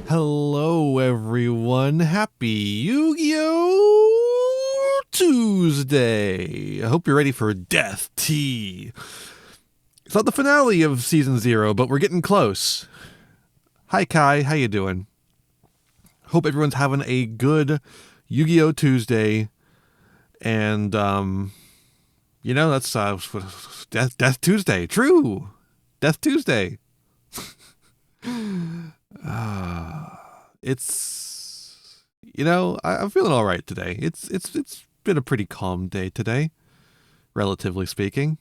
Hello, everyone. Happy Yu-Gi-Oh! Tuesday. I hope you're ready for Death Tea. It's not the finale of Season 0, but we're getting close. Hi, Kai. How you doing? Hope everyone's having a good Yu-Gi-Oh! Tuesday. And, that's Death Tuesday. True. Death Tuesday. I'm feeling all right today. It's been a pretty calm day today, relatively speaking.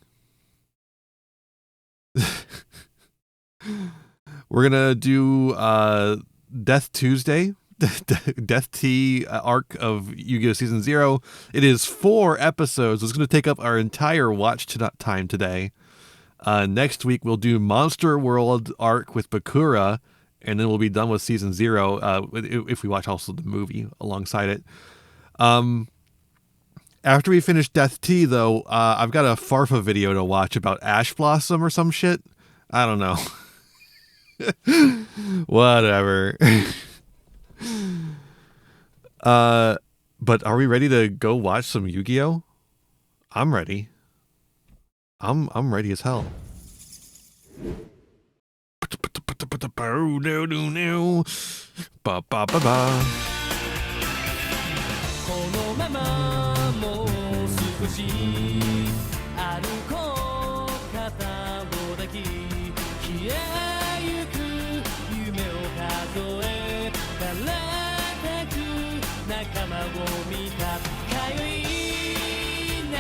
We're gonna do Death Tuesday, Death Tea arc of Yu-Gi-Oh! Season 0. It is 4 episodes. It's gonna take up our entire watch time today. Next week we'll do Monster World arc with Bakura, and then we'll be done with Season 0 if we watch also the movie alongside it. After we finish Death Tea, though, I've got a Farfa video to watch about Ash Blossom or some shit. I don't know. Whatever. But are we ready to go watch some Yu-Gi-Oh? I'm ready. I'm ready as hell.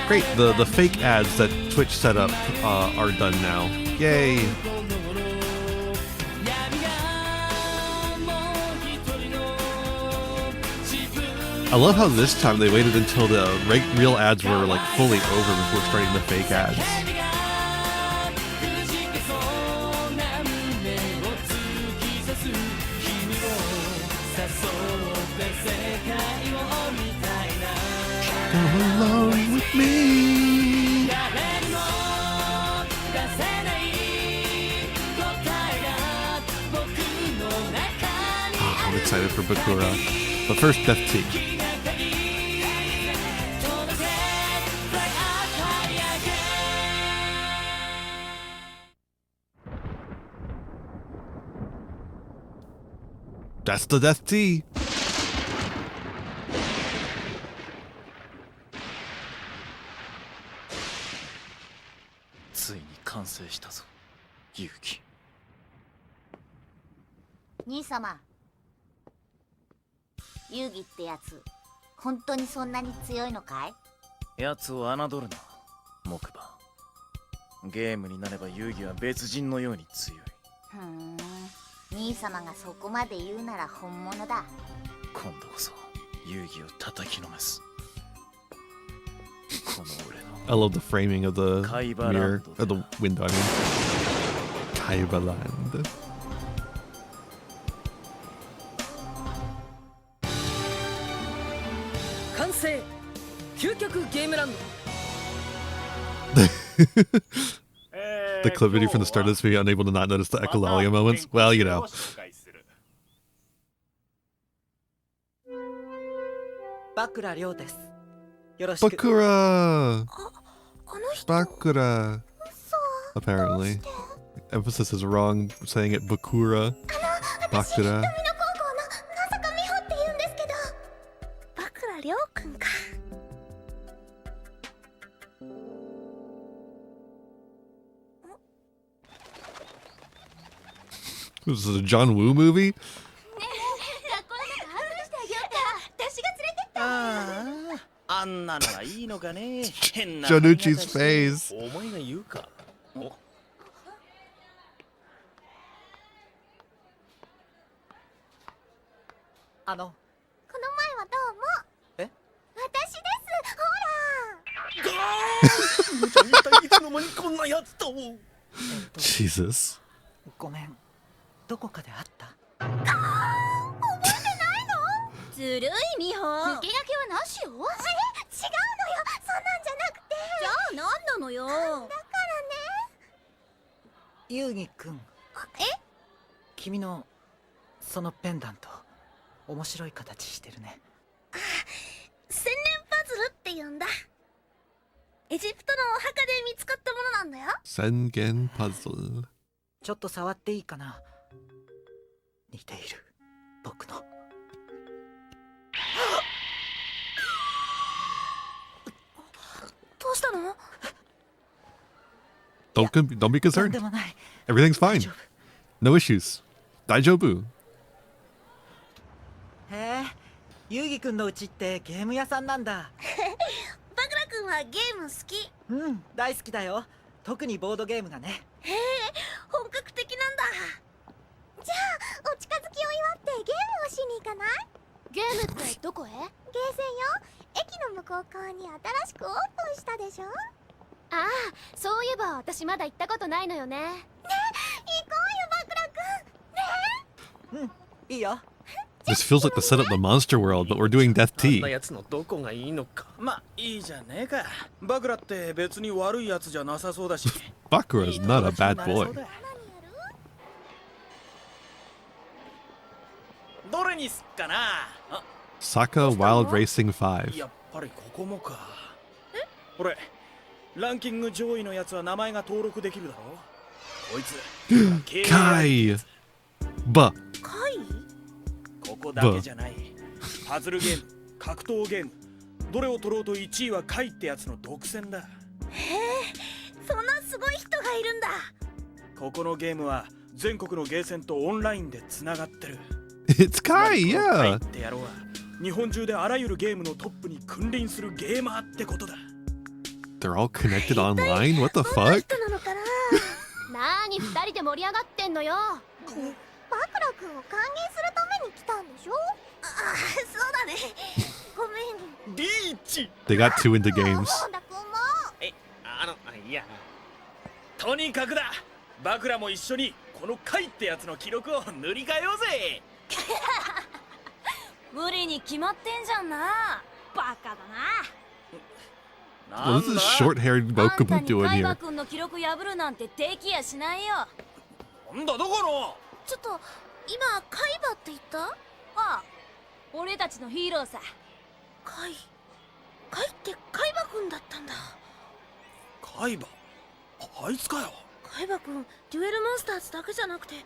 Great, the fake ads that Twitch set up are done now. Yay! I love how this time they waited until the real ads were like fully over before starting the fake ads. Come along with me. Oh, I'm excited for Bakura. But first, Death Tea. That's the Death Tea. Ni-sama. 遊戯ってやつ、本当にそんなに強いのかい？やつを侮るな、木馬。ゲームになれば遊戯は別人のように強い。兄様がそこまで言うなら本物だ。今度こそ遊戯を叩きのめす。この俺の I love the framing of the mirror, or the window, I mean. Kaiba land. The clip video from the start of this video, unable to not notice the echolalia moments. Well, you know. Bakura! Bakura. Apparently. Emphasis is wrong saying it Bakura. Bakura. This is a John Woo movie? Janucci's face. Jesus. ごめん、どこかで会った？覚えてないの？ずるい美穂。抜け駆けはなしよ。違うのよ。そんなんじゃなくて。じゃあ何なのよ。だからね。遊戯くん。え？君の好そのペンダント面白い形してるね。千年パズルって言うんだ。エジプトのお墓で見つかったものなんだよ。Sengen puzzle. ちょっと触っていいかな。似ている僕の。どうしたの？ Don't be とん concerned. でもない。 Everything's 大 fine. 丈夫。 No issues. Daijobu. へえ、ユウギくんの家ってゲーム屋さんなんだ。バクラ君はゲーム好き？うん、大好きだよ。特にボードゲームがね。へえ、本格的なんだ。じゃあお近づきを祝ってゲームをしに行かない？ゲームってどこへ？ゲーセンよ。駅の向こう側に新しくオープンしたでしょ。ああ、そういえば私まだ行ったことないのよね。ねえ、行こうよバクラ君。ねうん、いいよ。This feels like the setup the monster world, but we're doing Death あんな Tea. やつのどこがいいのか。まあいいじゃねえか。バクラって別に悪いやつじゃなさそうだし。 Bakura is not a bad いい友達 boy. になれそうだ。何やる？どれにすっかなあ。 Saka Wild Racing 5. やっぱりここもか。これランキング上位のやつは名前が登録できるだろ。こいつ Kai! Buh. カイ？ここだけじゃない。パズルゲーム、格闘ゲーム、どれを取ろうと1位はカイってやつの独占だ。へえ、そんなすごい人がいるんだ。ここのゲームは全国のゲーセンとオンラインでつながってる。 It's Kai, カイ yeah. って野郎は日本中であらゆるゲームのトップに君臨するゲーマーってことだ。 They're all connected online? What the どんな fuck? 人なのかな。なーに二人で盛り上がってんのよ。バクラ君を歓迎するために来たんでしょ。ああ、そうだね。ごめん。リーチ。 They got too into games. 本田君も。いや、とにかくだ。バクラも一緒にこのカイってやつの記録を塗り替えようぜ。無理に決まってんじゃんな。バカだな。 What is this short-haired あんた Bokubu に doing カイバ here? 君の記録破るなんてできやしないよ。なんだどこの。ちょっと今カイバって言った？ああ、俺たちのヒーローさ。カイってカイバ君だったんだ。カイバ、あいつかよ。カイバ君、デュエルモンスターズだけじゃなくてい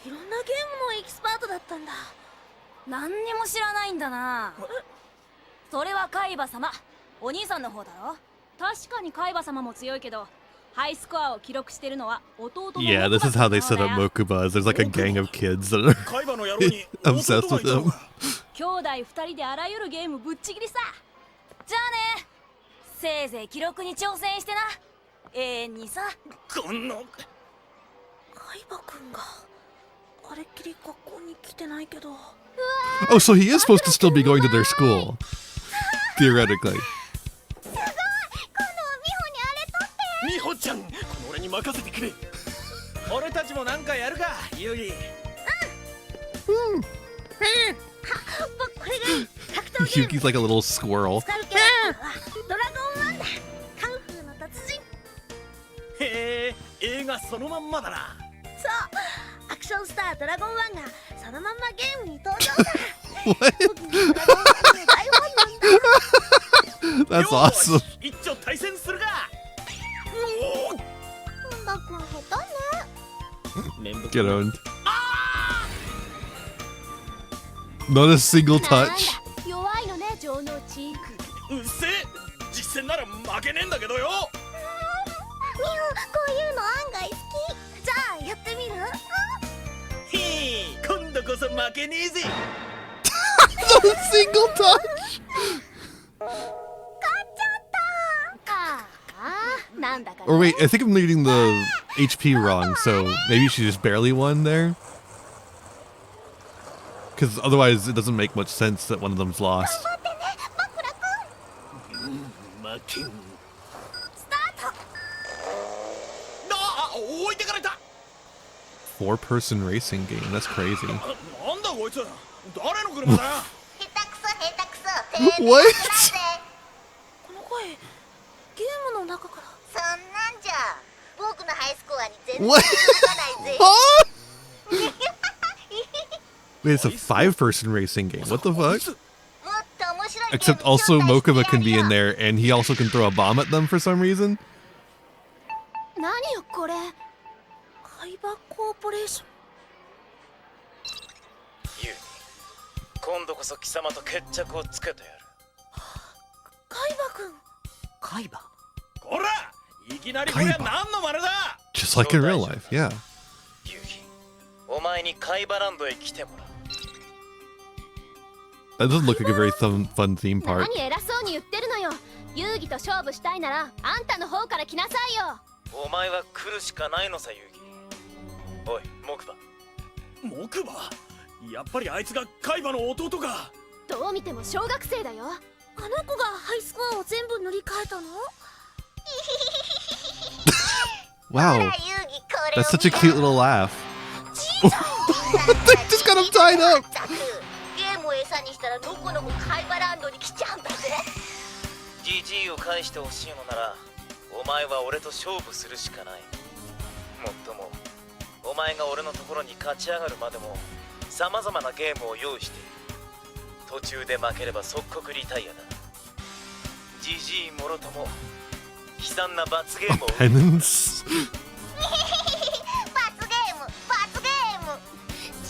ろんなゲームのエキスパートだったんだ。何にも知らないんだな。それはカイバ様、お兄さんの方だろ。確かにカイバ様も強いけど、ハイスコアを記録してるのは弟の Yeah, this is how they set up Mokubas. There's like a gang of kids that are カイバの野郎に obsessed 弟が with いたの them. か。兄弟二人であらゆるゲームぶっちぎりさ。じゃあね、せいぜい記録に挑戦してな。永遠にさ。このカイバ君があれっきり学校に来てないけど。 Oh, so he is supposed to still be going to their school. Theoretically. すごい。今度は美穂にあれ取って。ミホちゃん、この俺に任せてくれ。俺たちもなんかやるか、ユウギ。これがいい。格闘ゲーム Yuki's like a little squirrel. 使うキャラクターはドラゴンワンだ。カンフーの達人。へえ、映画そのまんまだな。そう、アクションスタードラゴンワンがそのまんまゲームに登場だ。 What? 僕もドラゴンワンの大ファンなんだ。 That's よ awesome. し一丁対戦するか。本田君下手ね。面倒 Get owned. Not a single なんだ touch. 弱いのね、城之内。うっせえ、実戦なら負けねえんだけどよ。美穂、こういうの案外好き。じゃあやってみる？へえ、今度こそ負けねえぜ。 Not a single touch. ああ、なんだかね。 Or wait, I think I'm reading the HP wrong, so maybe she just barely won there? Because otherwise it doesn't make much sense that one of them's lost. 待ってね、バクラ君。負けん。スタート。あ、置いてかれた。 Four-person racing game, that's crazy. なんだこいつ。誰の車だよ。下手くそ下手くそ。 What? この声、ゲームの中から。そんなんじゃ僕のハイスコアに全然 What? 届かないぜ。 Huh? Wait, it's a 5-person racing game. What the fuck? もっと面白いゲーム Except also 紹介して Mokuba や can る be よ in there, and he also can throw a bomb at them for some reason. 何よこれ。カイバコーポレーション。ユウ今度こそ貴様と決着をつけてやる。カイバくん。カイバ。こらいきなりこれは何の真似だ。 Just like in real life, yeah. ユウギ、お前にカイバランドへ来てもらう。 That doesn't look like a very fun theme park. 何偉そうに言ってるのよ。遊戯と勝負したいならあんたの方から来なさいよ。お前は来るしかないのさ、ユウギ。おい、木馬。木馬やっぱりあいつが海馬の弟か。どう見ても小学生だよ。あの子がハイスコアを全部塗り替えたの？ Wow, that's such a cute little laugh. They just got him tied up. ゲームを餌にしたらどこのもカイバランドに来ちゃうんだぜ。ジジイを返してほしいのなら、お前は俺と勝負するしかない。もっとも、お前が俺のところに勝ち上がるまでも、様々なゲームを用意している。途中で負ければ即刻リタイアだ。ジジイもろとも、悲惨な罰ゲームを。Penance? 罰ゲーム、罰ゲーム。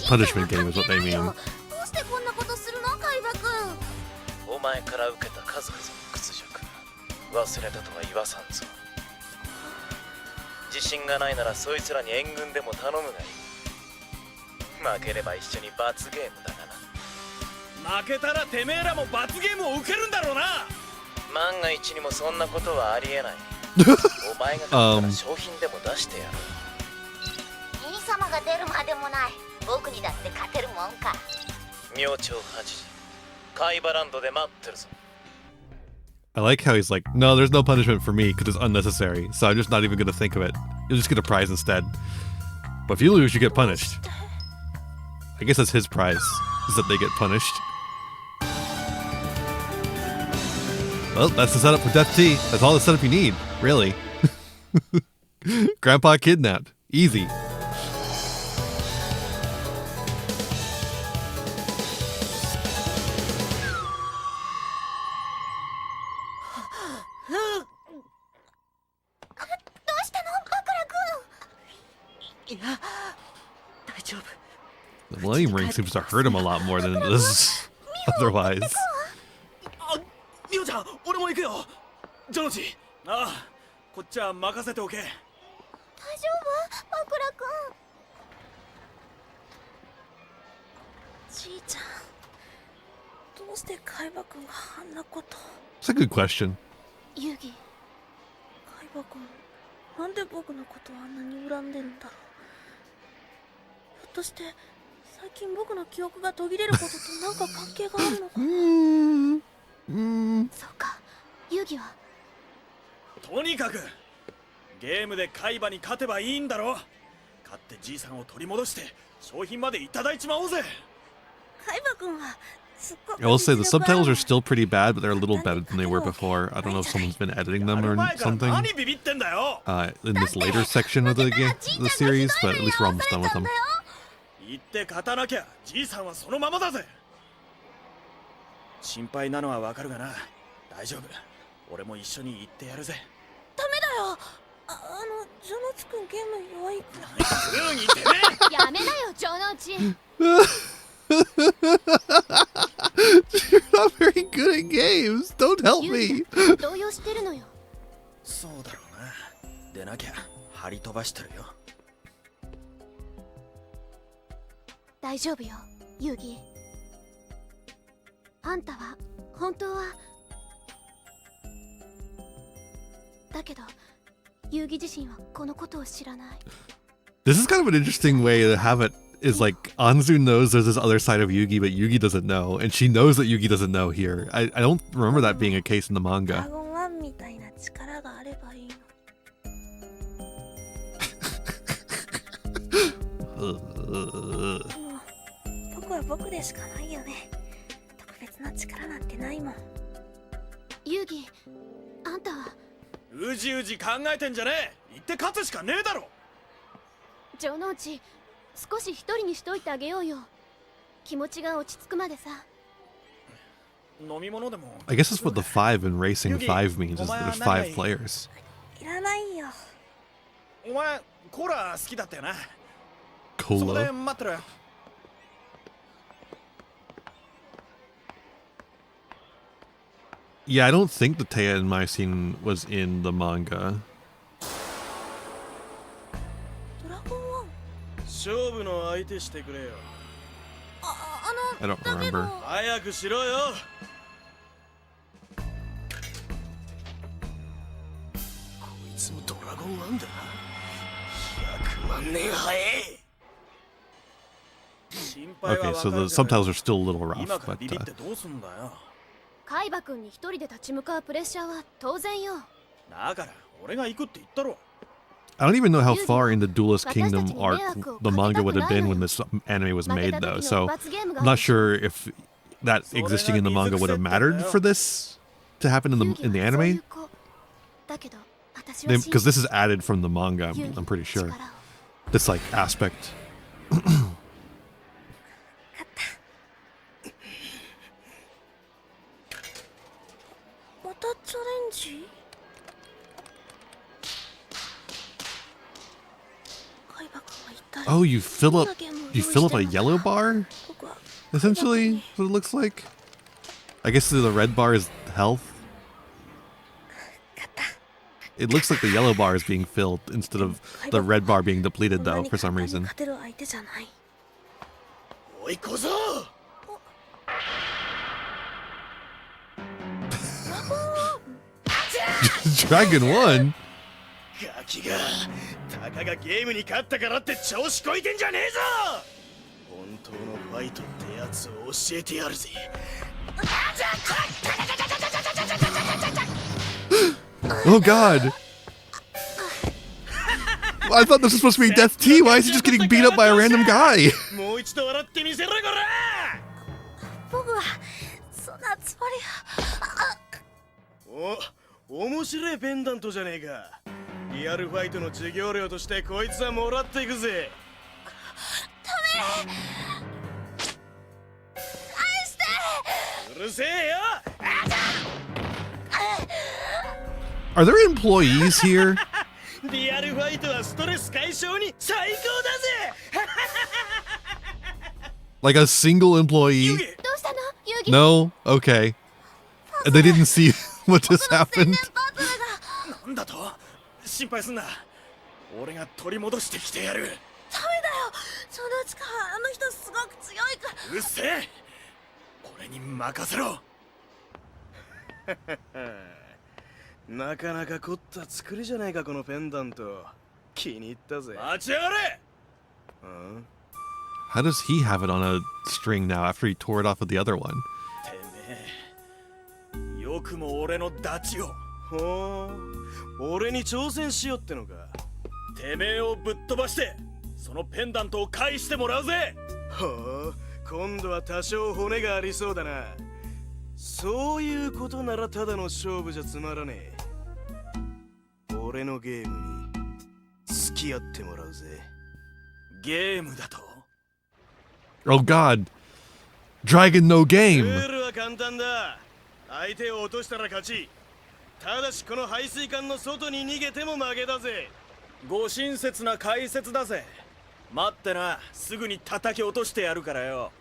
Punishment game is what they mean. どうしてこんなことするの、カイバくん。お前から受けた数々の屈辱、忘れたとは言わさんぞ。自信がないならそいつらに援軍でも頼むがいい。負ければ一緒に罰ゲームだがな。負けたらてめえらも罰ゲームを受けるんだろうな。万が一にもそんなことはありえない。お前が勝ったら商品でも出してやる。兄様が出るまでもない。僕にだって勝てるもんか。明朝8時、カイバランドで待ってるぞ。 I like how he's like, no, there's no punishment for me because it's unnecessary, so I'm just not even going to think of it. You'll just get a prize instead. But if you lose, you get punished. I guess that's his prize, is that they get punished. Well, that's the setup for Death T. That's all the setup you need, really. Grandpa kidnapped. Easy. The Millennium Ring seems to hurt him a lot more than it does otherwise. あ、ミオちゃん、俺も行くよ。ジョノチ。ああ、こっちは任せておけ。大丈夫？マクラくん。じいちゃん、どうしてカイバくんがあんなこと。 It's a good question. 遊戯。カイバくん、なんで僕のことをあんなに恨んでるんだろう。ひょっとして最近僕の記憶が途切れることと何か関係があるのかな。そうか、遊戯は。とにかくゲームで海馬に勝てばいいんだろ。勝ってじいさんを取り戻して商品までいただいちまおうぜ。カイバ君はすっごく I will say the subtitles are still pretty bad, but they're a little better than they were before. I don't know if someone's been editing them or something in this later section of the series, but at least we're almost done with them. 行って勝たなきゃじいさんはそのままだぜ。心配なのはわかるがな。大丈夫。俺も一緒に行ってやるぜ。ダメだよ。ジョノチ君ゲーム弱いから。やめなよ、ジョノチ。 You're not very good at games. Don't help me. 動揺してるのよ。そうだろうな。でなきゃ張り飛ばしてるよ。大丈夫よ、遊戯。あんたは本当は。だけど遊戯自身はこのことを知らない。 This is kind of an interesting way to have it. Is like Anzu knows there's this other side of Yugi, but Yugi doesn't know, and she knows that Yugi doesn't know here. I don't remember that being a case in the manga. みたいな力があればいいの。僕は僕でしかないよね。特別な力なんてないもん。遊戯、あんたは。うじうじ考えてんじゃねえ。言って勝つしかねえだろ。ジョノウチ、少し一人にしといてあげようよ。気持ちが落ち着くまでさ。 飲み物でも I guess that's what the 5 in Racing 5 means, is there's 5 players. いらないよ。お前コーラ好きだったよな。そこ Cola. で待ってろよ。 Yeah, I don't think the Taya in my scene was in the manga. ドラゴンワン。勝負の相手してくれよ。 I don't remember. 早くしろよ。こいつもドラゴンワンだ。100万年早い。 Okay, so the subtitles are still a little rough, 今から but ビビってどうすんだよ。カイバ君に一人で立ち向かうプレッシャーは当然よ。だから俺が行くって言ったろ。 I don't even know how far in the Duelist Kingdom arc the manga would have been when this anime was made, though. So I'm not sure if that existing in the manga would have mattered for this to happen in the anime. Because this is added from the manga, I'm pretty sure. This like aspect. またチャレンジ？ Oh, you fill up a yellow bar? Essentially, what it looks like. I guess the red bar is health. It looks like the yellow bar is being filled instead of the red bar being depleted, though, for some reason. Dragon 1? ガキがたかがゲームに勝ったからって調子こいてんじゃねえぞ。本当のファイトってやつを教えてやるぜ。 Oh god! I thought this was supposed to be Death T. Why is he just getting beat up by a random guy? もう一度笑ってみせろこら。僕はそんなつもりは。お、面白いペンダントじゃねえか。リアルファイトの授業料としてこいつはもらっていくぜ。ダメ。返して。うるせえよ。 Are there employees here? リアルファイトはストレス解消に最高だぜ。 Like a single employee? どうしたの？ユギ。 No? Okay. And they didn't see what just happened. なんだと？心配すんな。俺が取り戻してきてやる。ダメだよ。その力あの人すごく強いから。うるせえ。俺に任せろ。なかなか凝った作りじゃないかこのペンダント。気に入ったぜ。待ちやがれ。How does he have it on a string now after he tore it off with the other one? てめえ、よくも俺のダチを。ほう、俺に挑戦しようってのか。てめえをぶっ飛ばしてそのペンダントを返してもらうぜ。ほう、今度は多少骨がありそうだな。そういうことならただの勝負じゃつまらねえ。俺のゲームに付き合ってもらうぜ。ゲームだと？ Oh god. Dragon no ル game. ールは簡単だ。相手を落としたら勝ち。ただしこの排水管の外に逃げても負けだぜ。ご親切な解説だぜ。待ってな、すぐに叩き落としてやるからよ。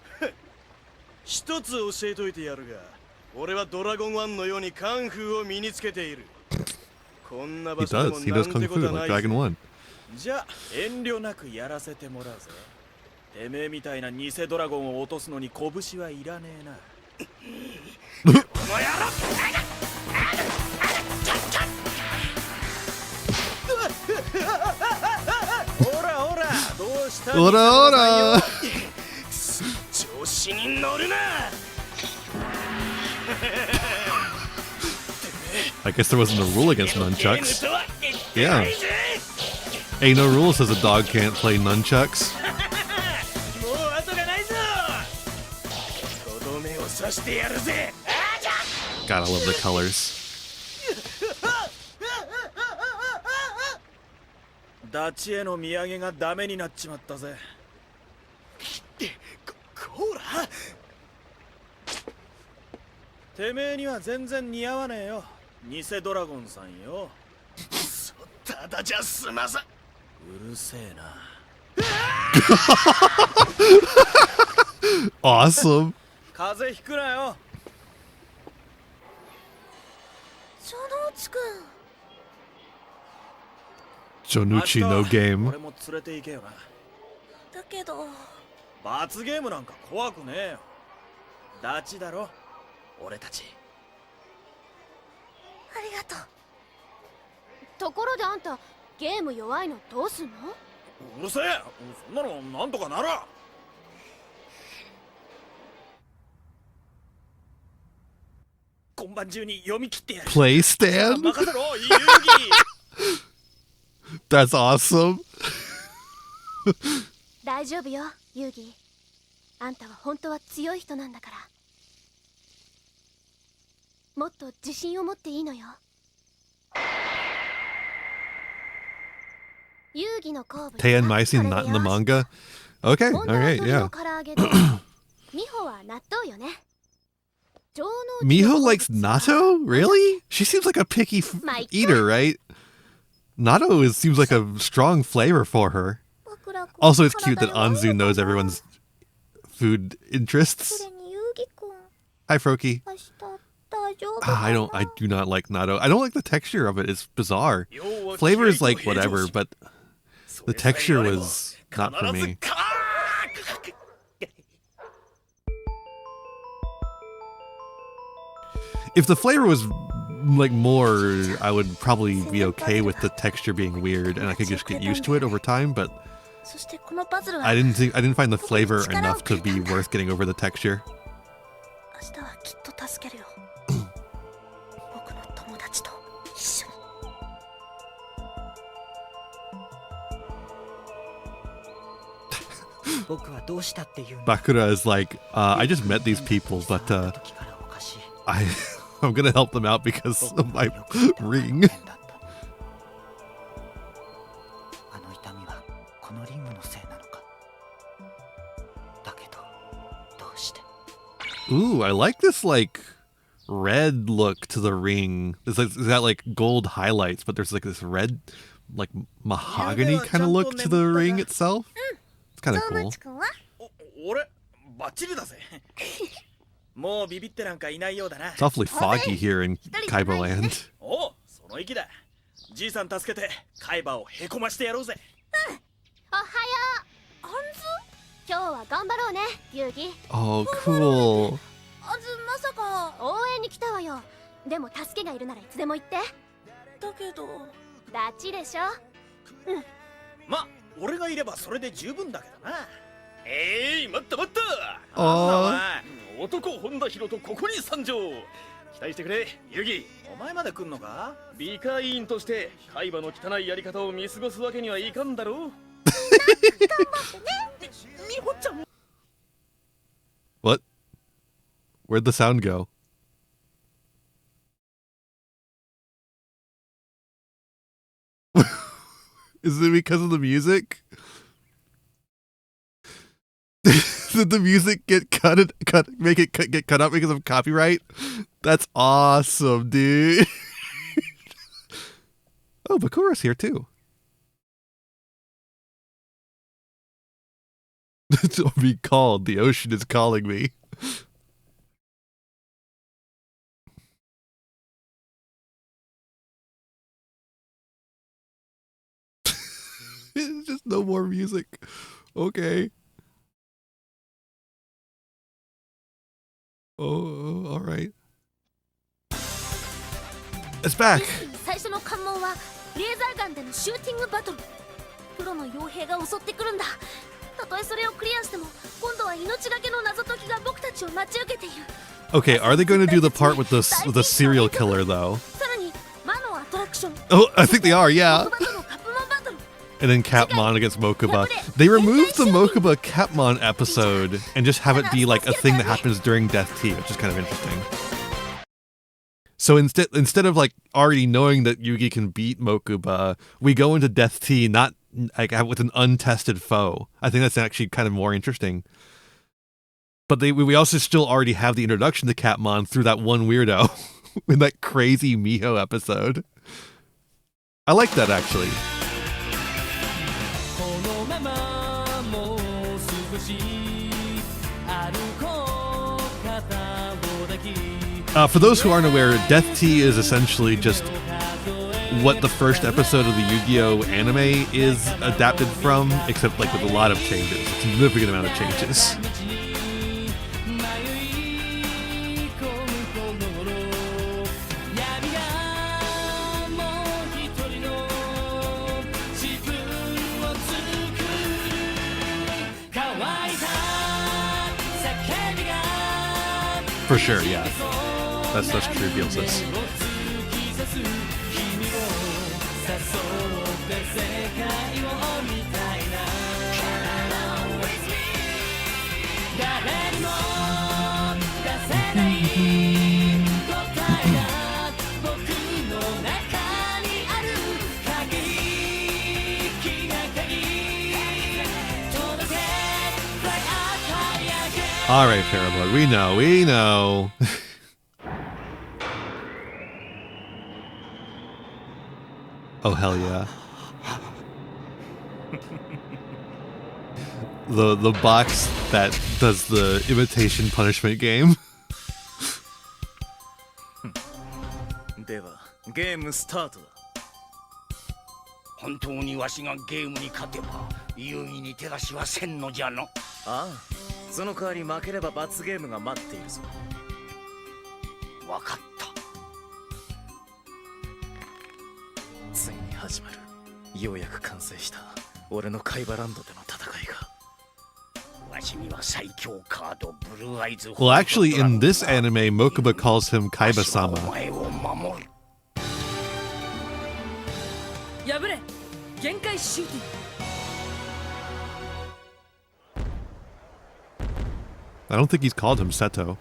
一つ教えといてやるが、俺はドラゴン1のようにカンフーを身につけている。こんな He 場所で does. も He な does ん Kung てこと Fu はな like い。 Dragon 1. じゃあ遠慮なくやらせてもらうぜ。てめえみたいな偽ドラゴンを落とすのに拳はいらねえな。この野郎。ほらほら、どうした？ほらほら。調子に乗るな。 I guess there wasn't a rule against nunchucks. Yeah. Ain't no rule says a dog can't play nunchucks. God, I love the colors. ダチへの土産がダメになっちまったぜ。こらてめえには全然似合わねえよ、偽ドラゴンさんよ。ただじゃ済まさ。うるせえな。Awesome. 風邪ひくなよ。ジョノウチ君。 Jonuchi no 俺 game. も連れて行けよな。だけど罰ゲームなんか怖くねえよ。ダチだろ俺たち。ありがとう。ところであんたゲーム弱いのどうすんの？うるせえ、そんなのなんとかなら。今晩中に読み切ってやる。 Play stand? 任せろ遊戯。 That's awesome. 大丈夫よユウギ。あんたは本当は強い人なんだから。もっと自信を持っていいのよ。遊戯の好物 Tei and Maisi not in the manga? Okay, 本当は alright, 鶏の yeah. 唐揚げで美穂は納豆よね。城之内 Miho の好物 likes natto? Really? She seems like a picky eater, right? Natto seems like a strong flavor for her. 枕君 Also, it's cute that 体に悪い Anzu のか knows な。 everyone's food そ interests. れに遊戯君 Hi, Froki. 明日大丈夫かな。 I do not like natto. I don't like the texture of it. It's bizarre. Flavor is like whatever, but the texture was not for me. If the flavor was like more, I would probably be okay with the texture being weird and I could just get used to it over time, but そしてこのパズルは I didn't find the flavor enough to be worth getting over the texture. 明日はきっと助けるよ。僕の友達と一緒に。僕はどうしたっていうの？ Bakura is like, I just met these people, but 時からおかしい。 I'm gonna help them out because of my ring. あの痛みはこのリングのせいなのか。だけどどうして？ Ooh, I like this like red look to the ring. It's got like gold highlights, but there's like this red, like mahogany kind of look to the ring itself. It's kind of ジョノ cool. ウチ君は俺バッチリだぜ。もうビビってなんかいないようだな。 It's awfully foggy here in Kaiba land. おう、その意気だ。じいさん助けてカイバをへこましてやろうぜ。おはよう。アンズ？今日は頑張ろうねユウギ。 Oh, cool. あずまさか。応援に来たわよ。でも助けがいるならいつでも言って。だけどダチでしょ。ま、俺がいればそれで十分だけどな。待った待った。あ男本田博とここに参上。期待してくれユギ。お前まで来んのか。美化委員として海馬の汚いやり方を見過ごすわけにはいかんだろう。みほちゃん。 What? Where'd the sound go? Is it because of the music? Did the music get get cut out because of copyright? That's awesome, dude. Oh, Bakura's here too. Don't be called. The ocean is calling me. It's just no more music. Okay. Oh, all right. It's back. 最初の関門はレーザーガンでのシューティングバトル。プロの傭兵が襲ってくるんだ。たとえそれをクリアしても、今度は命がけの謎解きが僕たちを待ち受けている。 Okay, are they going to do the part with the serial killer though? さらに魔のアトラクション。 Oh, I think they are. Yeah. 僕バトルのカップマンバトル。 And then Capmon against Mokuba. They removed the Mokuba Capmon episode and just have it be like a thing that happens during Death Tea, which is kind of interesting. So instead of like already knowing that Yugi can beat Mokuba, we go into Death Tea not like with an untested foe. I think that's actually kind of more interesting. But we also still already have the introduction to Catmon through that one weirdo in that crazy Miho episode. I like that, actually. For those who aren't aware, Death Tea is essentially just what the first episode of the Yu-Gi-Oh anime is adapted from, except like with a lot of changes, a significant amount of changes. For sure, yeah. That's true, feels this. All right, Parablood, we know. Oh, hell yeah. The box that does the imitation punishment game. では、ゲームスタートだ。本当にわしがゲームに勝てば優位に手出しはせんのじゃの。ああ、その代わり負ければ罰ゲームが待っているぞ。わかった。ついに始まる。ようやく完成した俺のカイバランドでの戦いが。わしには最強カードブルーアイズ。Well, actually, in this anime, Mokuba calls him Kaiba-sama. お前を守る。破れ、限界シューティング。I don't think he's called him Seto.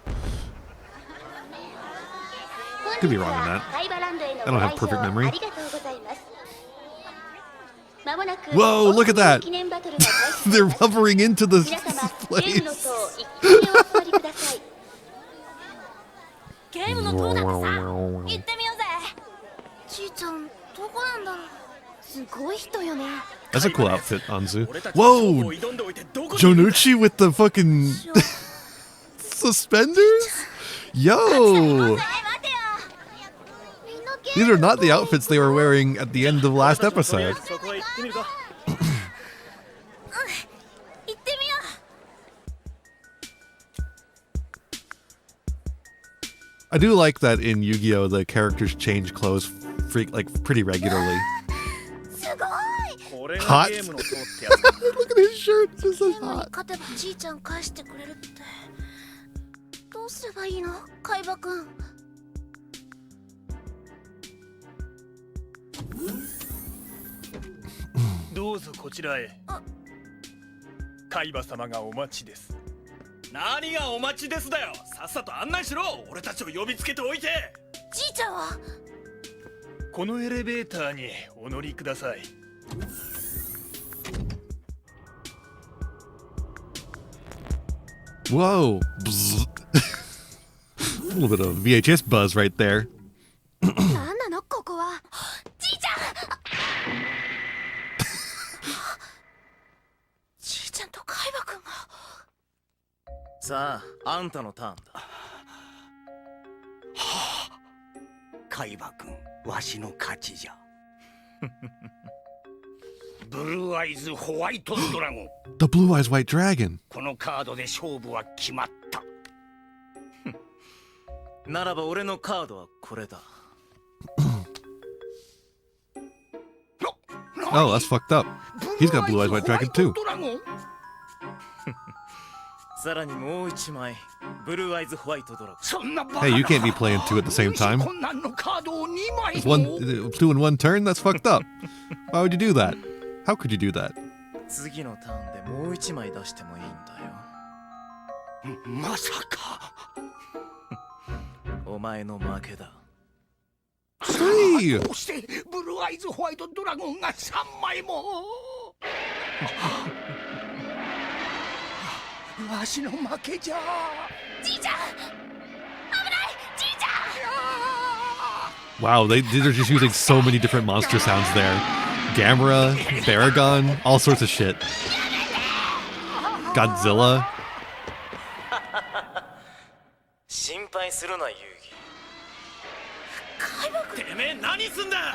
Could be wrong on that. I don't have perfect memory. Whoa, look at that! They're hovering into this place. ゲームの塔だってさ、行ってみようぜ。じいちゃん、どこなんだろう。すごい人よね。 That's a cool outfit, Anzu. Whoa! Jonuchi with the fucking suspenders? Yo! These are not the outfits they were wearing at the end of last episode. I do like that in Yu-Gi-Oh! The characters change clothes pretty regularly. Hot? Look at his shirt. This is hot. 勝てばじいちゃん返してくれるって。どうすればいいの、海馬くん。どうぞこちらへ。海馬様がお待ちです。何がお待ちですだよ。さっさと案内しろ。俺たちを呼びつけておいて。じいちゃんはこのエレベーターにお乗りください。Whoa. A little bit of VHS buzz right there. なんなのここは。じいちゃんじいちゃんと海馬くんが。さあ、あんたのターンだ。海馬くん、わしの勝ちじゃ。ブルーアイズホワイトドラゴン。The Blue Eyes White Dragon. このカードで勝負は決まった。ならば俺のカードはこれだ。Oh, that's fucked up. He's got Blue Eyes White Dragon too. さらにもう一枚、ブルーアイズホワイトドラゴン。Hey, you can't be playing two at the same time. It's two in one turn? That's fucked up. Why would you do that? How could you do that? 次のターンでもう一枚出してもいいんだよ。まさか。お前の負けだ。Hey! どうしてブルーアイズホワイトドラゴンが3枚も。わしの負けじゃ。じいちゃん、危ない、じいちゃん。 Wow, they're just using so many different monster sounds there. Gamera, Baragon, all sorts of shit. Godzilla. 心配するな遊戯。てめえ何すんだ。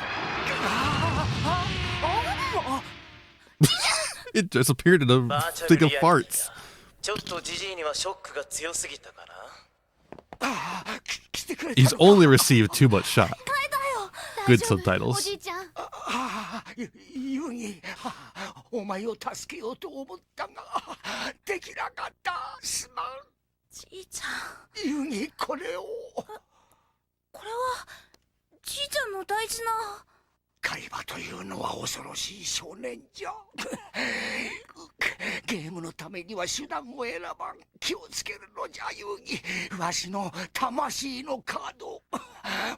It just appeared in a バーチャ thing ル of リアリティ farts. だ。ちょっとジジイにはショックが強すぎたかな。来てくれた He's のか。 only received too much shot. 変えたよ。 Good 大丈夫 subtitles. おじいちゃん。ユギ、お前を助けようと思ったができなかった。すまん。じいちゃん、ユギ、これを。これはじいちゃんの大事な。海馬というのは恐ろしい少年じゃ。ゲームのためには手段を選ばん。気をつけるのじゃユギ。わしの魂のカード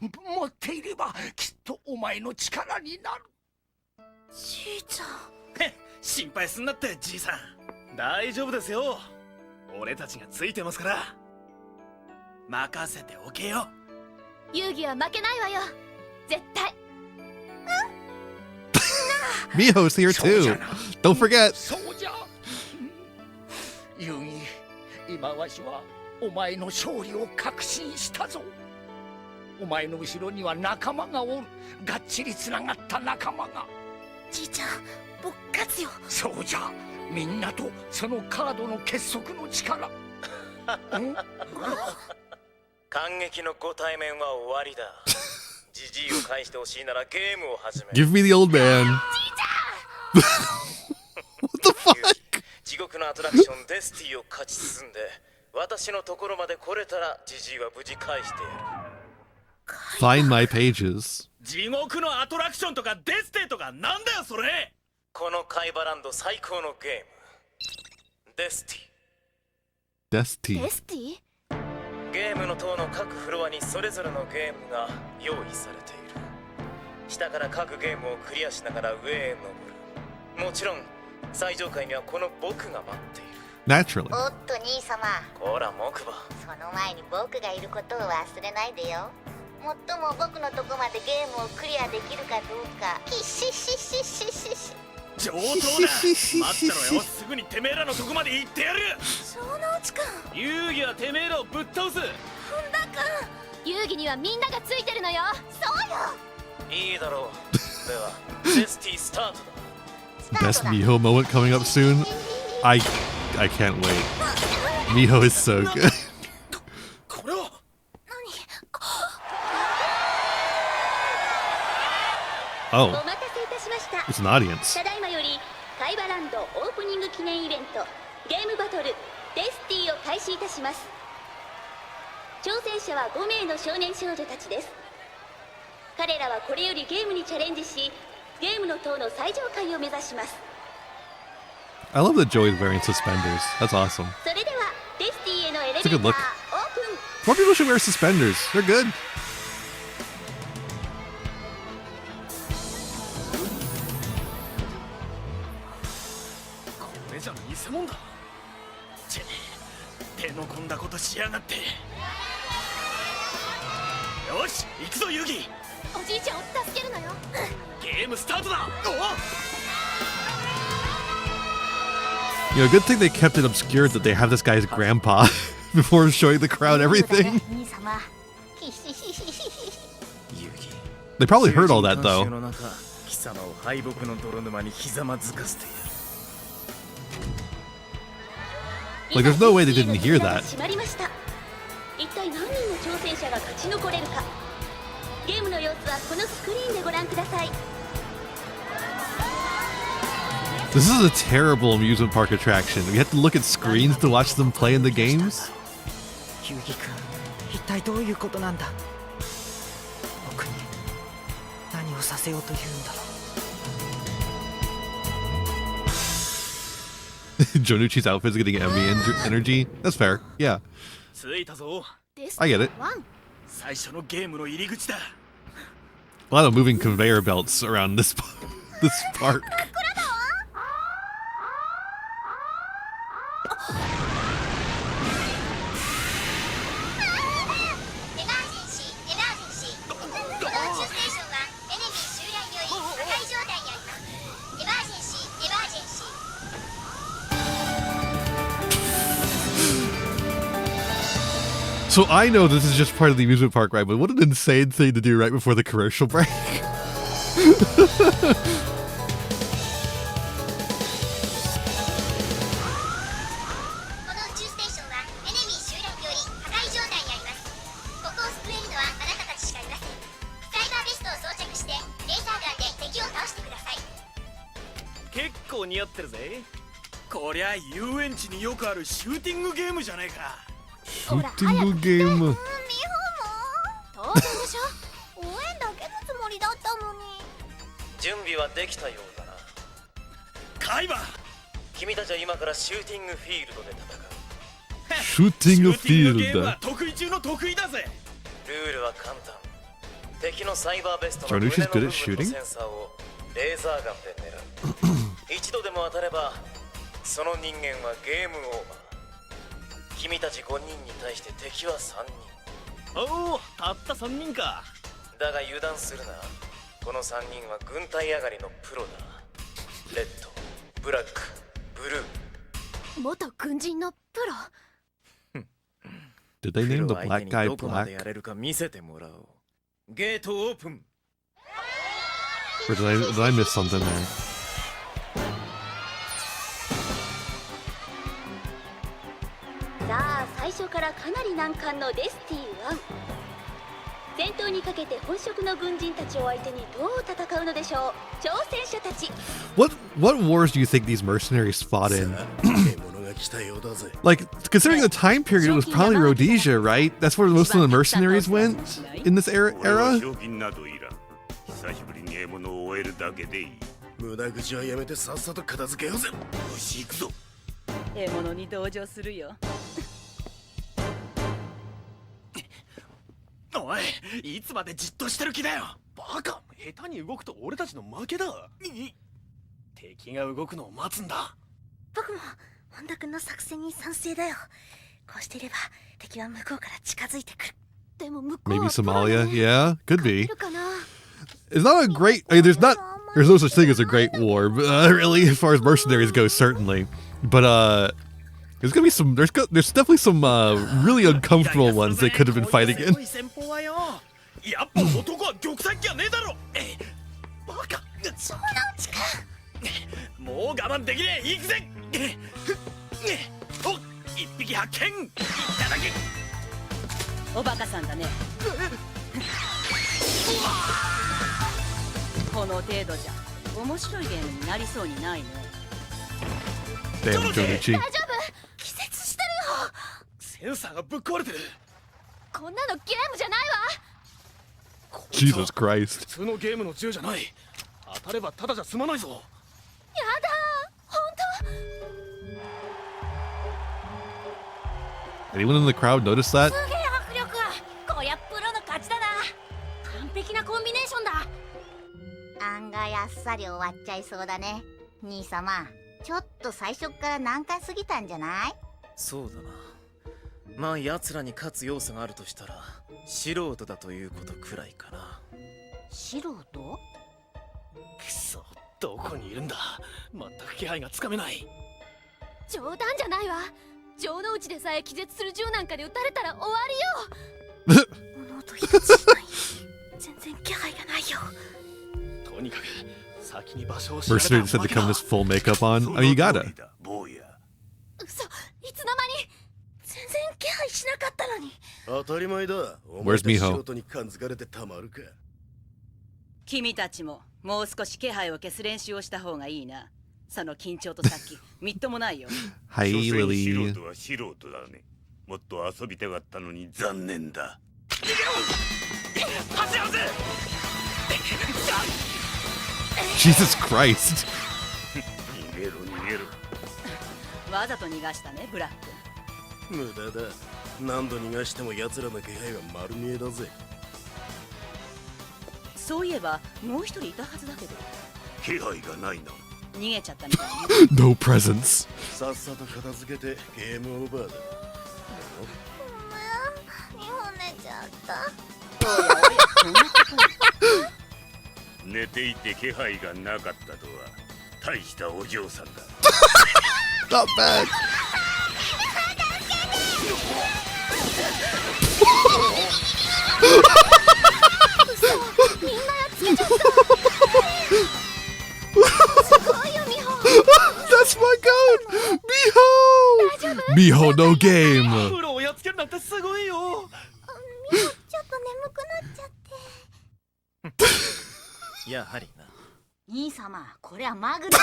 持っていればきっとお前の力になる。じいちゃん。心配すんなってじいさん。大丈夫ですよ。俺たちがついてますから。任せておけよ。遊戯は負けないわよ。絶対。 Miho's here そうじゃ too. な。 Don't forget. そうじゃ。ユギ、今わしはお前の勝利を確信したぞ。お前の後ろには仲間がおる。がっちりつながった仲間が。じいちゃん、僕勝つよ。そうじゃ。みんなとそのカードの結束の力。感激のご対面は終わりだ。ジジイを返してほしいならゲームを始め。 Give me the old man. What the fuck? 地獄のアトラクションデスティを勝ち進んで私のところまで来れたらジジイは無事返してやる。 Find my pages. 地獄のアトラクションとかデステとかなんだよそれ。このカイバランド最高のゲームデスティ。 Dusty. デスティ？ゲームの塔の各フロアにそれぞれのゲームが用意されている。下から各ゲームをクリアしながら上へ登る。もちろん最上階にはこの僕が待っている。 Naturally. おっと兄様、こら木馬。その前に僕がいることを忘れないでよ。もっとも僕のとこまでゲームをクリアできるかどうか。ひしししししし。上等だ。待ってろよ。すぐにてめえらのとこまで行ってやる。小之内くん。遊戯はてめえらをぶっ倒す。本田くん。遊戯にはみんながついてるのよ。そうよ。いいだろう。ではデスティスタートだ。 Best Miho moment coming up soon. I can't wait. Miho is so good. これは。Oh, お待たせいたしました。 it's an audience. ただいまよりカイバランドオープニング記念イベントゲームバトルデスティを開始いたします。挑戦者は5名の少年少女たちです。彼らはこれよりゲームにチャレンジしゲームの塔の最上階を目指します。 I love that Joey's wearing suspenders. That's awesome. それではデスティへのエレベ It's a ー good ターオ look. ープン。 More people should wear suspenders. They're good. これじゃ偽物だ。手の込んだことしやがって。よし行くぞ遊戯。おじいちゃんを助けるのよ。ゲームスタートだ。 You know, good thing they kept it obscured that they have this guy's grandpa before showing the crowd everything. 兄様。ひしひしひし。 They probably heard all that though. 貴様を敗北の泥沼にひざまずかせてやる。 Like, there's no way they didn't hear that. 閉まりました。一体何人の挑戦者が勝ち残れるか。ゲームの様子はこのスクリーンでご覧ください。 This is a terrible amusement park attraction. We have to look at screens to watch them play in the games. ユギ君、一体どういうことなんだ。僕に何をさせようというんだろう。 Jonuchi's outfit's getting energy. That's fair. Yeah, 着いたぞ。 I get it. 最初のゲームの入り口だ。 A lot of moving conveyor belts around this this park. So I know this is just part of the amusement park ride, but what an insane thing to do right before the commercial break. 結構似合ってるぜ。こりゃ遊園地によくあるシューティングゲームじゃねえか。シューティングゲーム。当然でしょ。応援だけのつもりだったのに。準備はできたようだな。カイバ、君たちは今からシューティングフィールドで戦う。シューティングフィールド。得意中の得意だぜ。ルールは簡単。敵のサイバーベストの Jarnush 胸 is の good 部 at 分の shooting? センサーをレーザーガンで狙う。一度でも当たればその人間はゲームオーバー。君たち5人に対して敵は3人。おお、たった3人か。だが油断するな。この3人は軍隊上がりのプロだ。レッド、ブラック、ブルー。元軍人のプロ。Did they name the プロ相 black 手に guy どこまで black? やれるか見せてもらおう。ゲートオープン。 Or did I miss something there? さあ最初からかなり難関のデスティ1。戦闘にかけて本職の軍人たちを相手にどう戦うのでしょう、挑戦者たち。 What wars do you think these mercenaries fought in? Like, considering the time period, it was probably Rhodesia, right? That's where most of the mercenaries went in this era? 久しぶりに獲物を終えるだけでいい。無駄口はやめてさっさと片付けようぜ。よし行くぞ。獲物に同情するよ。おい、いつまでじっとしてる気だよ。バカ、下手に動くと俺たちの負けだ。敵が動くのを待つんだ。僕も本田君の作戦に賛成だよ。こうしていれば敵は向こうから近づいてくる。でも向こうは Maybe Somalia? Yeah, could be. かな。 It's not a great. I mean, there's no such thing as a great war, really, as far as mercenaries go, certainly. But there's gonna be some. There's definitely some really uncomfortable ones they could have been fighting in. やっぱ男は玉砕機はねえだろ。バカ。そんなうちか。もう我慢できねえ。行くぜ。お、一匹発見。いただけ。おバカさんだね。この程度じゃ面白いゲームになりそうにないね。Damn, Jonichi. 大丈夫？気絶してるよ。センサーがぶっ壊れてる。こんなのゲームじゃないわ。 Jesus Christ. 普通のゲームの銃じゃない。当たればただじゃ済まないぞ。やだ、本当。 Anyone in the crowd notice that? すげえ迫力。こりゃプロの勝ちだな。完璧なコンビネーションだ。案外あっさり終わっちゃいそうだね。兄様、ちょっと最初から難関すぎたんじゃない？そうだな。まあ奴らに勝つ要素があるとしたら素人だということくらいかな。素人？くそ、どこにいるんだ。全く気配がつかめない。冗談じゃないわ。城之内でさえ気絶する銃なんかで撃たれたら終わりよ。物音一つしない。全然気配がないよ。とにかく先に場所を知られた Mercenaries said to come with full makeup on. I mean, you gotta. 嘘、いつの間に。全然気配しなかったのに。当たり前だ。 Where's Miho? 素人に感づかれてたまるか。君たちももう少し気配を消す練習をした方がいいな。その緊張とさっきみっともないよ。Hi, 所詮 Lily. 素人は素人だね。もっと遊びたかったのに残念だ。逃げろ。走らせ。 Jesus Christ. 逃げろ逃げろ。わざと逃がしたね、ブラック。無駄だ。何度逃がしても奴らの気配は丸見えだぜ。そういえばもう一人いたはずだけど。気配がないな。逃げちゃったみたいね。No presents. さっさと片付けてゲームオーバーだ。ごめん、日本寝ちゃった。おやおや、そんなことに。寝ていて気配がなかったとは大したお嬢さんだ。 Not bad. That's my goat! Miho! Miho no game! プロをやっつけるなんてすごいよ。ミホちょっと眠くなっちゃってやはりな。兄様、これはマグです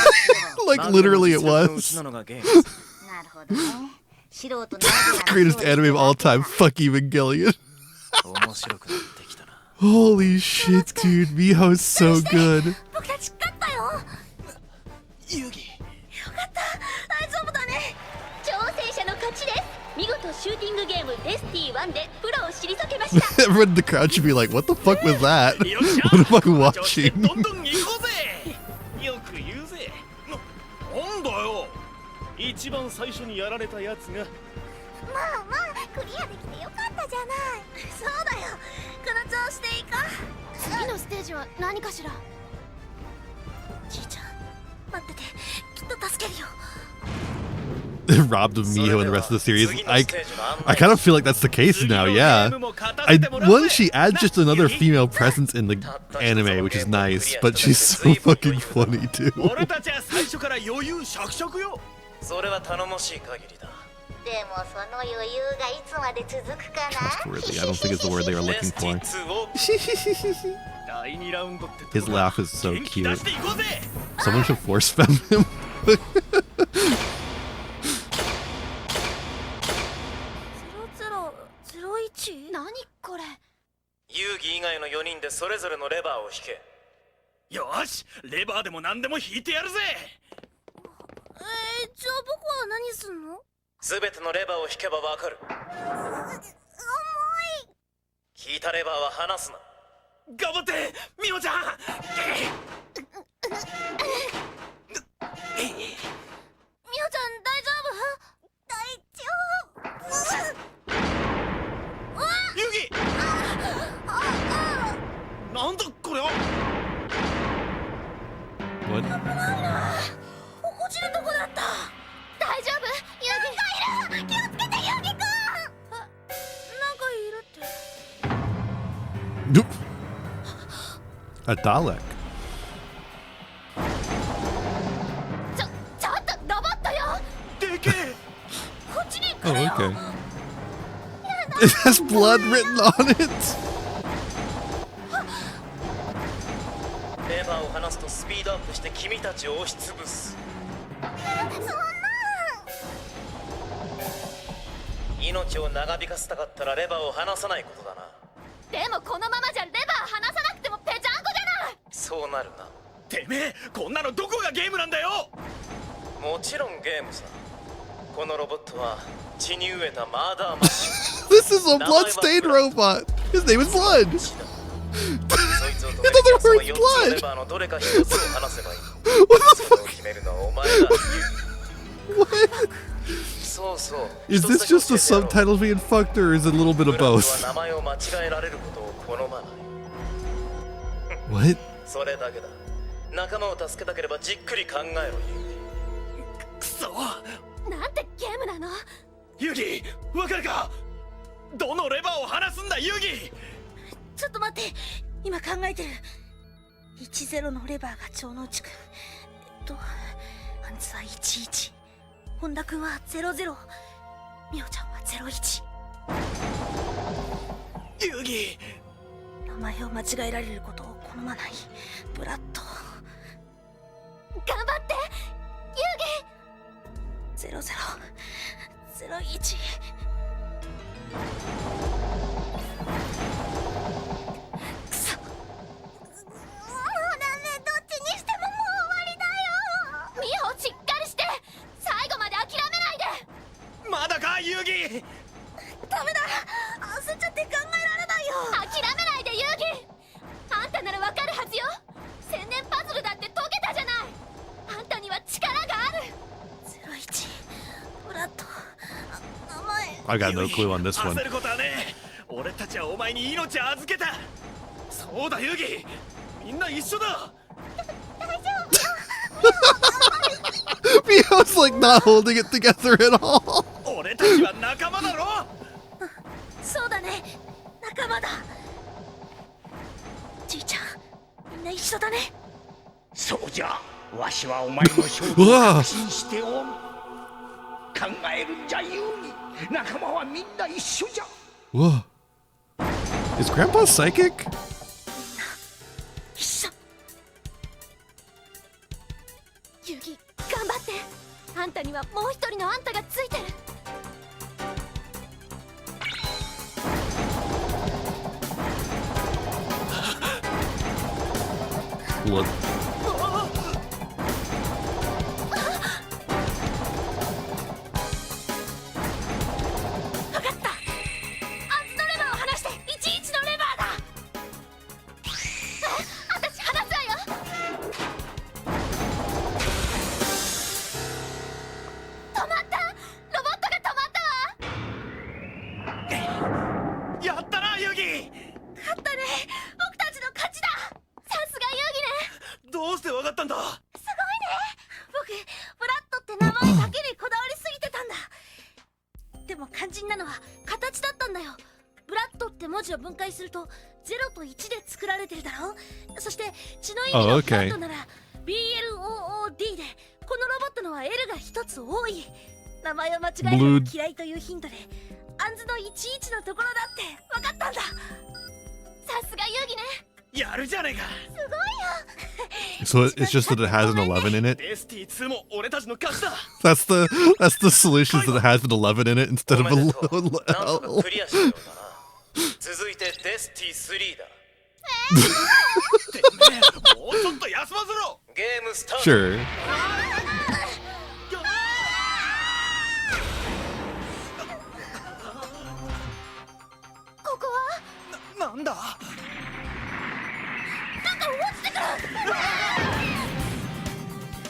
よ。 Like literally it was. なるほどね。素人の Greatest anime of all time, fuck Evangelion. 面白くなってきたな。 Holy shit, dude. Miho's so good. 僕たち勝ったよ。遊戯。よかった、大丈夫だね。挑戦者の勝ちです。見事シューティングゲームデスティ1でプロを退けました。 Everyone in the crowd should be like, what the fuck was that? What am I watching? どんどん行こうぜ。よく言うぜ。なんだよ。一番最初にやられたやつが。まあまあ、クリアできてよかったじゃない。そうだよ、この調子でいいか。次のステージは何かしら。じいちゃん、待ってて、きっと助けるよ。Robbed of Miho in the rest of the series. I kind of feel like that's the case now, yeah. One, she adds just another female presence in the anime, which is nice, but she's so fucking funny too. 俺たちは最初から余裕しゃくしゃくよ。それは頼もしい限りだ。でもその余裕がいつまで続くかな。 Trustworthy, I don't think it's the word they were looking for. 第2ラウンドって His laugh is so 元気 cute. 出していこうぜ。 Someone should force fem him. 0001？何これ？遊戯以外の4人でそれぞれのレバーを引け。よし、レバーでも何でも引いてやるぜ。じゃあ僕は何すんの？すべてのレバーを引けばわかる。重い。引いたレバーは離すな。頑張って、ミホちゃん。みほちゃん大丈夫？大丈夫。遊戯。なんだこれは。What? 落ちるとこだった。大丈夫？遊戯。なんかいる。気をつけて遊戯くん。なんかいるって。A Dalek. ちょっとロボットよ。でけえ。こっちに来 Oh, るよ。 okay. It has blood written on it. レバーを離すとスピードアップして君たちを押しつぶす。そんな。命を長引かせたかったらレバーを離さないことだな。でもこのままじゃレバー離さなくてもぺちゃんこじゃない。そうなるな。てめえ、こんなのどこがゲームなんだよ。もちろんゲームさ。このロボットは血に飢えたマーダーマシン。 This is a blood-stained robot. His name is Blood. It doesn't hurt blood. レバーのどれか一つを離せばいい。 What the それを決めるのはお前だ。 What? そうそう。 Is this just the subtitles being fucked, or is it a little bit of ブラッド both? は名前を間違えられることを好まない。 What? それだけだ。仲間を助けたければじっくり考えろ。くそ。なんてゲームなの？遊戯、わかるか。どのレバーを離すんだ遊戯。ちょっと待って、今考えてる。10のレバーが超能地区。アンツは11、本田君は00、ミホちゃんは01。遊戯。名前を間違えられることを好まないブラッド。頑張って遊戯。00、01。くそ。もうダメ、どっちにしてももう終わりだよ。ミホしっかりして、最後まで諦めないで。まだか遊戯。ダメだ、焦っちゃって考えられないよ。諦めないで遊戯。あんたならわかるはずよ。千年パズルだって解けたじゃない。あんたには力がある。01、ブラッド、名前。 I got no clue on this one. 焦ることはねえ。俺たちはお前に命を預けた。そうだ遊戯、みんな一緒だ。大丈夫。Miho's like not holding it together at all. 俺たちは仲間だろ。そうだね。みんな一緒だね。そうじゃ、わしはお前の勝利を確信しておる。考えるんじゃように、仲間はみんな一緒じゃ。Whoa. Is Grandpa psychic? 一緒。ユギ、頑張って。あんたにはもう一人のあんたがついてる。What? のフラットなら BLOOD でこのロボットのは L が一つ多い。名前を間違えるのが嫌いというヒントでアンズの11のところだって分かったんだ。さすが遊戯ね。やるじゃねえか。So it's just that it has an 11 in it? デスティ2も俺たちの勝ちだ。That's the solution, is that it has an 11 in it instead of a L. クリアしたようだな。続いてデスティ3だ。もうちょっと休ませろ。ゲームスタート。 Sure. ここはなんだ。なんか落ちてくる。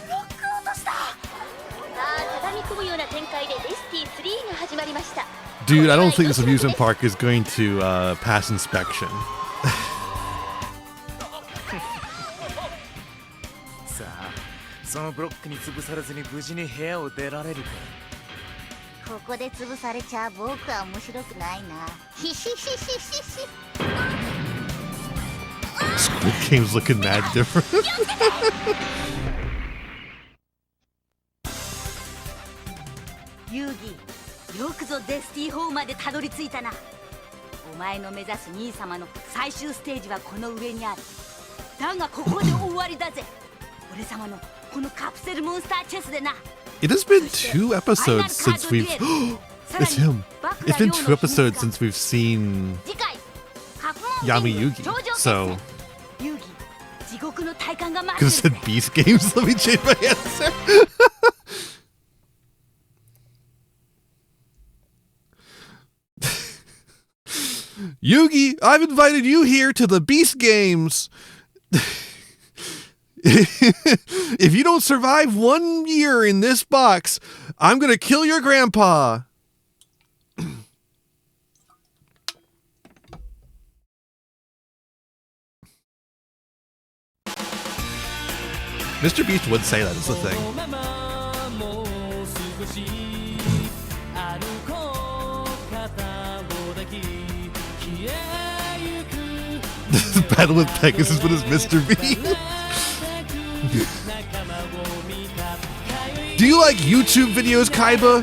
ロック落とした。さあ畳み込むような展開でデスティ3が始まりました。 Dude, I don't think this amusement park is going to pass inspection. さあ、そのブロックに潰されずに無事に部屋を出られるか。ここで潰されちゃ僕は面白くないな。ひひひひひひ。Squid Game's looking mad different. 遊戯、よくぞデスティ4までたどり着いたな。お前の目指す兄様の最終ステージはこの上にある。だがここで終わりだぜ。俺様のこのカプセルモンスターチェスでな。 It has been 2 episodes since we've... It's him. It's been 2 episodes since we've seen Yami Yugi. So... Could have said Beast Games. Let me change my answer. Yugi, I've invited you here to the Beast Games. If you don't survive 1 year in this box, I'm gonna kill your grandpa. Mr. Beast would say that is the thing. Battle with Pegasus with his Mr. Beast. Do you like YouTube videos, Kaiba?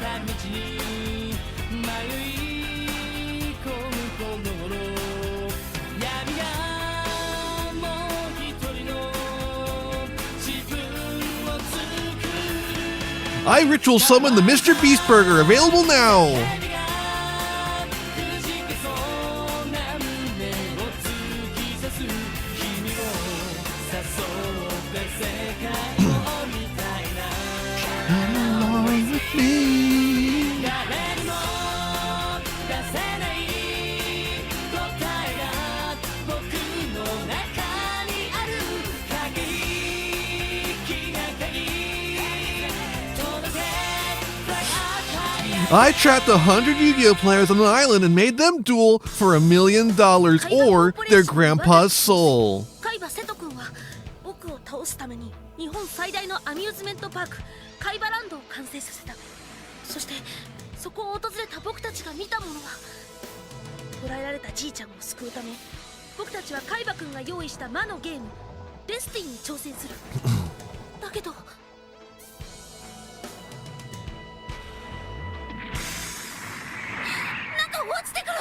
I ritual summon the Mr. Beast Burger, available now! I trapped 100 Yu-Gi-Oh players on an island and made them duel for $1 million or their grandpa's soul. カイバ瀬戸君は僕を倒すために日本最大のアミューズメントパークカイバランドを完成させた。そしてそこを訪れた僕たちが見たものは捕らえられたじいちゃんを救うため僕たちはカイバ君が用意した魔のゲームデスティンに挑戦するだけどなんか落ちてくる。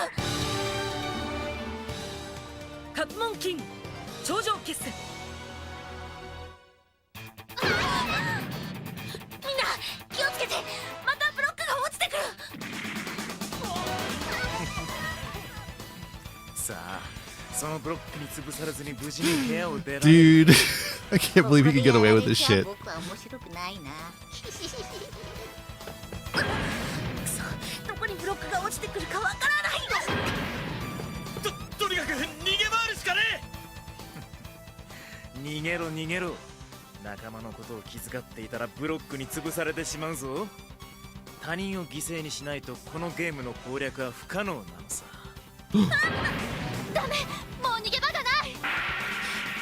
カプモンキング頂上決戦。みんな気をつけて、またブロックが落ちてくる。さあそのブロックに潰されずに無事に部屋を出られる Dude, I can't believe he can get away with this shit. 僕は面白くないな。くそ、どこにブロックが落ちてくるかわからないの。とにかく逃げ回るしかね逃げろ逃げろ。仲間のことを気遣っていたらブロックに潰されてしまうぞ。他人を犠牲にしないとこのゲームの攻略は不可能なのさ。ダメ、もう逃げ場がない。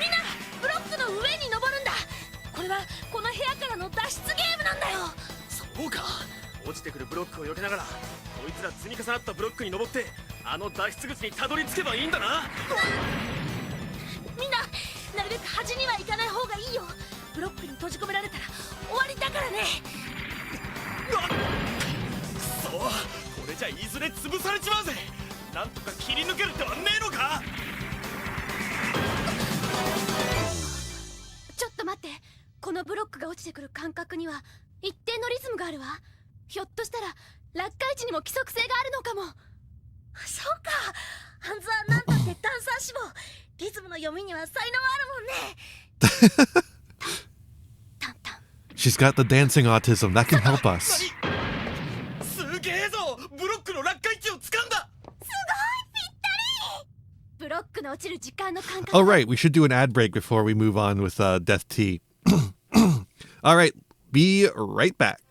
みんなブロックの上に登るんだ。これはこの部屋からの脱出ゲームなんだよ。そうか、落ちてくるブロックを避けながらこいつら積み重なったブロックに登ってあの脱出口にたどり着けばいいんだな。みんななるべく端には行かない方がいいよ。ブロックに閉じ込められたら終わりだからね。うわっ、くそ、これじゃいずれ潰されちまうぜ。なんとか切り抜けるってはねえのか。ちょっと待って、このブロックが落ちてくる感覚には一定のリズムがあるわ。ひょっとしたら落下位置にも規則性があるのかも。そうか、半沢なんたってダンサー志望、リズムの読みには才能あるもんね。She's got the dancing autism. That can help us. すげえぞ、ブロックの落下位置を掴んだ。すごいぴったり。ブロックの落ちる時間の感覚。 Oh, right. We should do an ad break before we move on with Death T. All right. Be right back.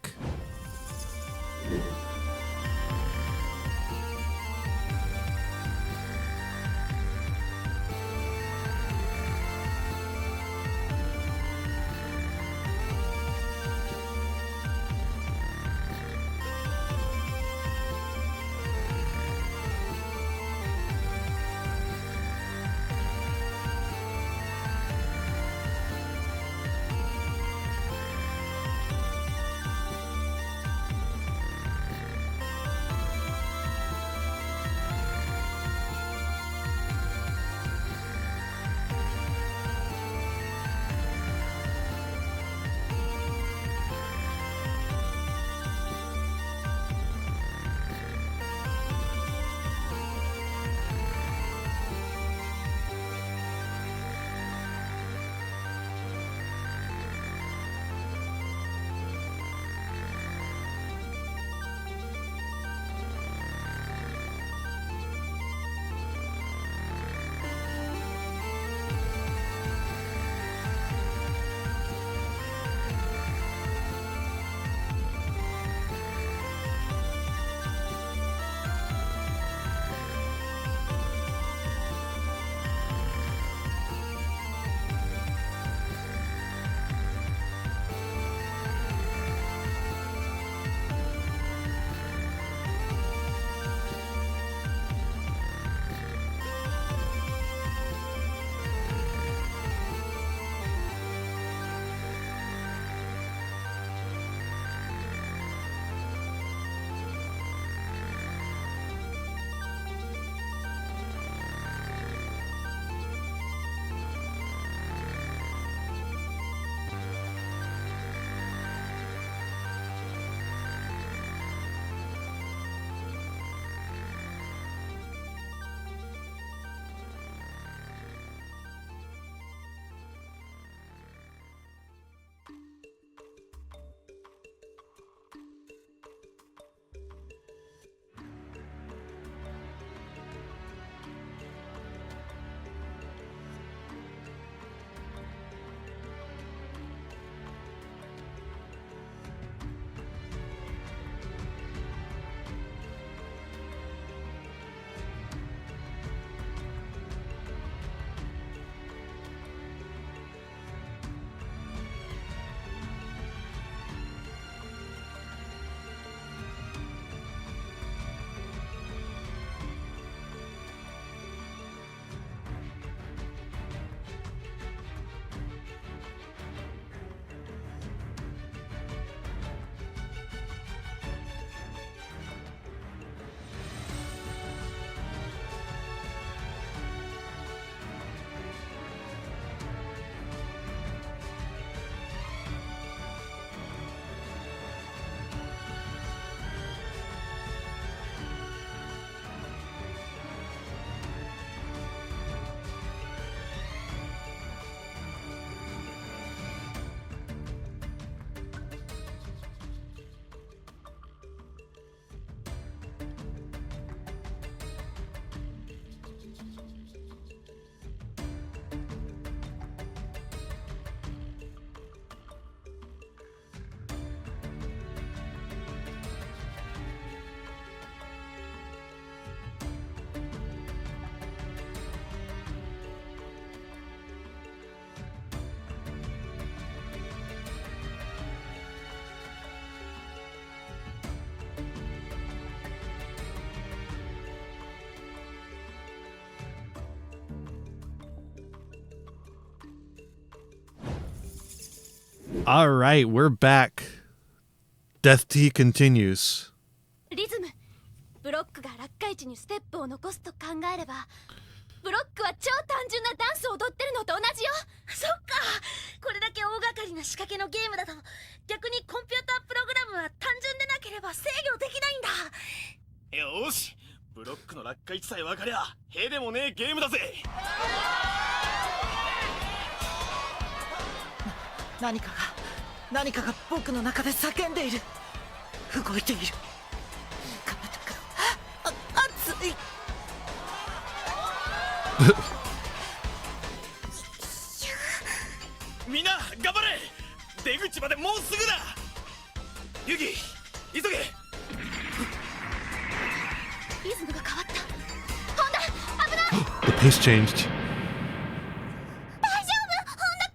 All right, we're back. Death Tea continues. リズム。ブロックが落下位置にステップを残すと考えれば、ブロックは超単純なダンスを踊ってるのと同じよ。そっか。これだけ大掛かりな仕掛けのゲームだと、逆にコンピュータープログラムは単純でなければ制御できないんだ。よーし、ブロックの落下位置さえ分かりゃへでもねえゲームだぜ。何かが僕の中で叫んでいる。動いている。熱い。みんな頑張れ。出口までもうすぐだ。ユギ急げ。リズムが変わった。ホンダ危ない。 The pace changed. 大丈夫ホンダ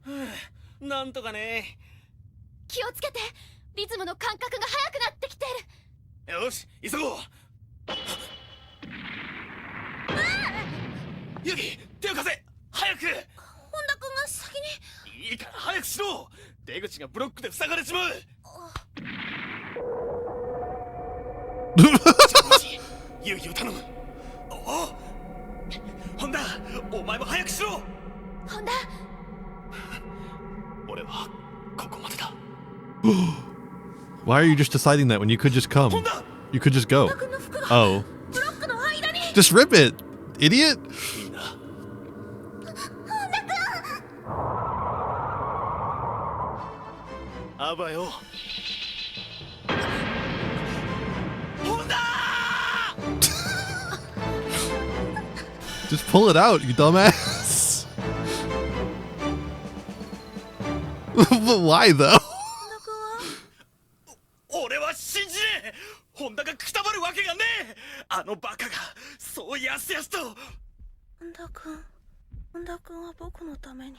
君。なんとかね。気をつけて。リズムの感覚が速くなってきてる。よし急ごう。ユギ手を貸せ早く。ホンダ君が先に。いいから早くしろ。出口がブロックで塞がれちまう。遊戯を頼む。おお、ホンダお前も早くしろ。ホンダ。俺はここまでだ。Why are you just deciding that when you could just come? You could just go. Oh. Just rip it, idiot. みんなあばよ。ホンダ Just pull it out, you dumbass. But why though? 俺は信じねえ。ホンダがくたばるわけがねえ。あのバカがそうやすやすと。ホンダ君は僕のために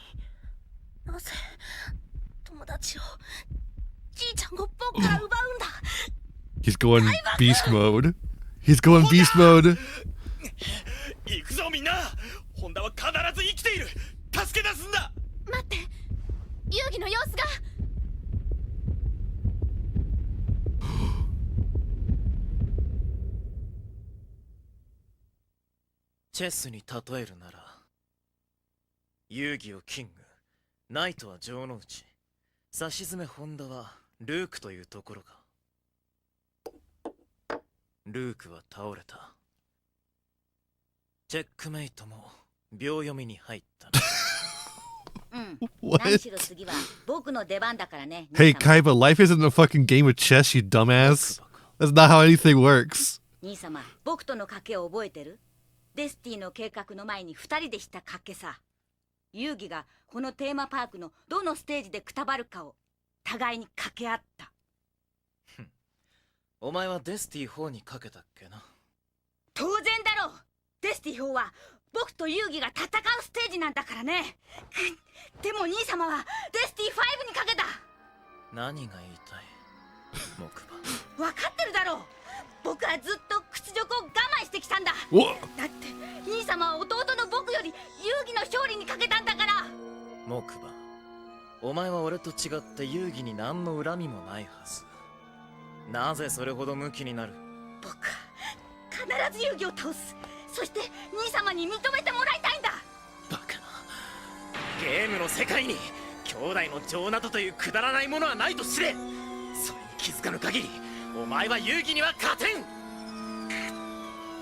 なぜ友達をじいちゃんを僕から奪うんだ。 He's going beast mode. He's going beast mode. 行くぞみんな。ホンダは必ず生きている。助け出すんだ。待って、遊戯の様子が。チェスに例えるなら、遊戯をキング、ナイトは城之内、さしずめホンダはルークというところか。ルークは倒れた。チェックメイトも秒読みに入ったな。何しろ次は僕の出番だからね。 Hey, Kaiba, life isn't a fucking game of chess, you dumbass. That's not how anything works. 兄様、僕との賭けを覚えてる？デスティの計画の前に2人でした賭けさ。遊戯がこのテーマパークのどのステージでくたばるかを互いに掛け合った。お前はデスティ4にかけたっけな。当然だろう。デスティ4は僕と遊戯が戦うステージなんだからね。でも兄様はデスティ5にかけた。何が言いたい木馬。分かってるだろう。僕はずっと屈辱を我慢してきたんだ。だって兄様は弟の僕より遊戯の勝利にかけたんだから。木馬、お前は俺と違って遊戯に何の恨みもないはず。なぜそれほどムキになる？僕は必ず遊戯を倒す。そして兄様に認めてもらいたいんだ。バカな。ゲームの世界に兄弟の情などというくだらないものはないと知れ。それに気づかぬ限りお前は遊戯には勝てん。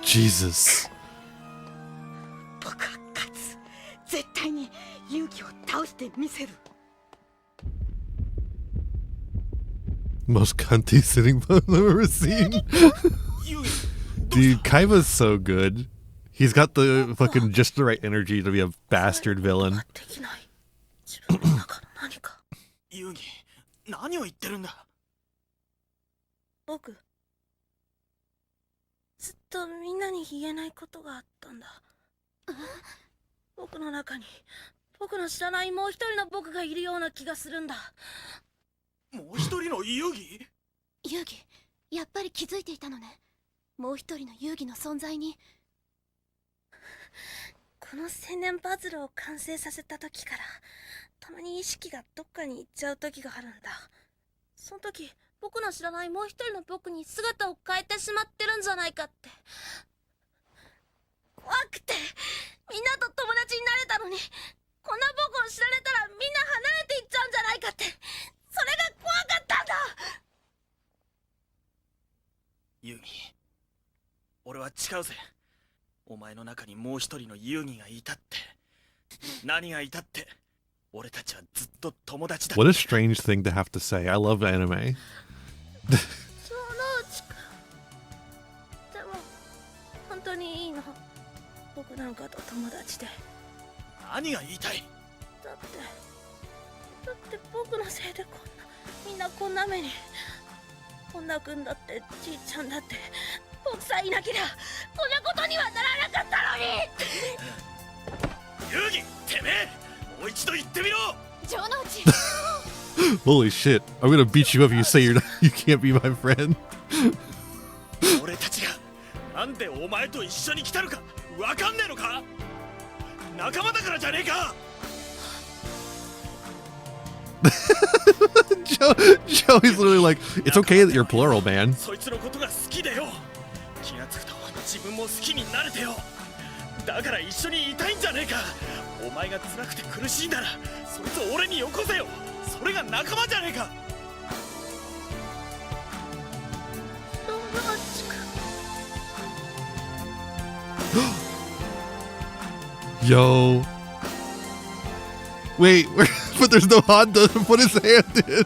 Jesus. 僕は勝つ。絶対に遊戯を倒してみせる。 Most cunty sitting bone I've ever seen. Dude, Kaiba's so good. He's got the fucking just the right energy to be a bastard villain. 遊戯、何を言ってるんだ。僕ずっとみんなに言えないことがあったんだ。僕の中に僕の知らないもう一人の僕がいるような気がするんだ。もう一人の遊戯？遊戯、やっぱり気づいていたのね。もう一人の遊戯の存在に。ここの千年パズルを完成させた時からたまに意識がどっかに行っちゃう時があるんだ。その時僕の知らないもう一人の僕に姿を変えてしまってるんじゃないかって怖くて、みんなと友達になれたのにこんな僕を知られたらみんな離れていっちゃうんじゃないかって、それが怖かったんだ。遊戯、俺は誓うぜ。お前の中にもう一人の遊戯がいたって、何がいたって、俺たちはずっと友達だ。 What a strange thing to have to say. I love anime. そのうちか。でも本当にいいの？僕なんかと友達で。何が言いたい？だって僕のせいでみんなこんな目に。本田君だってじいちゃんだって僕さえいなけりゃこんなことにはならなかったのに。遊戯、てめえもう一度言ってみろ。城之内。 Holy shit. I'm gonna beat you up if you say you can't be my friend. 俺たちがなんでお前と一緒に来たのかわかんねえのか？仲間だからじゃねえか。Joey's literally like, it's okay that you're plural, man. そいつのことが好きでよ。気がつくと自分も好きになれてよ。だから一緒にいたいんじゃねえか。お前が辛くて苦しいならそいつを俺によこせよ。それが仲間じゃねえか。Yo. Wait, but there's no Honda to put his hand in.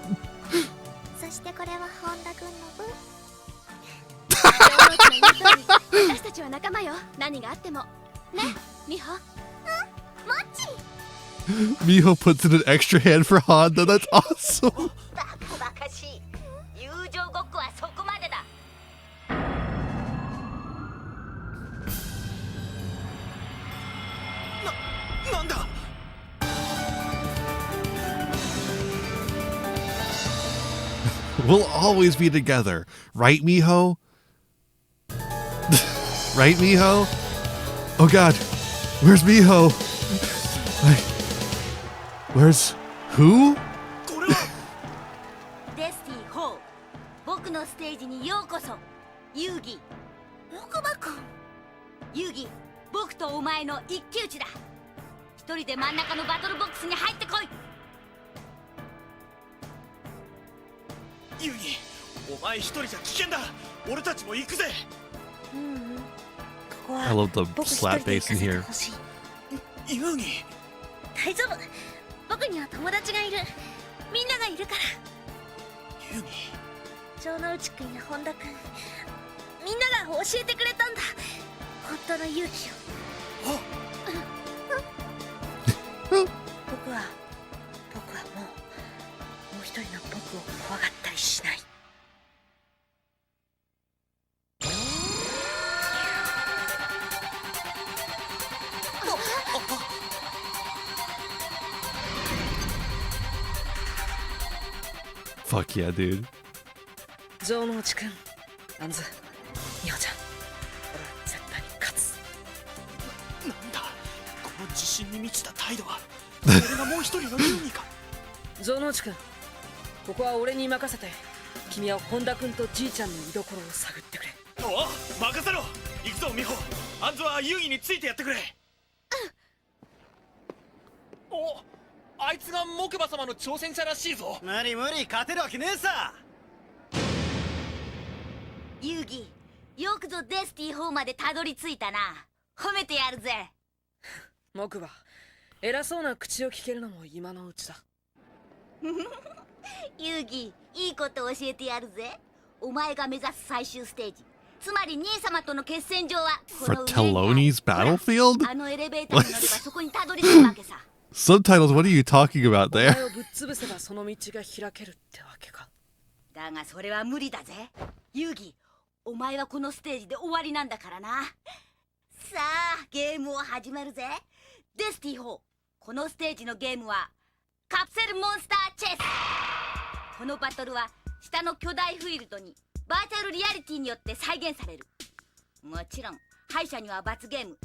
そしてこれは本田君の分。私たちは仲間よ。何があってもね、美穂。マッチ。 Miho puts in an extra hand for Honda. That's awesome. バカバカしい。友情ごっこはそこまでだ。なんだ。We'll always be together. Right, Miho? Right, Miho? Oh god. Where's Miho? Where's... Who? デスティ4、僕のステージにようこそ。遊戯、奥歯君。遊戯、僕とお前の一騎打ちだ。一人で真ん中のバトルボックスに入ってこい。遊戯、お前一人じゃ危険だ。俺たちも行くぜ。ここは I love the 僕一 slap 人で bass in 行かせて here. ほしい。遊戯、大丈夫。僕には友達がいる。みんながいるから。遊戯、城之内君や本田君、みんなが教えてくれたんだ。本当の勇気を。僕はもう一人の僕を怖がったりしない。Fuck yeah, dude. 城之内くん、あんず、美穂ちゃん、俺は絶対に勝つ。なんだこの自信に満ちた態度は。俺がもう一人の遊戯か。城之内くん、ここは俺に任せて、君は本田くんとじいちゃんの居所を探ってくれ。おう、任せろ。行くぞ美穂。あんずは遊戯についてやってくれ。お、あいつが木馬様の挑戦者らしいぞ。無理無理、勝てるわけねえさ。遊戯、よくぞデスティ4までたどり着いたな。褒めてやるぜ。木馬、偉そうな口を聞けるのも今のうちだ。遊戯、いいこと教えてやるぜ。お前が目指す最終ステージ、つまり兄様との決戦場はこの上に Fratellone's battlefield? あのエレベーターに乗ればそこにたどり着くわけさ。Subtitles, what are you talking about お前 there? をぶっ潰せばその道が開けるってわけか。だがそれは無理だぜ。遊戯、お前はこのステージで終わりなんだからな。さあゲームを始めるぜ。デスティ4、このステージのゲームはカプセルモンスターチェス。このバトルは下の巨大フィールドにバーチャルリアリティによって再現される。もちろん敗者には罰ゲーム、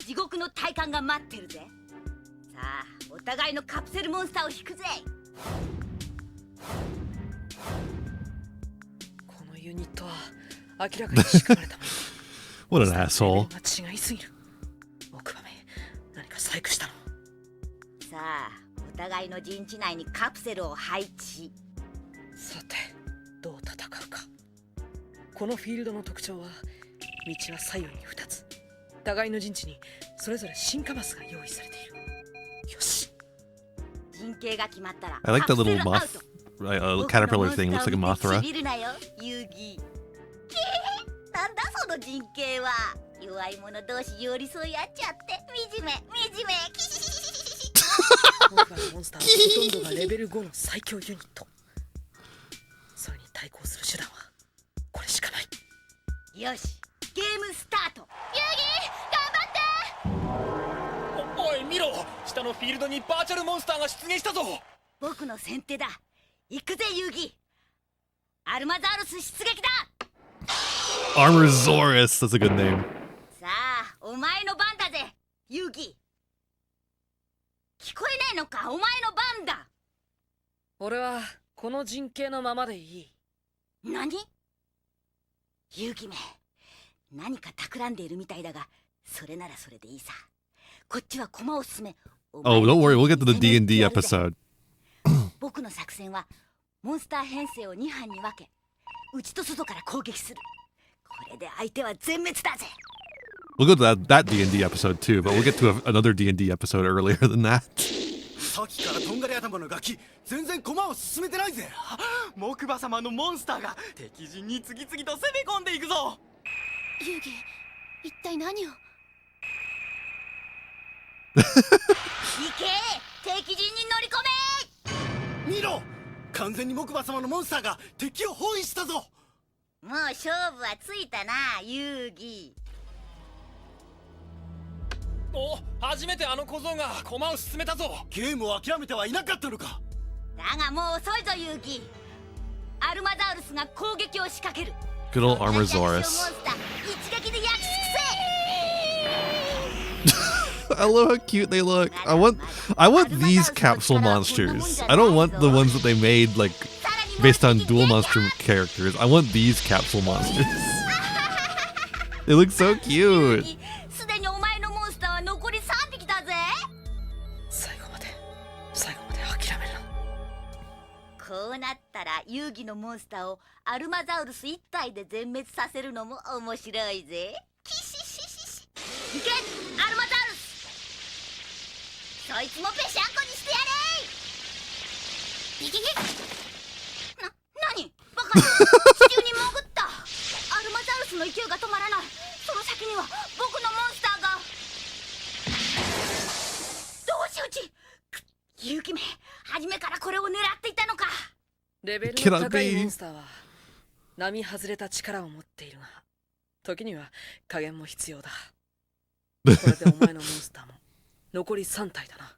地獄の体感が待ってるぜ。さあお互いのカプセルモンスターを引くぜ。このユニットは明らかに仕組まれたもの。What an asshole. が違いすぎる。奥歯め何か細工したの。さあお互いの陣地内にカプセルを配置し、さてどう戦うか。このフィールドの特徴は道は左右に2つ、互いの陣地にそれぞれ進化マスが用意されている。よし、陣形が決まったら I like that little カプセルアウト。 caterpillar thing. Looks like a Mothra. ちびるなよ遊戯。なんだその陣形は。弱い者同士寄り添い合っちゃって惨め惨め。僕らのモンスターはほとんどがレベル5の最強ユニット。それに対抗する手段はこれしかない。よしゲームスタート。ユギ頑張って。おい見ろ、下のフィールドにバーチャルモンスターが出現したぞ。僕の先手だ。行くぜ遊戯。アルマザウルス出撃だ。Armorsaurus. That's a good name. さあお前の番だぜ遊戯。聞こえないのか、お前の番だ。俺はこの陣形のままでいい。何？遊戯め、何か企んでいるみたいだが、それならそれでいいさ。こっちは駒を進め。 Oh, don't worry. We'll get to the D&D episode. 僕の作戦はモンスター編成を2班に分け、内と外から攻撃する。これで相手は全滅だぜ。We'll go to that D&D episode too, but we'll get to another D&D episode earlier than that. さっきからとんがり頭のガキ全然駒を進めてないぜ。木馬様のモンスターが敵陣に次々と攻め込んでいくぞ。遊戯、一体何を。行け、敵陣に乗り込め。見ろ、完全に木馬様のモンスターが敵を包囲したぞ。もう勝負はついたな遊戯。お、初めてあの小僧が駒を進めたぞ。ゲームを諦めてはいなかったのか。だがもう遅いぞ遊戯。アルマザウルスが攻撃を仕掛ける。 Good old モン Armorsaurus. スター一撃で焼き尽くせ。 I love how cute they look. I want these capsule monsters. I don't want the ones that they made like based on dual monster characters. I want these capsule monsters. They look so cute. すでにお前のモンスターは残り3匹だぜ。最後まで諦めるな。こうなったら遊戯のモンスターをアルマザウルス1体で全滅させるのも面白いぜ。キシシシシ。行けアルマザウルス。そいつもぺしゃんこにしてやれ。ギギギ。何バカな。地球に潜った。アルマザウルスの勢いが止まらない。その先には僕のモンスターが。同士討ち。勇気め、初めからこれを狙っていたのか。レベルの高いモンスターは並外れた力を持っているが、時には加減も必要だ。これでお前のモンスターも残り3体だな。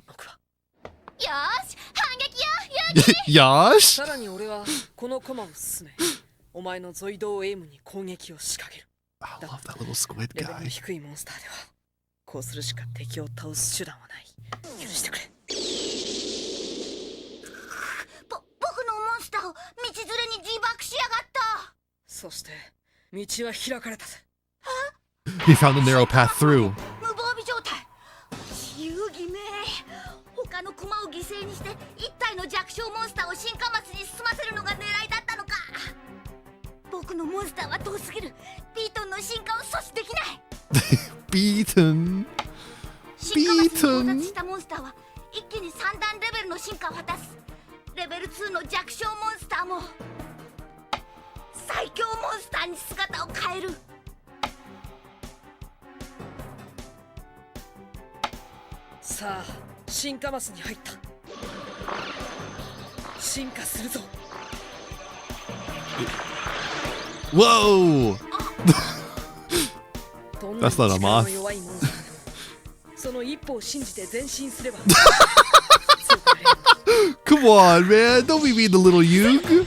僕はよーし反撃よ遊戯。Yosh. さらに俺はこの駒を進め、お前のゾイドをエイムに攻撃を仕掛ける。 I love that little squid レベルの guy. 低いモンスターではこうするしか敵を倒す手段はない。許してくれ。僕のモンスターを道連れに自爆しやがった。そして道は開かれたぜ。 He found a narrow path through. 無防備状態。遊戯め、他の駒を犠牲にして1体の弱小モンスターを進化マスに進ませるのが狙いだったのか。僕のモンスターは遠すぎる。ピートンの進化を阻止できない。Beaten. 進化マスに到達したモンスターは一気に3段レベルの進化を果たす。レベル2の弱小モンスターも最強モンスターに姿を変える。さあ進化マスに入った。進化するぞ。 Whoa. どんな That's not a 力 moth. の弱いモンスターでもその一歩を信じて前進すれば Come on, man. Don't be mean to little Yug.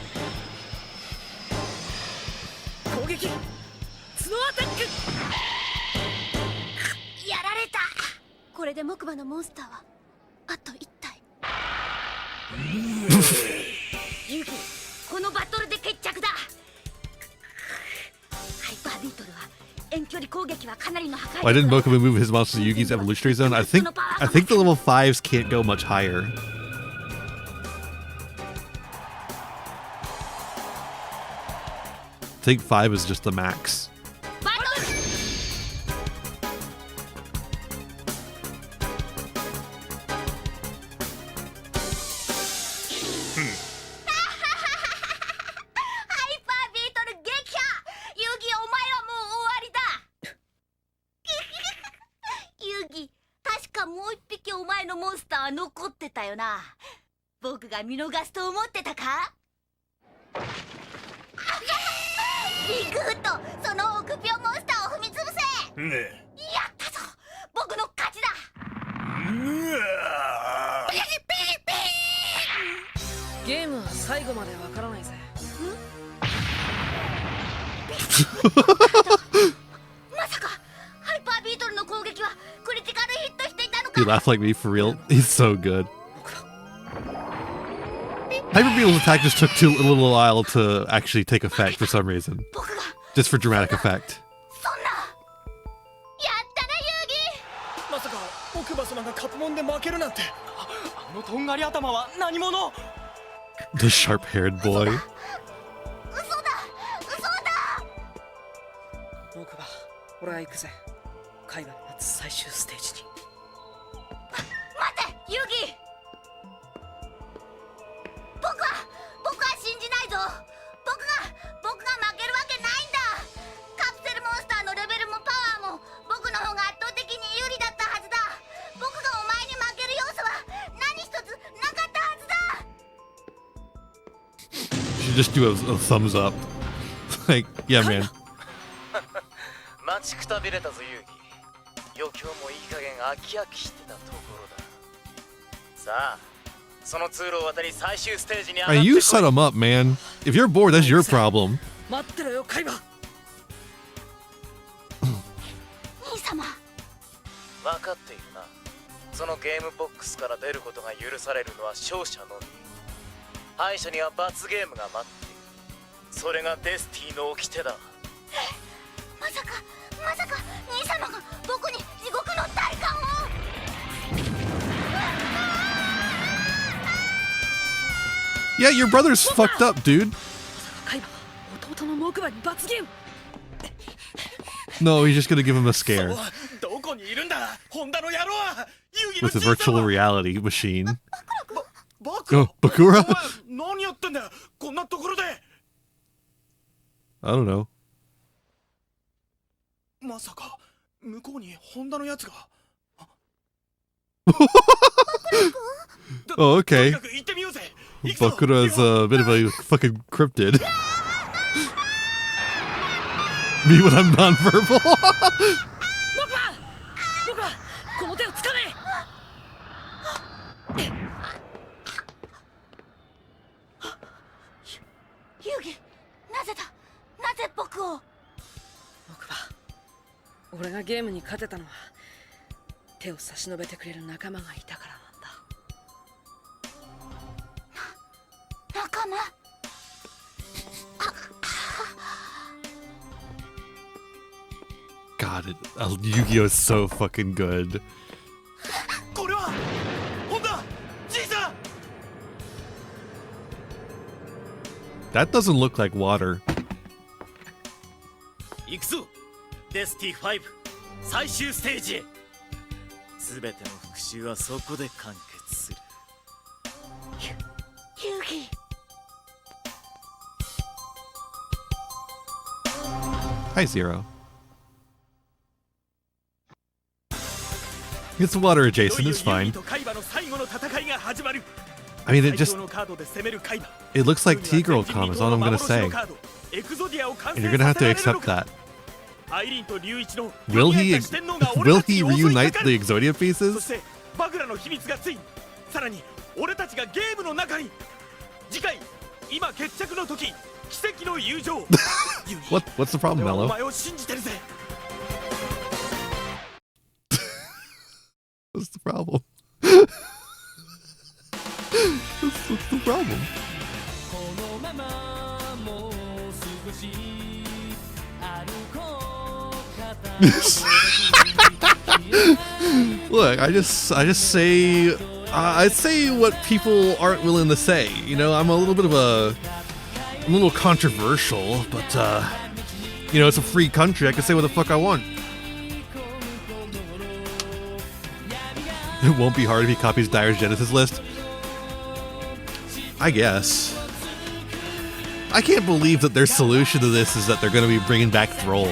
攻撃角アタック。やらモンスターはあと1体。ユキ、このバトルで決着だ。ハイパービートルは遠距離攻撃はかなりの破壊力。 Why didn't Mokuba move his monsters to Yugi's evolutionary zone? I think the level 5s can't go much higher. I think 5 is just the max. バトル。ハイパービートル撃破。ユギ、お前はもう終わりだ。ユギ、確かもう一匹お前のモンスターは残ってたよな。僕が見逃すと思ってたか？ビッグフット、その臆病モンスターを踏み潰せ。ねえ。やったぞ、僕の勝ちだ。ゲームは最後までわからないぜ。まさかハイパービートルの攻撃はクリティカルヒットしていたの He か。 laughed like me for real. He's so good. Hyper Beetle's attack just took a little while to actually take effect for some reason. 僕が Just for dramatic effect. そんな。やったねユーギ。まさか奥歯様がカプモンで負けるなんて。あのとんがり頭は何者？ The sharp-haired boy. 嘘だ嘘だ。僕は俺は行くぜ。海外の夏最終ステージに。待ってユーギ。僕は信じないぞ。僕が負けるわけないんだ。カプセルモンスターのレベルもパワーも僕の方が圧倒的に有利だったはずだ。僕がお前に負ける要素は何一つなかったはずだ。 You should just do a thumbs up. Like, yeah, man. 待ちくたびれたぞユーギ。余興もいい加減飽き飽きしてたところだ。さあ、その通路を渡り最終ステージに上がってこい。 You set him up, man. If you're bored, that's your problem. 待ってろよ、カイバ。兄様。分かっているな。そのゲームボックスから出ることが許されるのは勝者のみ。敗者には罰ゲームが待っている。それがデスティの掟だ。まさか兄様が僕に地獄の体感を。 Yeah, your brother's fucked up, dude. カイバ、弟の木馬に罰ゲーム。 No, he's just gonna give him a scare どこにいるんだホンダの野郎は。 with a virtual reality machine. バクラ Bakura? お前何やってんだよこんなところで。 I don't know. まさか向こうにホンダのやつが。 Oh, okay. とにかく行ってみようぜ。行くぞ。 Bakura's a bit of a fucking cryptid. Me when I'm nonverbal. 僕はこの手をつかめ。ユーギ、なぜ僕を。僕は俺がゲームに勝てたのは手を差し伸べてくれる仲間がいたからなんだ。仲間。 God, Yu-Gi-Oh is so fucking good. これはホンダじいさん。 That doesn't look like water. 行くぞデスティ5最終ステージへ。全ての復讐はそこで完結する。ユーギ。 Hi, Zero. It's water adjacent, it's fine. I mean, it looks like T-Girl Con is all I'm gonna say. And you're gonna have to accept that. Will he reunite the Exodia pieces? バグラの秘密がついにさらに俺たちがゲームの中に。次回今決着の時奇跡の友情。 What's the problem, お Mello? 前を信じてるぜ。 What's the problem? What's the problem? Look, I just say I say what people aren't willing to say. You know, I'm a little controversial, but you know, it's a free country. I can say what the fuck I want. It won't be hard if he copies Dyer's Genesis list. I guess. I can't believe that their solution to this is that they're going to be bringing back Thrall.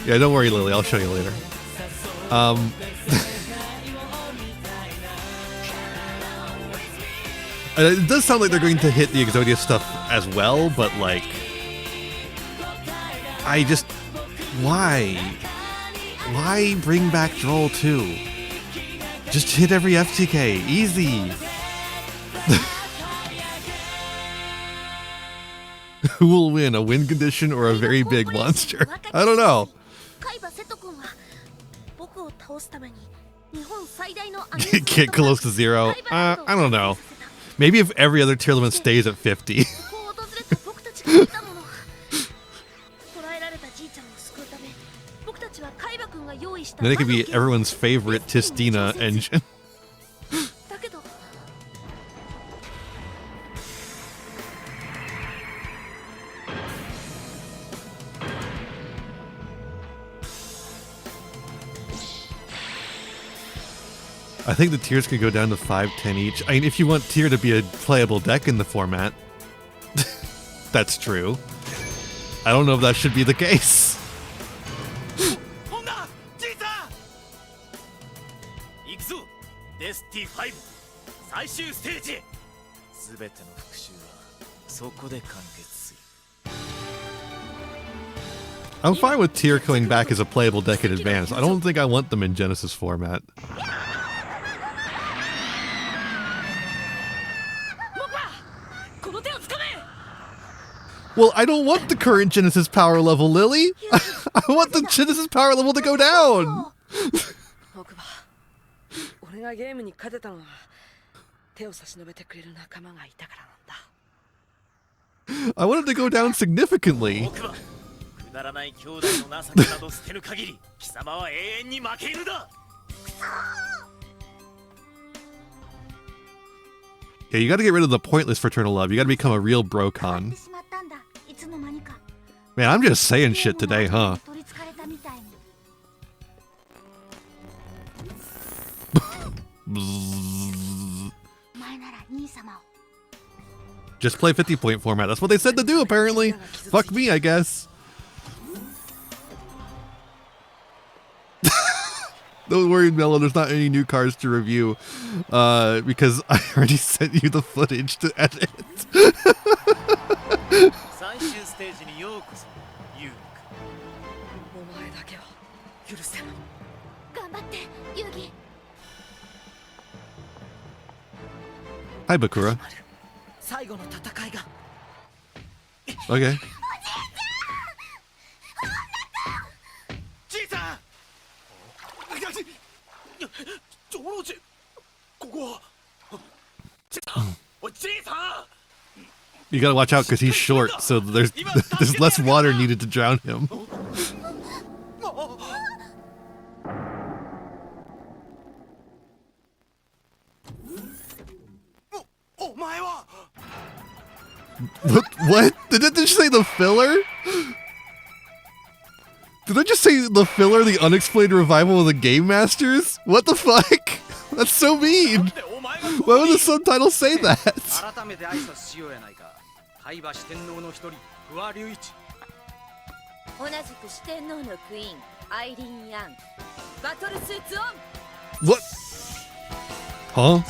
Yeah, don't worry, Lily. I'll show you later. It does sound like they're going to hit the Exodia stuff as well, but like, I just, why bring back Droll 2? Just hit every FTK, easy. Who will win, a win condition or a very big monster? I don't know. Get close to 0. I don't know. Maybe if every other tier limit stays at 50. Then it could be everyone's favorite Tistina engine. I think the tiers could go down to 5-10 each. I mean, if you want tier to be a playable deck in the format, that's true. I don't know if that should be the case. I'm fine with tier coming back as a playable deck in advance. I don't think I want them in Genesis format. Well, I don't want the current Genesis power level, Lily. I want the Genesis power level to go down. I want it to go down significantly. Yeah, you gotta get rid of the pointless fraternal love. You gotta become a real brocon. Man, I'm just saying shit today, huh? Just play 50-point format. That's what they said to do, apparently. Fuck me, I guess. Don't worry, Mello, there's not any new cards to review. Because I already sent you the footage to edit. Hi, Bakura. Okay. You gotta watch out because he's short, so there's less water needed to drown him. What? Did it just say the filler? Did I just say the filler, the unexplained revival of the Game Masters? What the fuck? That's so mean. Why would the subtitle say that? What? Huh?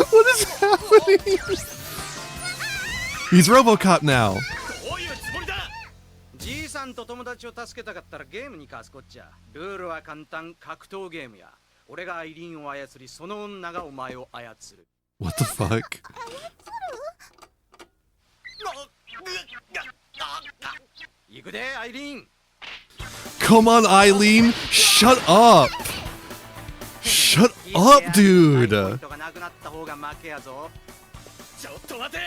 What is happening? He's RoboCop now. じいさんと友達を助けたかったらゲームに貸すこっちゃ。ルールは簡単、格闘ゲームや。俺がアイリーンを操り、その女がお前を操る。What the fuck? くでアイリーン。 Come on, Eileen! Shut up! Shut up, dude! ちょっと待て。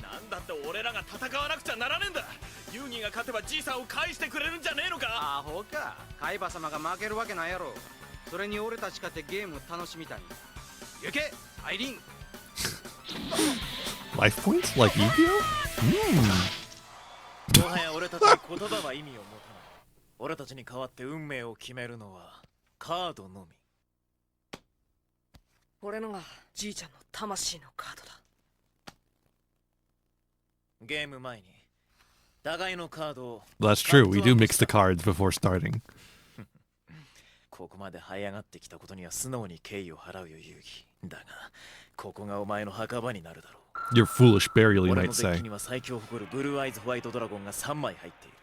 なんだって俺らが戦わなくちゃならねえんだ。遊戯が勝てばじいさんを返してくれるんじゃねえのか。アホか。海馬様が負けるわけないやろ。それに俺たちかってゲームを楽しみたいんだ。行けアイリーン。 Life points like Yugioh? もはや俺たちに言葉は意味を持たない。俺たちに代わって運命を決めるのはカードのみ。俺のがじいちゃんの魂のカードだ。ゲーム前に互いのカードを。 That's true, we do mix the cards before starting. ここまで這い上がってきたことには素直に敬意を払うよ遊戯だが、ここがお前の墓場になるだろう。 You're foolish burial, you 俺 might のデッ say. キには最強を誇るブルーアイズホワイトドラゴンが3枚入っている。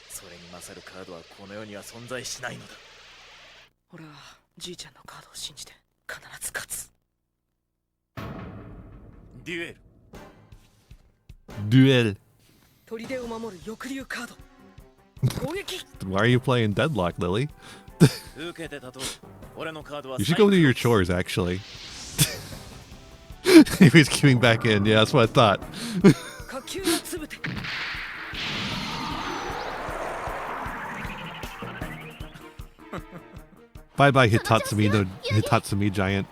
それに勝るカードはこの世には存在しないのだ。俺はじいちゃんのカードを信じて必ず勝つ。デュエル。Duel. 砦を守る翼竜カード。攻撃。 Why are you playing Deadlock, Lily? 受けてたと。俺のカードは You should go do your chores, actually. He's queuing back in. Yeah, that's what I thought. 火球のつぶて。Bye bye, Hitatsumi, no Hitatsumi giant.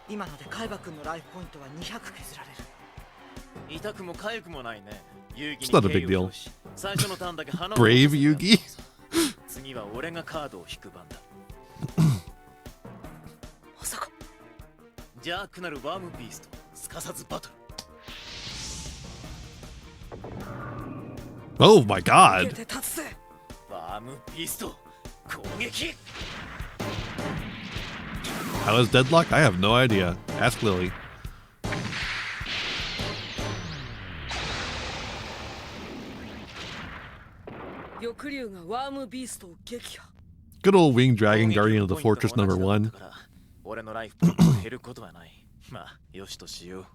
今ので海馬くんのライフポイントは200削られる。痛くも痒くもないね。遊戯 It's not a big に敬意を deal. 表し最初のターンだけ花を Brave Yugi? 次は俺がカードを引く番だ。まさか。邪悪なるワームビースト、すかさずバトル。 Oh my god! 受けて立つぜ。ワームビースト、攻撃。 How is Deadlock? I have no idea. Ask Lily. 翼竜がワームビーストを撃破。 Good old Winged Dragon, Guardian of the Fortress #1. 俺のライフポイントが減ることはない。まあ、よしとしよう。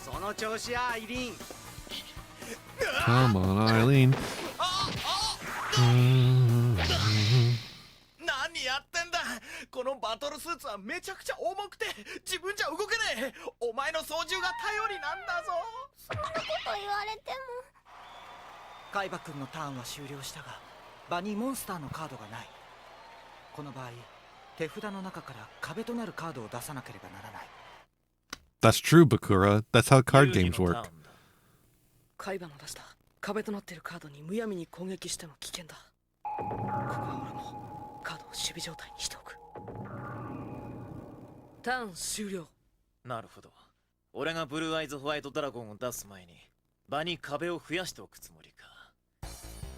その調子やアイリーン。 Come on, Eileen. 何やってんだ。このバトルスーツはめちゃくちゃ重くて自分じゃ動けねえ。お前の操縦が頼りなんだぞ。そんなこと言われても。海馬くんのターンは終了したが、場にモンスターのカードがない。この場合、手札の中から壁となるカードを出さなければならない。 That's true, Bakura. That's how card games work. 海馬の出した壁となっているカードにむやみに攻撃しても危険だ。ここは俺もカードを守備状態にしておく。ターン終了。なるほど。俺がブルーアイズホワイトドラゴンを出す前に場に壁を増やしておくつもりか。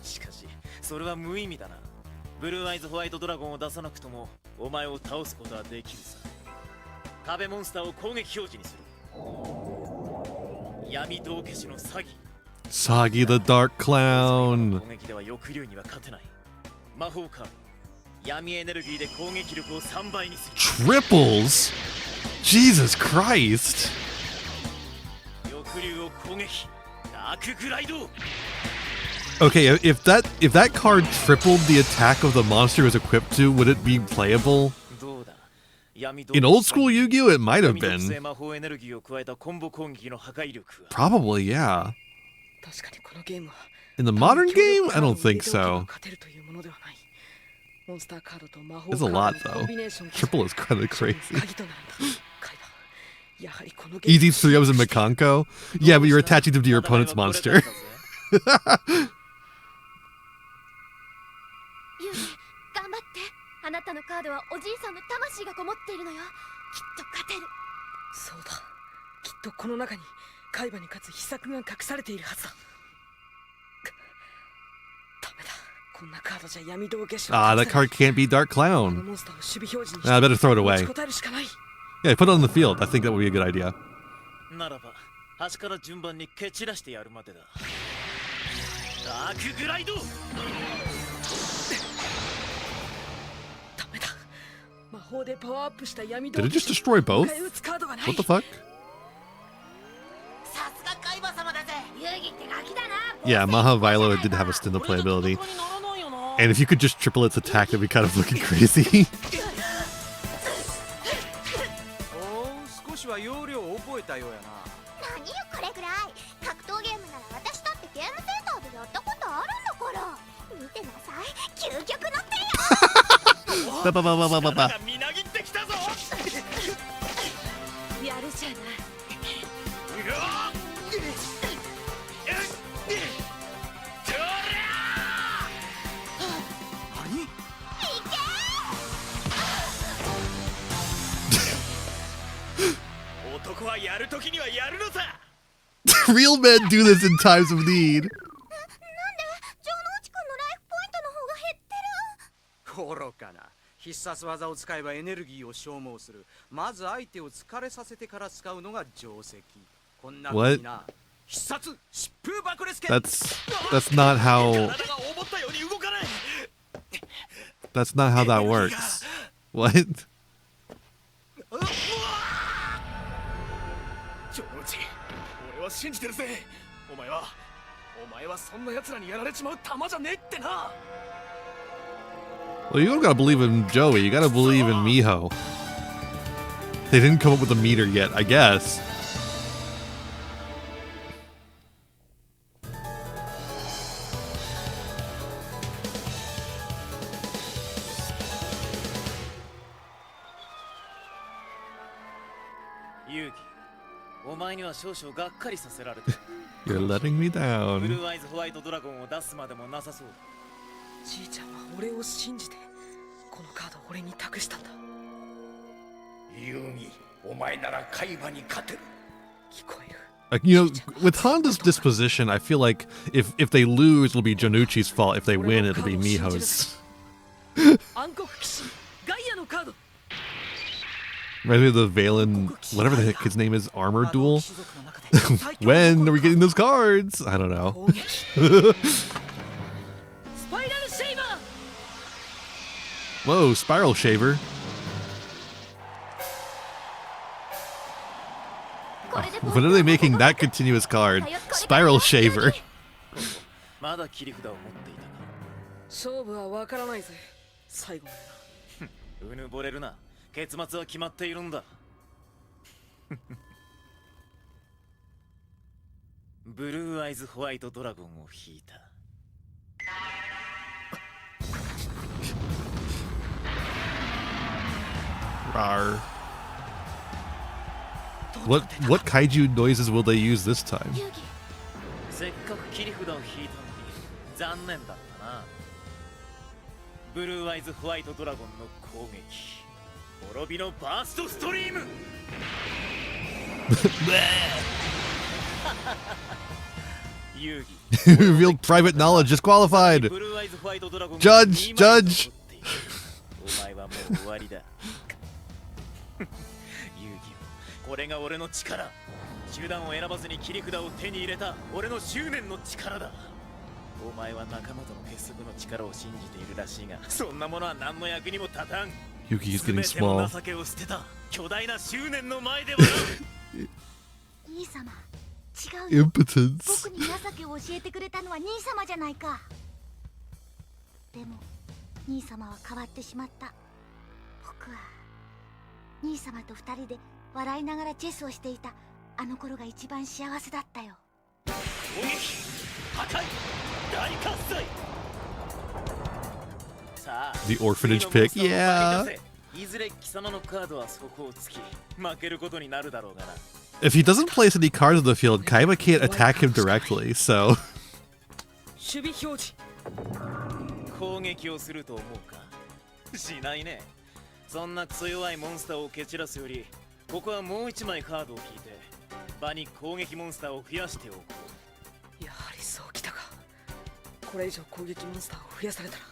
しかしそれは無意味だな。ブルーアイズホワイトドラゴンを出さなくともお前を倒すことはできるさ。壁モンスターを攻撃表示にする。闇道化師の詐欺。 Sagi the Dark Clown. 攻撃では翼竜には勝てない。魔法カード闇エネルギーで攻撃力を3倍にする。 Triples? Jesus Christ. 翼竜を攻撃。ダークグライド。 Okay, if that card tripled the attack of the monster it was equipped to, would it be playable? どうだ。In old school Yu-Gi-Oh, it might have 闇属 been. 性魔法エネルギーを加えたコンボ攻撃の破壊力は Probably, yeah. 確かにこのゲームは In the modern game, I don't think so. 勝てるというものではない。モンスターカードと魔法 There's カ a ード lot のコ though. ンビネーション Triple is kind of crazy. 鍵となるんだ。カイバ。やはりこのゲーム Easy threos and Mikanko? Yeah, but you're attaching them to your opponent's monster. ユウ頑張って。あなたのカードはおじいさんの魂がこもっているのよ。きっと勝てる。そうだ。きっとこの中にカイバに勝つ秘策が隠されているはずだ。ダメだ。こんなカードじゃ闇道化師 Ah, that card can't be Dark この Clown. モンスターを守備表示に I better throw it 持 away. ちこたえるしかない。 Yeah, put it on the field. I think that would be a good idea. ならば端から順番に蹴散らしてやるまでだ。ダークグライド。ダメだ。Did it just destroy both? What the fuck? Yeah, Maha Vilo did have a Stindle playability. And if you could just triple its attack, that'd be kind of looking crazy. 少しは要領を覚えたようやな。何よこれぐらい。格闘ゲームなら私だってゲームセンターでやったことあるんだから。見てなさい、究極の手よ。バババババババ。みなぎってきたぞ。やるじゃない。男はやるときにはやるのさ。Real men do this in times of need. 愚かな。必殺技を使えばエネルギーを消耗する。まず相手を疲れさせてから使うのが定石。こんな風にな。必殺疾風爆裂剣。That's not how. That's not how that works. What? ジョノウチ、俺は信じてるぜ。お前はそんな奴らにやられちまう玉じゃねえってな。Well, you don't gotta believe in Joey, you gotta believe in Miho. They didn't come up with a meter yet, I guess. Yugi, お前には少々がっかりさせられてる。 You're letting me down. ブルーアイズホワイトドラゴンを出すまでもなさそうだ。じいちゃんは俺を信じてこのカードを俺に託したんだ。ユーギ、お前なら海馬に勝てる。聞こえる。Like, you know, with Honda's disposition, I feel like if they lose, it'll be Janucci's fault. If they win, it'll be Miho's. 暗黒騎士ガイアのカード。 Reminds me of the Valen, whatever the heck his name is, armor duel. When are we getting those cards? I don't know. Whoa, Spiral Shaver. When are they making that continuous card? Spiral Shaver. まだ切り札を持っていたか。勝負はわからないぜ。最後まで。うぬぼれるな。結末は決まっているんだ。ブルーアイズホワイトドラゴンを引いた。Rawr. What kaiju noises will they use this time? せっかく切り札を引いたのに残念だったな。ブルーアイズホワイトドラゴンの攻撃。滅びのバーストストリーム。Revealed private knowledge disqualified. Judge, judge. お前はもう終わりだ。遊戯王、これが俺の力。手段を選ばずに切り札を手に入れた俺の執念の力だ。お前は仲間との結束の力を信じているらしいが、そんなものは何の役にも立たん。 Yuki's getting small. 情けを捨てた巨大な執念の前ではな。兄様、違うよ。Impotence. 僕に情けを教えてくれたのは兄様じゃないか。でも兄様は変わってしまった。僕は兄様と二人で笑いながらチェスをしていたあの頃が一番幸せだったよ。攻撃、破壊、大喝采。 The orphanage pick, yeah. If he doesn't place any cards on the field, Kaiba can't attack him directly, so. 攻撃をすると思うか。しないね。そんなクソ弱いモンスターを蹴散らすより、ここはもう一枚カードを引いて、場に攻撃モンスターを増やしておこう。やはりそうきたか。これ以上攻撃モンスターを増やされたら。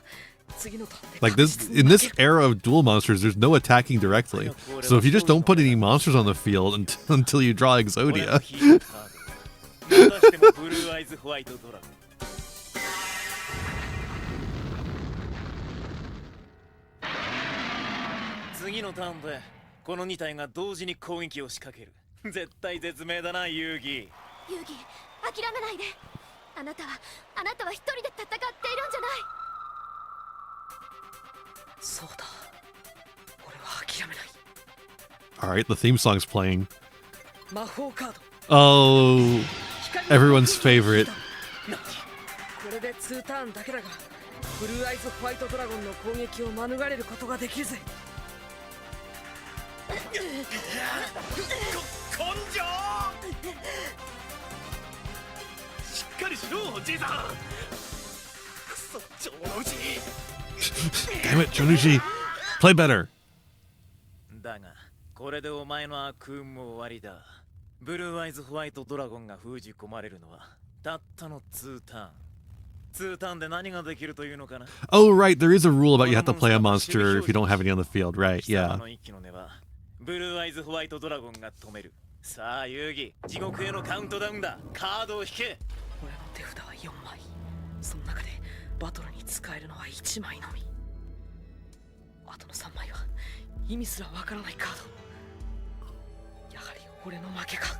Like this, in this era of duel monsters, there's no attacking directly. So if you just don't put any monsters on the field until you draw Exodia. 次次のターンでこの2体が同時に攻撃を仕掛ける。絶対絶命だな、遊戯。遊戯、諦めないで。あなたは一人で戦っているんじゃない。そうだ。俺は諦めない。Alright, the theme song's playing. 魔法カード。Oh, everyone's favorite. これで2ターンだけだが、ブルーアイズホワイトドラゴンの攻撃を免れることができるぜ。根性。しっかりしろ、じいさん。くそ、城之内。Damn it, Jonushi. Play better. だが、これでお前の悪運も終わりだ。ブルーアイズホワイトドラゴンが封じ込まれるのはたったの2ターン。2ターンで何ができるというのかな。 Oh, right, there is a rule about you have to play a monster if you don't have any on the field, right? 貴様 Yeah. の一騎の根はブルーアイズホワイトドラゴンが止める。さあ遊戯、地獄へのカウントダウンだ。カードを引け。俺の手札は4枚。その中でバトルに使えるのは1枚のみ。あとの3枚は意味すらわからないカード。やはり俺の負けか。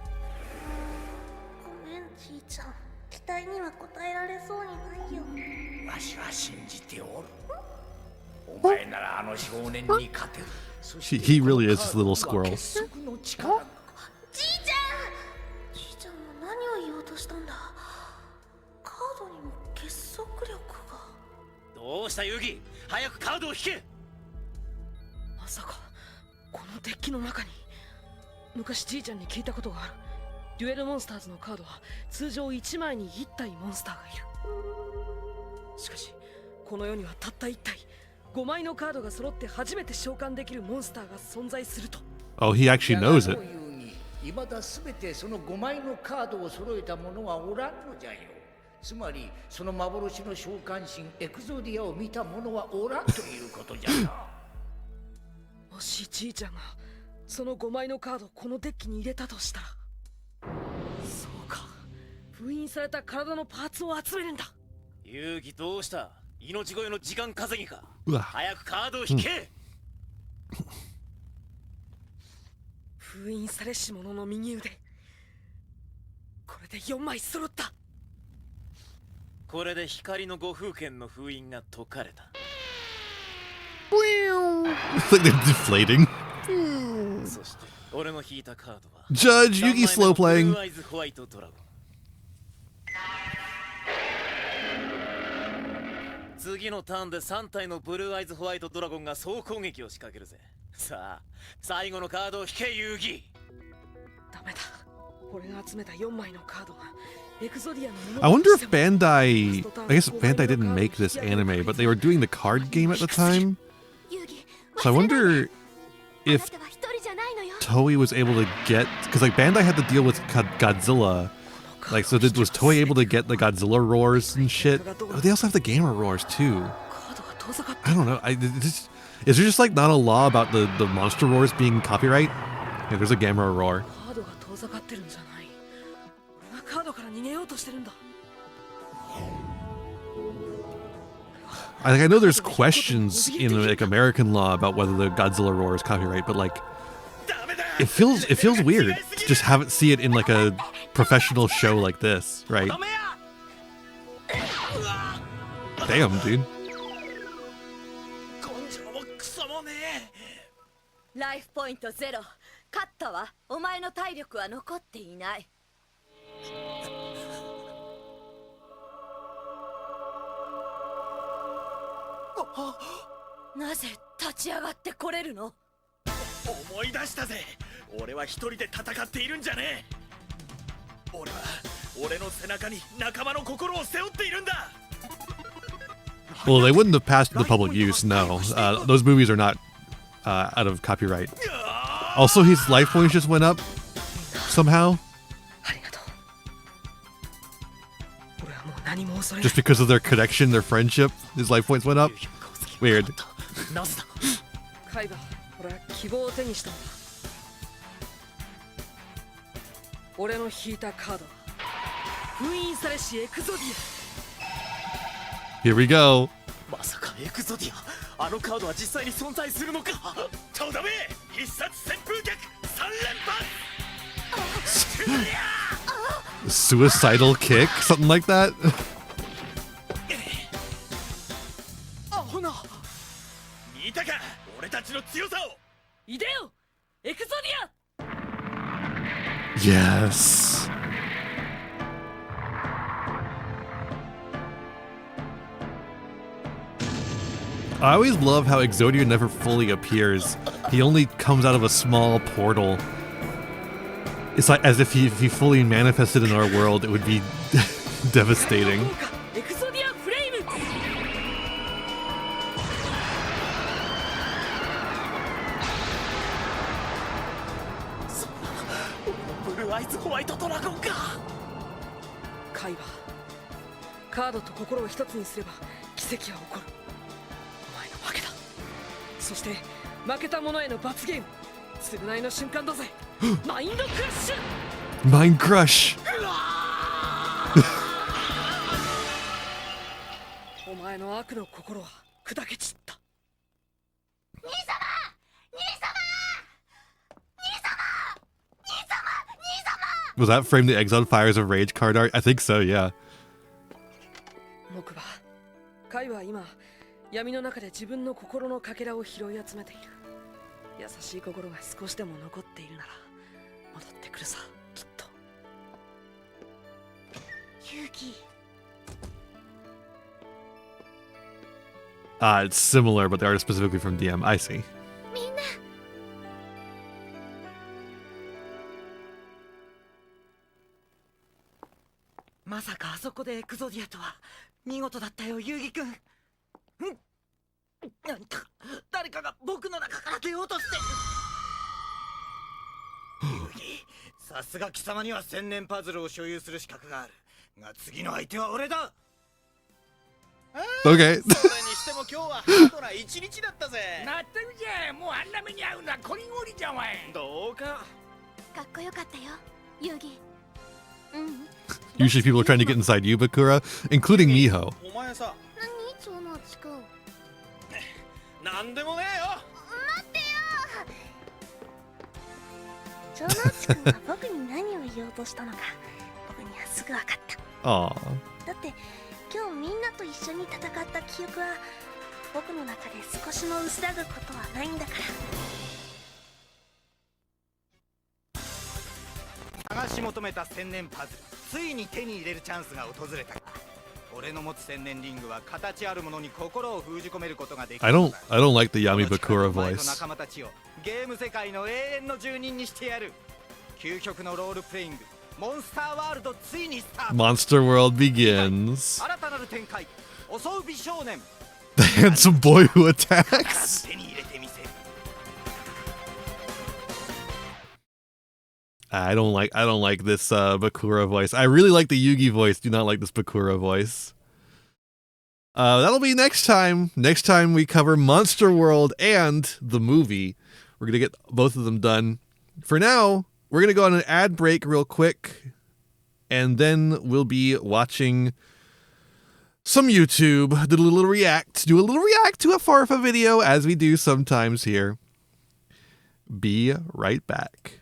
ごめん、じいちゃん。期待には応えられそうにないよ。わしは信じておる。お前ならあの少年に勝てる。He really is this little squirrel. 結束の力。じいちゃん。じいちゃんは何を言おうとしたんだ。カードにも結束力が。どうした遊戯、早くカードを引け。まさかこのデッキの中に。昔じいちゃんに聞いたことがある。デュエルモンスターズのカードは通常1枚に1体モンスターがいる。しかしこの世にはたった1体5枚のカードが揃って初めて召喚できるモンスターが存在すると。 Oh, he actually knows it. いまだすべてその5枚のカードを揃えた者はおらんのじゃよ。つまりその幻の召喚神エクゾディアを見た者はおらんということじゃな。もしじいちゃんがその5枚のカードをこのデッキに入れたとしたら、そうか、封印された体のパーツを集めるんだ。遊戯どうした。命乞いの時間稼ぎか。うわ。早くカードを引け。封印されし者の右腕。これで4枚揃った。これで光の五風剣の封印が解かれた。It's like they're deflating. そして俺の引いたカードは Judge Yugi slow playing. ブルーアイズホワイトドラゴン。次のターンで3体のブルーアイズホワイトドラゴンが総攻撃を仕掛けるぜ。さあ最後のカードを引け遊戯。ダメだ。俺が集めた4枚のカードがエクゾディアのもの。 I wonder if Bandai, I guess Bandai didn't make this anime, but they were doing the card game at the time. So I wonder if Toei was able to get, because like Bandai had to deal with Godzilla. Like, so was Toei able to get the Godzilla roars and shit? Oh, they also have the Gamma roars too. I don't know. Is there just like not a law about the monster roars being copyright? Yeah, there's a Gamma roar. I know there's questions in like American law about whether the Godzilla roar is copyright, but like it feels weird to just see it in like a professional show like this, right? Damn, dude. ライフポイント0。勝ったわ。お前の体力は残っていない。なぜ立ち上がってこれるの？思い出したぜ。俺は一人で戦っているんじゃねえ。俺の背中に仲間の心を背負っているんだ。 Well, they wouldn't have passed the public use, no. Those movies are not out of copyright. Also, his life points just went up somehow. Just because of their connection, their friendship, his life points went up. Weird. Kaiba, 俺は希望を手にしたんだ。俺の引いたカードは封印されしエクゾディア。 Here we go. まさかエクゾディあのカードは実際に存在するのか。とどめ必殺旋風脚3連発 Suicidal kick? Something like that? アホな。見たか俺たちの強さを。イデオエクゾディア。 Yes. I always love how Exodia never fully appears. He only comes out of a small portal. It's like as if he fully manifested in our world, it would be devastating. エクゾディアフレイム。ブルーアイズホワイトドラゴンか。カイバ、カードと心を一つにすれば奇跡は起こる。お前の負けだ。そして負けた者への罰ゲーム、償いの瞬間だぜ。マインドクラッシュ。 Mind crush. お前の悪の心は砕け散った。兄様兄様兄様兄様兄様。 Was that frame the Exiled Fires of Rage card art? I think so, yeah. 木馬、カイは今闇の中で自分の心のかけらを拾い集めている。優しい心が少しでも残っているなら戻ってくるさ、きっと。勇気。 It's similar, but the art is specifically from DM. I see. みんな。まさかあそこでエクゾディアとは。見事だったよ、遊戯くん。何か誰かが僕の中から出ようとして。遊戯、さすが貴様には千年パズルを所有する資格があるが、次の相手は俺だ。 Okay. それにしても今日はハードな一日だったぜ。なってるじゃん。もうあんな目に遭うのはこりごりじゃわい。どうか。かっこよかったよ、遊戯。Usually people are trying to get inside you, Bakura, including Miho. お前さ。何超のちくん。なんでもねえよ。待ってよ。超のちくんが僕に何を言おうとしたのか、僕にはすぐ分かった。 Aw. だって今日みんなと一緒に戦った記憶は僕の中で少しも薄らぐことはないんだから。探し求めた千年パズル、ついに手に入れるチャンスが訪れた。俺の持つ千年リングは形あるものに心を封じ込めることができる。 I don't like the Yami Bakura お前と voice. 仲間たちをゲーム世界の永遠の住人にしてやる。究極のロールプレイング、モンスターワールドついにスタート。 Monster World begins. 新たなる展開、襲う美少年。 The handsome boy who attacks. 手に入れてみせる。 I don't like this Bakura voice. I really like the Yugi voice. Do not like this Bakura voice. That'll be next time. Next time we cover Monster World and the movie. We're gonna get both of them done. For now, we're gonna go on an ad break real quick, and then we'll be watching some YouTube. Do a little react to a Farfa video, as we do sometimes here. Be right back.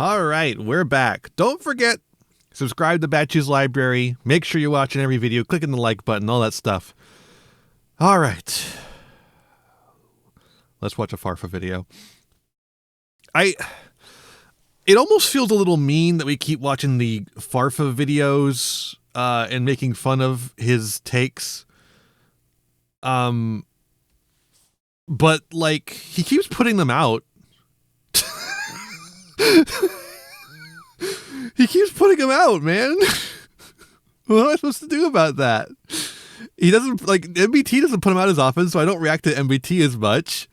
All right, we're back. Don't forget, subscribe to Batch's Library. Make sure you're watching every video, clicking the like button, all that stuff. All right. Let's watch a Farfa video. It almost feels a little mean that we keep watching the Farfa videos and making fun of his takes. But like he keeps putting them out. He keeps putting them out, man. What am I supposed to do about that? He doesn't like MBT doesn't put them out as often, so I don't react to MBT as much.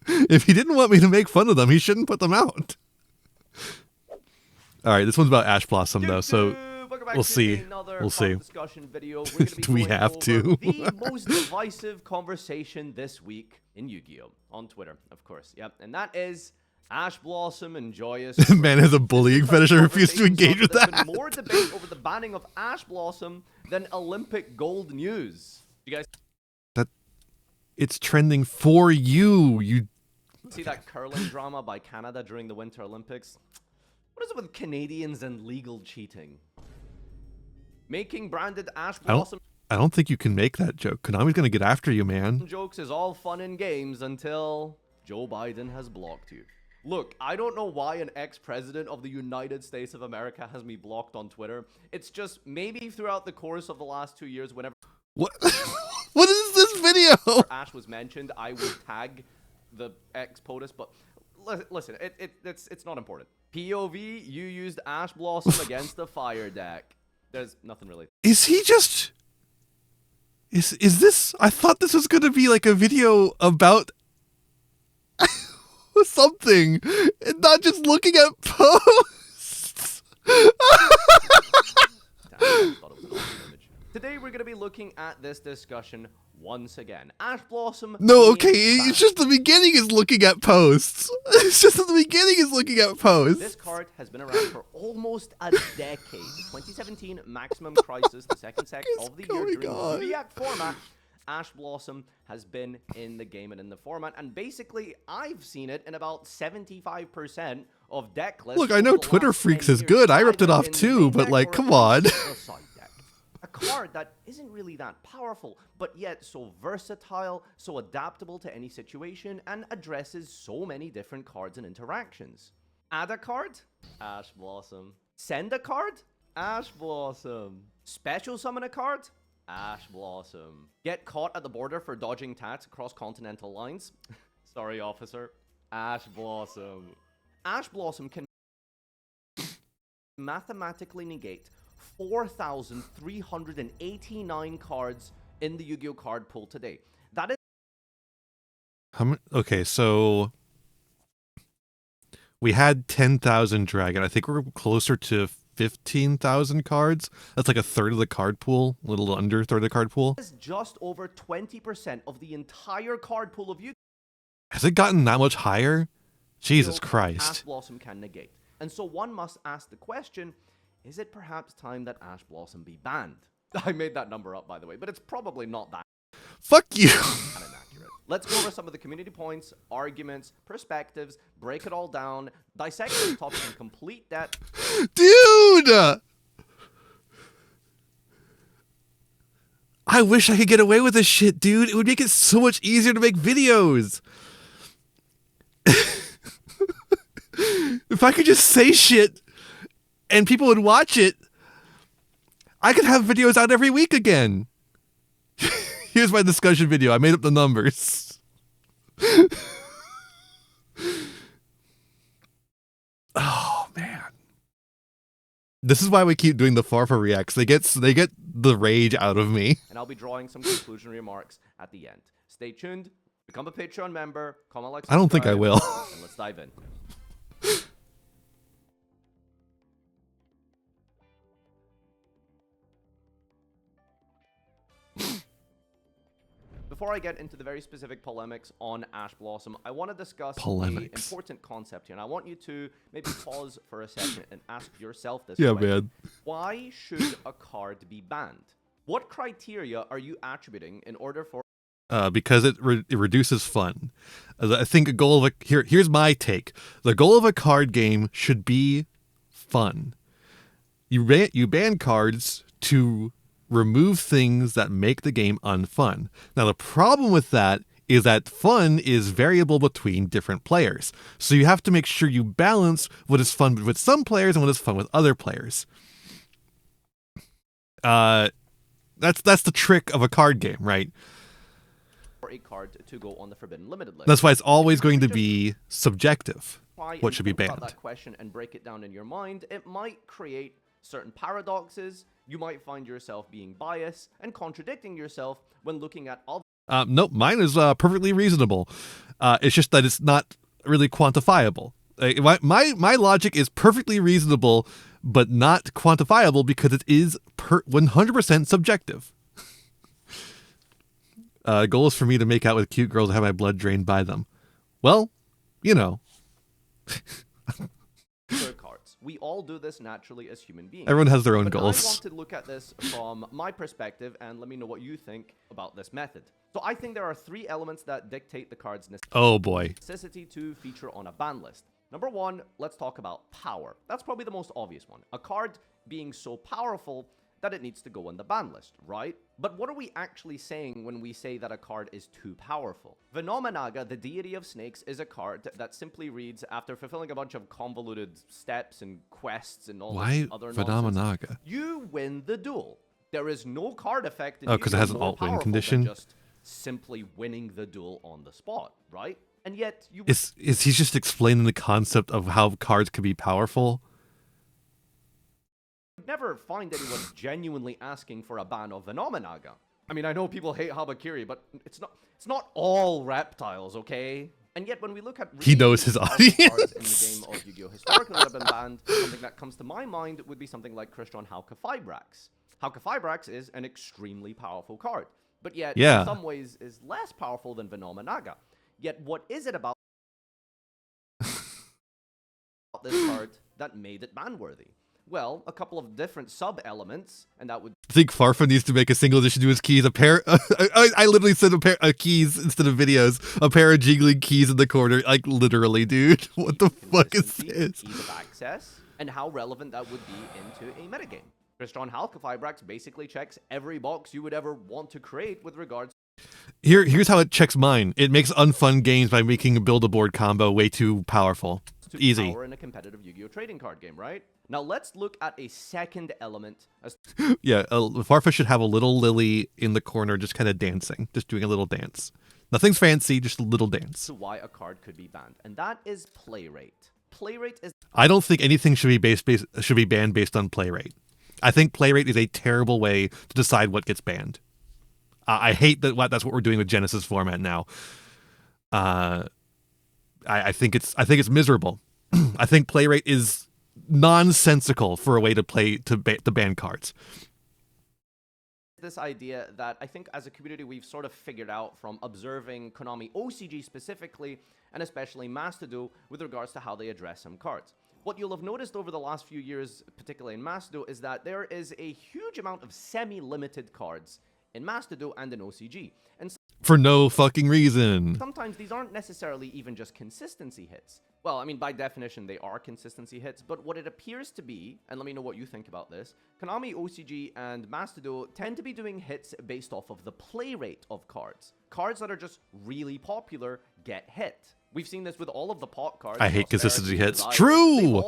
If he didn't want me to make fun of them, he shouldn't put them out. All right, this one's about Ash Blossom though, so we'll see. We'll see. Video. Do we have to? The most divisive conversation this week in Yu-Gi-Oh! On Twitter, of course. Yep, and that is Ash Blossom and Joyous. Man has a bullying fetish. I refuse to engage with that. There's been more debate over the banning of Ash Blossom than Olympic gold news. You guys it's trending for you. You see that curling drama by Canada during the Winter Olympics? What is it with Canadians and legal cheating? Making branded Ash Blossom I don't think you can make that joke. Konami's gonna get after you, man. Jokes is all fun and games until Joe Biden has blocked you. Look, I don't know why an ex-president of the United States of America has me blocked on Twitter. It's just maybe throughout the course of the last 2 years, whenever what what is this video? Ash was mentioned, I would tag the ex-POTUS, but listen, it's not important. POV, you used Ash Blossom against the fire deck. There's nothing really. Is he just? Is this? I thought this was gonna be like a video about something, and not just looking at posts. Today we're going to be looking at this discussion once again. Ash Blossom. No, okay, it's just the beginning is looking at posts. It's just the beginning is looking at posts. This card has been around for almost a decade. 2017 Maximum Crisis, the second set of the year during the React format. Ash Blossom has been in the game and in the format, and basically I've seen it in about 75% of deck lists. Look, I know Twitter Freaks is good. I ripped it off too, but like, come on. A card that isn't really that powerful, but yet so versatile, so adaptable to any situation, and addresses so many different cards and interactions. Add a card? Ash Blossom. Send a card? Ash Blossom. Special summon a card? Ash Blossom. Get caught at the border for dodging tats across continental lines? Sorry, officer. Ash Blossom. Ash Blossom can mathematically negate 4,389 cards in the Yu-Gi-Oh card pool today. That is okay, so we had 10,000 Dragon. I think we're closer to 15,000 cards. That's like a third of the card pool, a little under a third of the card pool. Is just over 20% of the entire card pool of Yu-Gi-Oh. Has it gotten that much higher? Jesus Christ. Ash Blossom can negate. And so one must ask the question, is it perhaps time that Ash Blossom be banned? I made that number up, by the way, but it's probably not that. Fuck you. Inaccurate. Let's go over some of the community points, arguments, perspectives, break it all down, dissect this topic in complete depth. Dude! I wish I could get away with this shit, dude. It would make it so much easier to make videos. If I could just say shit and people would watch it, I could have videos out every week again. Here's my discussion video. I made up the numbers. Oh, man. This is why we keep doing the Farfa reacts. They get the rage out of me. And I'll be drawing some conclusion remarks at the end. Stay tuned. Become a Patreon member. Comment, like, subscribe, I don't think I will. And let's dive in. Before I get into the very specific polemics on Ash Blossom, I want to discuss an important concept here, and I want you to maybe pause for a second and ask yourself this question. Man. Why should a card be banned? What criteria are you attributing in order for because it reduces fun. I think a goal of here's my take. The goal of a card game should be fun. You ban cards to remove things that make the game unfun. Now the problem with that is that fun is variable between different players. So you have to make sure you balance what is fun with some players and what is fun with other players. That's the trick of a card game, right? A card to go on the forbidden limited list. That's why it's always going to be subjective. What should be banned? That question and break it down in your mind, it might create certain paradoxes. You might find yourself being biased and contradicting yourself when looking at all. Nope, mine is perfectly reasonable. It's just that it's not really quantifiable. My logic is perfectly reasonable, but not quantifiable because it is 100% subjective. Goal is for me to make out with cute girls and have my blood drained by them. Well, you know. Cards. We all do this naturally as human beings. Everyone has their own but goals. I want to look at this from my perspective and let me know what you think about this method. So I think there are 3 elements that dictate the card's necessity to feature on a ban list. Number 1, let's talk about power. That's probably the most obvious one. A card being so powerful that it needs to go on the ban list, right? But what are we actually saying when we say that a card is too powerful? Venomenaga, the deity of snakes, is a card that simply reads, after fulfilling a bunch of convoluted steps and quests and all this other nonsense, you win the duel. There is no card effect in because it has an alt-win condition. Just simply winning the duel on the spot, right? And yet you is he just explaining the concept of how cards can be powerful? Never find anyone genuinely asking for a ban of Venomenaga. I mean, I know people hate Habakiri, but it's not all reptiles, okay? And yet when we look at he knows his audience in the game of Yu-Gi-Oh! Historically that have been banned, something that comes to my mind would be something like Crystron Halka-Fibrax. Halka-Fibrax is an extremely powerful card, but yet in some ways is less powerful than Venomenaga. Yet what is it about this card that made it ban-worthy? Well, a couple of different sub-elements, and that would... I think Farfa needs to make a single addition to his keys. I literally said a pair of keys instead of videos. A pair of jiggling keys in the corner. Like, literally, dude. What the fuck is this? Keys of access, and how relevant that would be into a metagame. Crystron Halka-Fibrax basically checks every box you would ever want to create with regards... Here's how it checks mine. It makes unfun games by making a build-a-board combo way too powerful. Easy. Power in a competitive Yu-Gi-Oh! Trading card game, right? Now let's look at a second element. Yeah, Farfa should have a little lily in the corner just kind of dancing, just doing a little dance. Nothing's fancy, just a little dance. Why a card could be banned, and that is play rate. Play rate is... I don't think anything should be banned based on play rate. I think play rate is a terrible way to decide what gets banned. I hate that that's what we're doing with Genesis format now. I think it's miserable. I think play rate is nonsensical for a way to ban cards. This idea that I think as a community we've sort of figured out from observing Konami OCG specifically, and especially Mastodon, with regards to how they address some cards. What you'll have noticed over the last few years, particularly in Mastodon, is that there is a huge amount of semi-limited cards in Mastodon and in OCG. And for no fucking reason. Sometimes these aren't necessarily even just consistency hits. Well, I mean, by definition, they are consistency hits, but what it appears to be, and let me know what you think about this, Konami, OCG, and Mastodon tend to be doing hits based off of the play rate of cards. Cards that are just really popular get hit. We've seen this with all of the pot cards. I hate consistency hits. True!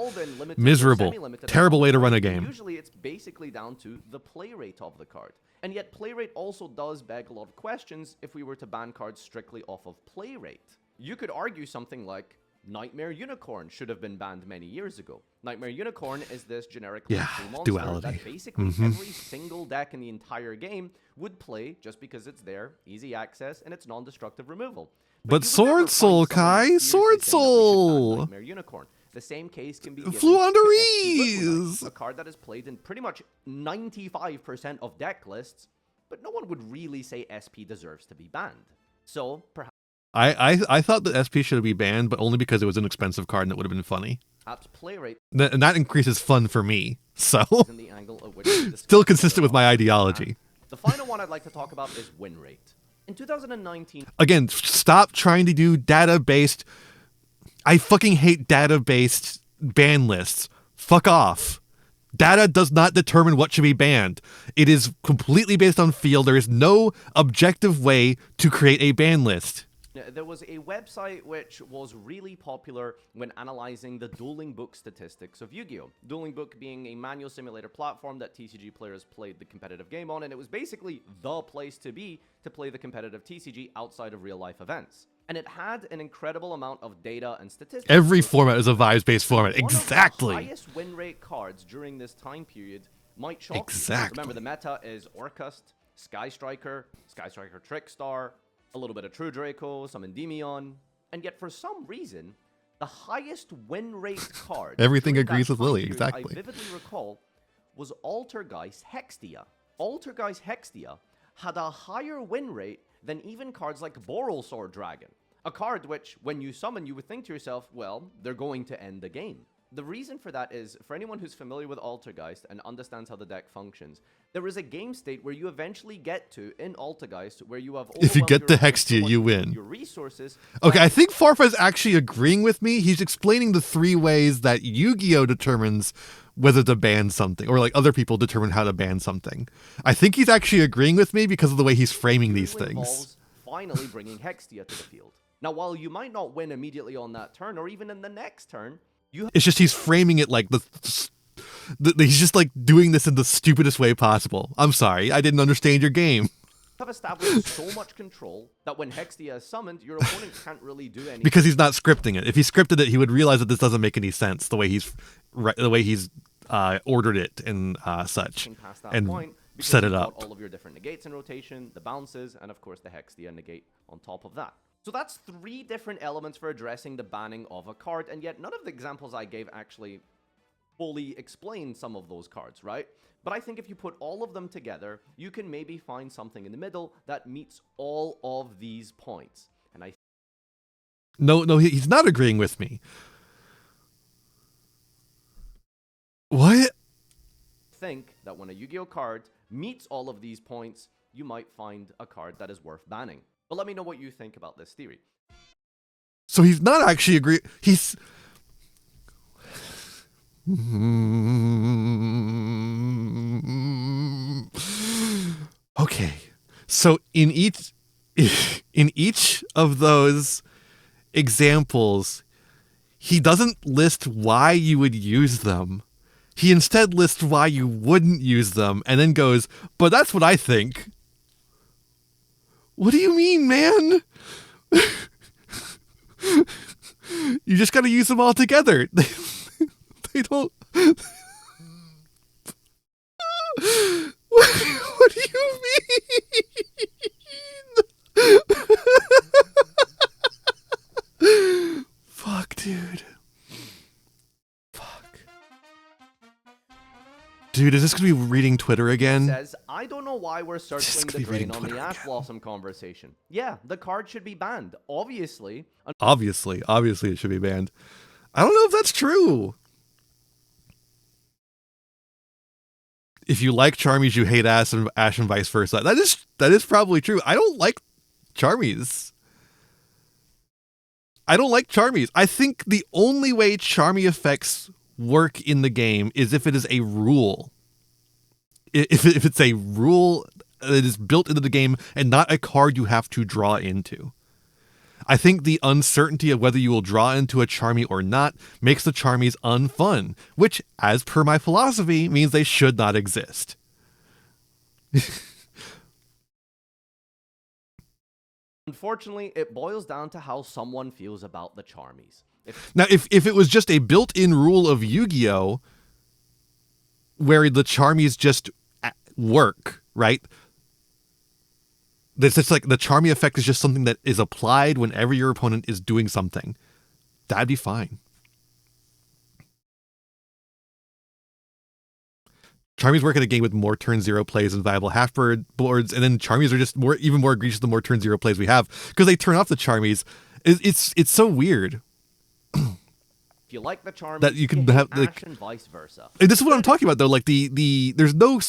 Miserable. Terrible way to run a game. Usually it's basically down to the play rate of the card. And yet play rate also does beg a lot of questions if we were to ban cards strictly off of play rate. You could argue something like Nightmare Unicorn should have been banned many years ago. Nightmare Unicorn is this generic monster duality. that basically every single deck in the entire game would play just because it's there, easy access, and it's non-destructive removal. But Sword Soul, Kai! Sword Soul! Nightmare Unicorn. The same case can be given Fluandereeze! a card that is played in pretty much 95% of deck lists, but no one would really say SP deserves to be banned. So, perhaps... I thought that SP should be banned, but only because it was an expensive card and it would have been funny. Perhaps play rate... And that increases fun for me, so... in the angle at which Still consistent with my ideology. The final one I'd like to talk about is win rate. In 2019... Again, stop trying to do data-based... I fucking hate data-based ban lists. Fuck off. Data does not determine what should be banned. It is completely based on feel. There is no objective way to create a ban list. There was a website which was really popular when analyzing the dueling book statistics of Yu-Gi-Oh! Dueling Book being a manual simulator platform that TCG players played the competitive game on, and it was basically the place to be to play the competitive TCG outside of real-life events. And it had an incredible amount of data and statistics. Every format is a vibes-based format. Exactly. One of the highest win rate cards during this time period might shock Exactly. you. Remember, the meta is Orcust, Sky Striker Trickstar, a little bit of True Draco, some Endymion, and yet for some reason, the highest win rate card... Everything agrees with Lily, exactly. I vividly recall was Altergeist Hextia. Altergeist Hextia had a higher win rate than even cards like Boral Sword Dragon. A card which, when you summon, you would think to yourself, well, they're going to end the game. The reason for that is, for anyone who's familiar with Altergeist and understands how the deck functions, there is a game state where you eventually get to, in Altergeist, where you have... If you get to Hextia, you win. Your resources. Okay, I think Farfa is actually agreeing with me. He's explaining the 3 ways that Yu-Gi-Oh! Determines whether to ban something, or like other people determine how to ban something. I think he's actually agreeing with me because of the way he's framing these things. Finally bringing Hextia to the field. Now, while you might not win immediately on that turn, or even in the next turn, it's just he's framing it like he's just like doing this in the stupidest way possible. I'm sorry, I didn't understand your game. Have established so much control that when Hextia is summoned, your opponent can't really do anything. Because he's not scripting it. If he scripted it, he would realize that this doesn't make any sense the way he's ordered it and such, and set it up. All of your different negates in rotation, the bounces, and of course the Hextia negate on top of that. So that's 3 different elements for addressing the banning of a card, and yet none of the examples I gave actually fully explain some of those cards, right? But I think if you put all of them together, you can maybe find something in the middle that meets all of these points. And No, he's not agreeing with me. What? Think that when a Yu-Gi-Oh card meets all of these points, you might find a card that is worth banning. But let me know what you think about this theory. So he's not actually agreeing. He's... Okay. So in each of those examples, he doesn't list why you would use them. He instead lists why you wouldn't use them and then goes, but that's what I think. What do you mean, man? You just gotta use them all together. They don't... What do you mean? Fuck, dude. Dude, is this going to be reading Twitter again? Says, I don't know why we're circling the drain on the Ash Blossom conversation. Yeah, the card should be banned. Obviously it should be banned. I don't know if that's true. If you like Charmies, you hate Ash and vice versa. That is probably true. I don't like Charmies. I think the only way Charmy effects work in the game is if it is a rule. If it's a rule that is built into the game and not a card you have to draw into. I think the uncertainty of whether you will draw into a Charmy or not makes the Charmies unfun, which, as per my philosophy, means they should not exist. Unfortunately, it boils down to how someone feels about the Charmies. Now, if it was just a built-in rule of Yu-Gi-Oh! Where the Charmies just work, right? It's just like the Charmy effect is just something that is applied whenever your opponent is doing something. That'd be fine. Charmies work at a game with more turn 0 plays and viable half-bird boards, and then Charmies are just even more egregious the more turn 0 plays we have, because they turn off the Charmies. It's so weird. If you like the Charmies, that you can have Ash and vice versa. And this is what I'm talking about, though. Like there's no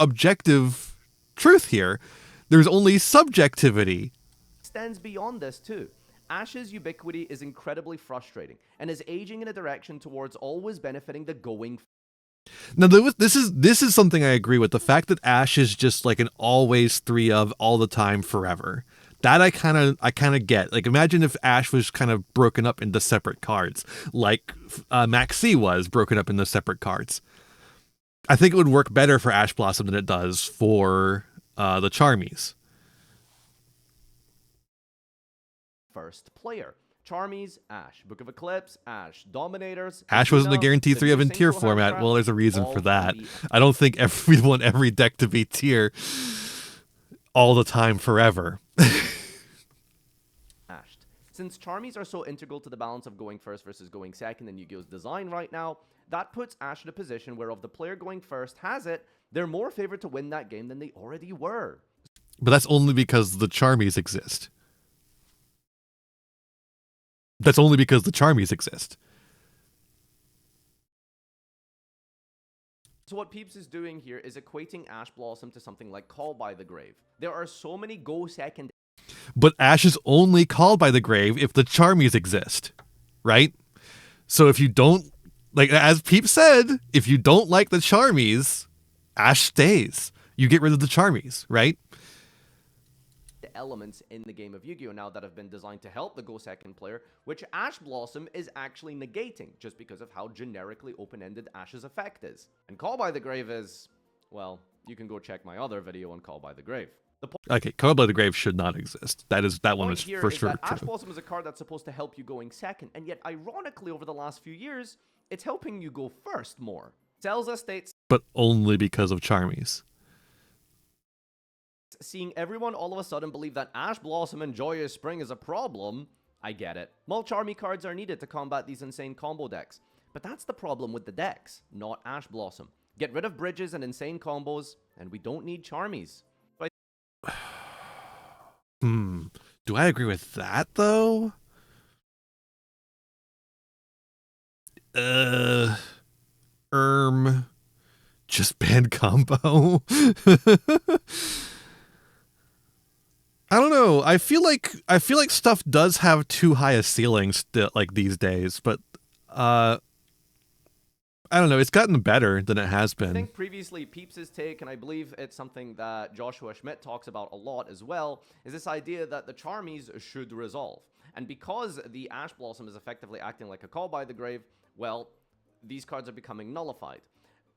objective truth here. There's only subjectivity. Extends beyond this too. Ash's ubiquity is incredibly frustrating and is aging in a direction towards always benefiting the going. Now, this is something I agree with. The fact that Ash is just like an always 3 of all the time forever. That I kind of get. Like, imagine if Ash was kind of broken up into separate cards, like Maxi was broken up into separate cards. I think it would work better for Ash Blossom than it does for the Charmies. First player. Charmies, Ash. Book of Eclipse, Ash. Dominators. Ash wasn't a guarantee 3 of in tier format. Well, there's a reason for that. I don't think we want every deck to be tier all the time forever. Ashed. Since Charmies are so integral to the balance of going first versus going second in Yu-Gi-Oh's design right now, that puts Ash in a position where if the player going first has it, they're more favored to win that game than they already were. But that's only because the Charmies exist. That's only because the Charmies exist. So what Peeps is doing here is equating Ash Blossom to something like Call by the Grave. There are so many go second. But Ash is only called by the grave if the Charmies exist, right? So if you don't, like as Peeps said, if you don't like the Charmies, Ash stays. You get rid of the Charmies, right? Elements in the game of Yu-Gi-Oh! Now that have been designed to help the go second player, which Ash Blossom is actually negating just because of how generically open-ended Ash's effect is. And Call by the Grave is, well, you can go check my other video on Call by the Grave. Okay, Call by the Grave should not exist. That one is for sure true. Ash Blossom is a card that's supposed to help you going second, and yet ironically over the last few years, it's helping you go first more. Celza states, but only because of Charmies. Seeing everyone all of a sudden believe that Ash Blossom and Joyous Spring is a problem, I get it. Charmy cards are needed to combat these insane combo decks. But that's the problem with the decks, not Ash Blossom. Get rid of bridges and insane combos, and we don't need Charmies. Do I agree with that, though? Just ban combo? I don't know. I feel like stuff does have too high a ceiling like these days, but I don't know. It's gotten better than it has been. I think previously Peeps' take, and I believe it's something that Joshua Schmidt talks about a lot as well, is this idea that the Charmies should resolve. And because the Ash Blossom is effectively acting like a Call by the Grave, well, these cards are becoming nullified.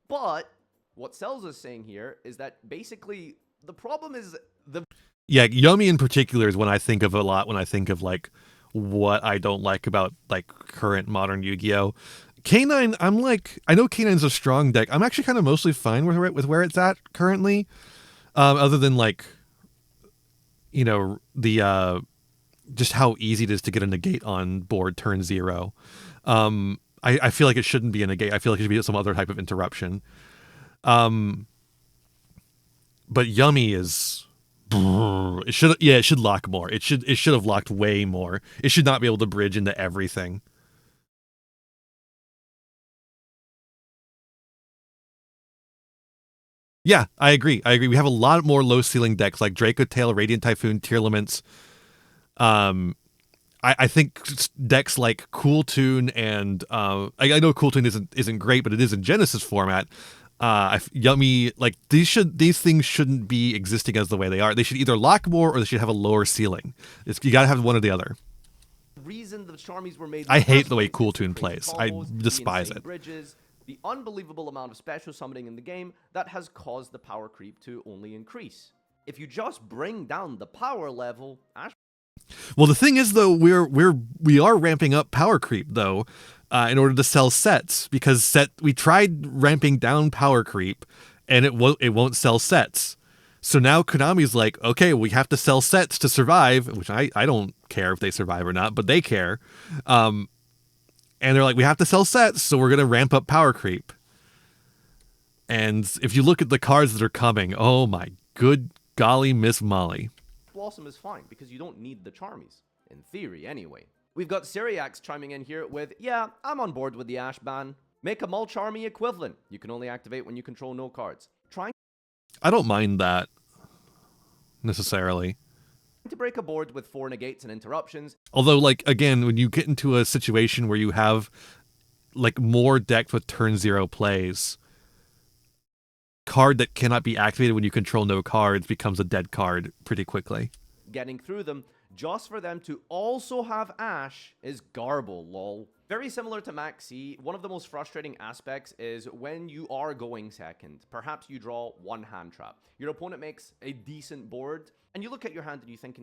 But what Cells is saying here is that basically the problem is the... Yeah, Yummy in particular is when I think of a lot when I think of like what I don't like about like current modern Yu-Gi-Oh! K9, I'm like, I know K9's a strong deck. I'm actually kind of mostly fine with where it's at currently. Other than like, you know, the just how easy it is to get a negate on board turn 0. I feel like it shouldn't be a negate. I feel like it should be some other type of interruption. But Yummy is... It should lock more. It should have locked way more. It should not be able to bridge into everything. Yeah, I agree. We have a lot more low ceiling decks like Draco Tail, Radiant Typhoon, Tearlaments. I think decks like Cool Tune and I know Cool Tune isn't great, but it is in Genesis format. Yummy, like these things shouldn't be existing as the way they are. They should either lock more or they should have a lower ceiling. You gotta have one or the other. Reason the Charmies were made. I hate the way Cool Tune plays. I despise it. Bridges, the unbelievable amount of special summoning in the game that has caused the power creep to only increase. If you just bring down the power level, well, the thing is though, we are ramping up power creep though. In order to sell sets, because we tried ramping down power creep, and it won't sell sets. So now Konami's like, okay, we have to sell sets to survive, which I don't care if they survive or not, but they care. And they're like, we have to sell sets, so we're gonna ramp up power creep. And if you look at the cards that are coming, oh my good golly, Miss Molly. Blossom is fine because you don't need the Charmies in theory anyway. We've got Syriax chiming in here with, yeah, I'm on board with the Ash ban. Make a Charmy equivalent. You can only activate when you control no cards. I don't mind that. necessarily. To break a board with 4 negates and interruptions. Although, like, again, when you get into a situation where you have like more decked with turn 0 plays, card that cannot be activated when you control no cards becomes a dead card pretty quickly. Getting through them, just for them to also have Ash is garble, lol. Very similar to Max C, one of the most frustrating aspects is when you are going second. Perhaps you draw 1 hand trap. Your opponent makes a decent board, and you look at your hand and you think...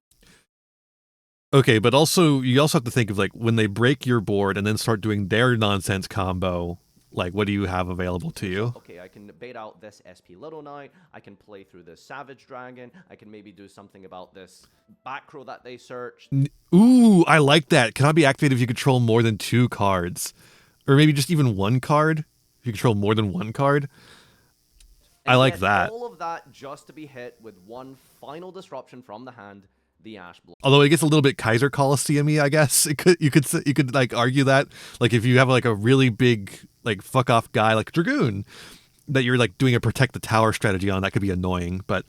Okay, but also you also have to think of like when they break your board and then start doing their nonsense combo, like what do you have available to you? Okay, I can bait out this SP Little Knight, I can play through this Savage Dragon, I can maybe do something about this back row that they searched. Ooh, I like that. Cannot be activated if you control more than 2 cards. Or maybe just even 1 card, if you control more than 1 card. And I like that. All of that just to be hit with one final disruption from the hand, the Ash block. Although it gets a little bit Kaiser Coliseum-y, I guess. You could like argue that, like if you have like a really big like fuck off guy like Dragoon that you're like doing a protect the tower strategy on, that could be annoying. But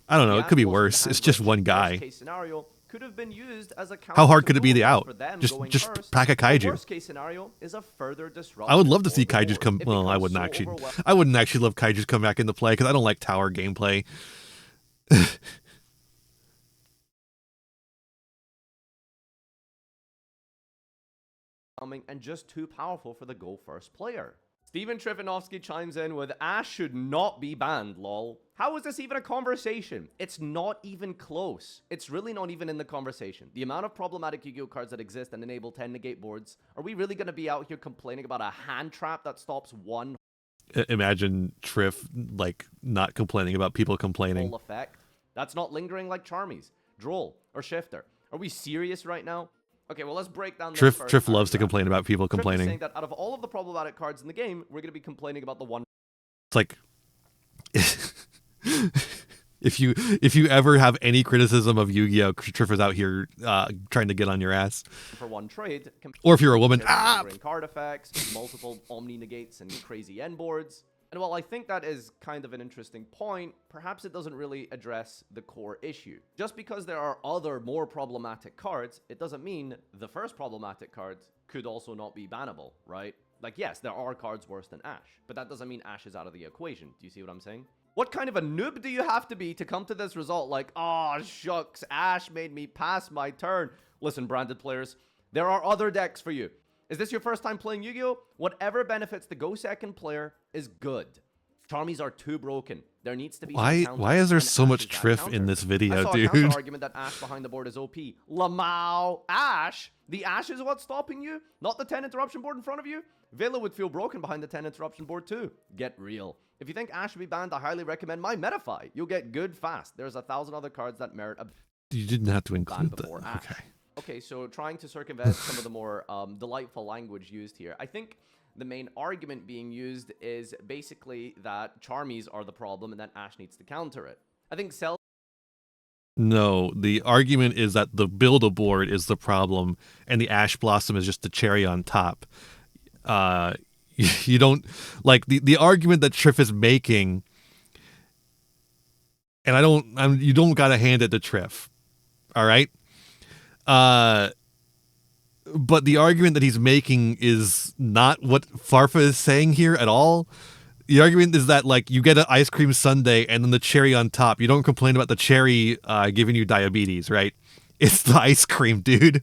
I don't know, it could be worse. It's just one guy. Case scenario could have been used as a How hard could it be to out? Just first. Pack a kaiju. Worst case scenario is a further disruption. I would love to see kaijus come. Well, I wouldn't actually. I wouldn't actually love kaijus come back into play because I don't like tower gameplay. And just too powerful for the go first player. Steven Trifanovsky chimes in with Ash should not be banned, lol. How is this even a conversation? It's not even close. It's really not even in the conversation. The amount of problematic Yu-Gi-Oh cards that exist and enable 10 negate boards, are we really going to be out here complaining about a hand trap that stops one Imagine Triff like not complaining about people complaining. full effect? That's not lingering like Charmies, Droll, or Shifter. Are we serious right now? Okay, well, let's break down this first Triff loves to complain about people Triff is complaining. saying that out of all of the problematic cards in the game, we're going to be complaining about the one. It's like if you ever have any criticism of Yu-Gi-Oh, Triff is out here trying to get on your ass. For one trade, or if you're a woman, card effects, multiple omni negates, and crazy end boards. And while I think that is kind of an interesting point, perhaps it doesn't really address the core issue. Just because there are other more problematic cards, it doesn't mean the first problematic card could also not be bannable, right? Like, yes, there are cards worse than Ash, but that doesn't mean Ash is out of the equation. Do you see what I'm saying? What kind of a noob do you have to be to come to this result like, oh, shucks, Ash made me pass my turn? Listen, branded players, there are other decks for you. Is this your first time playing Yu-Gi-Oh? Whatever benefits the go second player is good. Charmies are too broken. There needs to be some why is there so much Triff in this video, I saw dude? a counter argument that Ash behind the board is OP. Lamau, Ash? The Ash is what's stopping you? Not the 10 interruption board in front of you? Vela would feel broken behind the 10 interruption board too. Get real. If you think Ash should be banned, I highly recommend my Metafy. You'll get good fast. There's 1,000 other cards that merit a You didn't have to include that. Okay. Okay, so trying to circumvent some of the more delightful language used here. I think the main argument being used is basically that Charmies are the problem and that Ash needs to counter it. I think No, the argument is that the Build-A-Board is the problem and the Ash Blossom is just the cherry on top. You don't like the argument that Triff is making, and you don't gotta hand it to Triff. All right. But the argument that he's making is not what Farfa is saying here at all. The argument is that, like, you get an ice cream sundae and then the cherry on top. You don't complain about the cherry giving you diabetes, right? It's the ice cream, dude.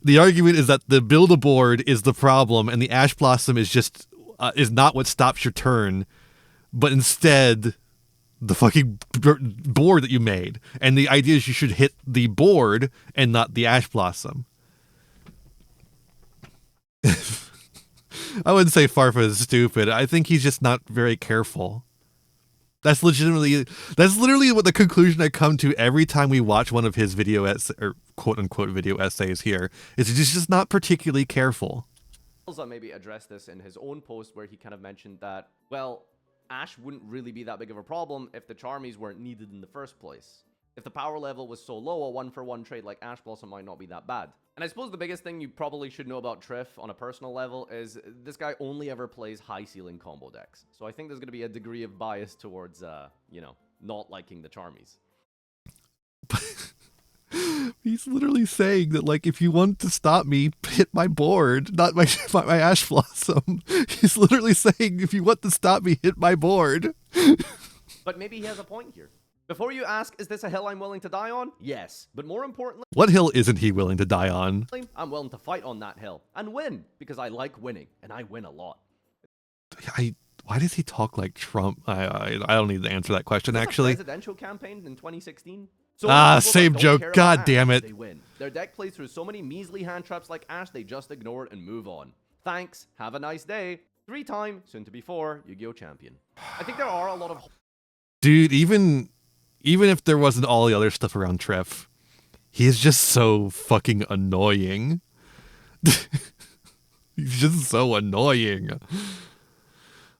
The argument is that the Build-A-Board is the problem and the Ash Blossom is just is not what stops your turn, but instead the fucking board that you made. And the idea is you should hit the board and not the Ash Blossom. I wouldn't say Farfa is stupid. I think he's just not very careful. That's literally what the conclusion I come to every time we watch one of his video or quote unquote video essays here. Is he's just not particularly careful. Maybe addressed this in his own post where he kind of mentioned that, well, Ash wouldn't really be that big of a problem if the Charmies weren't needed in the first place. If the power level was so low, a 1-for-1 trade like Ash Blossom might not be that bad. And I suppose the biggest thing you probably should know about Triff on a personal level is this guy only ever plays high ceiling combo decks. So I think there's going to be a degree of bias towards, not liking the Charmies. He's literally saying that, like, if you want to stop me, hit my board, not my my Ash Blossom. He's literally saying, if you want to stop me, hit my board. But maybe he has a point here. Before you ask, is this a hill I'm willing to die on? Yes. But more importantly, what hill isn't he willing to die on? I'm willing to fight on that hill and win, because I like winning, and I win a lot. Why does he talk like Trump? I don't need to answer that question, actually. Presidential campaign in 2016? Same joke. God damn it. They win. Their deck plays through so many measly hand traps like Ash, they just ignore it and move on. Thanks. Have a nice day. 3-time, soon to be 4, Yu-Gi-Oh! Champion. I think there are a lot of... Dude, even if there wasn't all the other stuff around Treff, he is just so fucking annoying. He's just so annoying.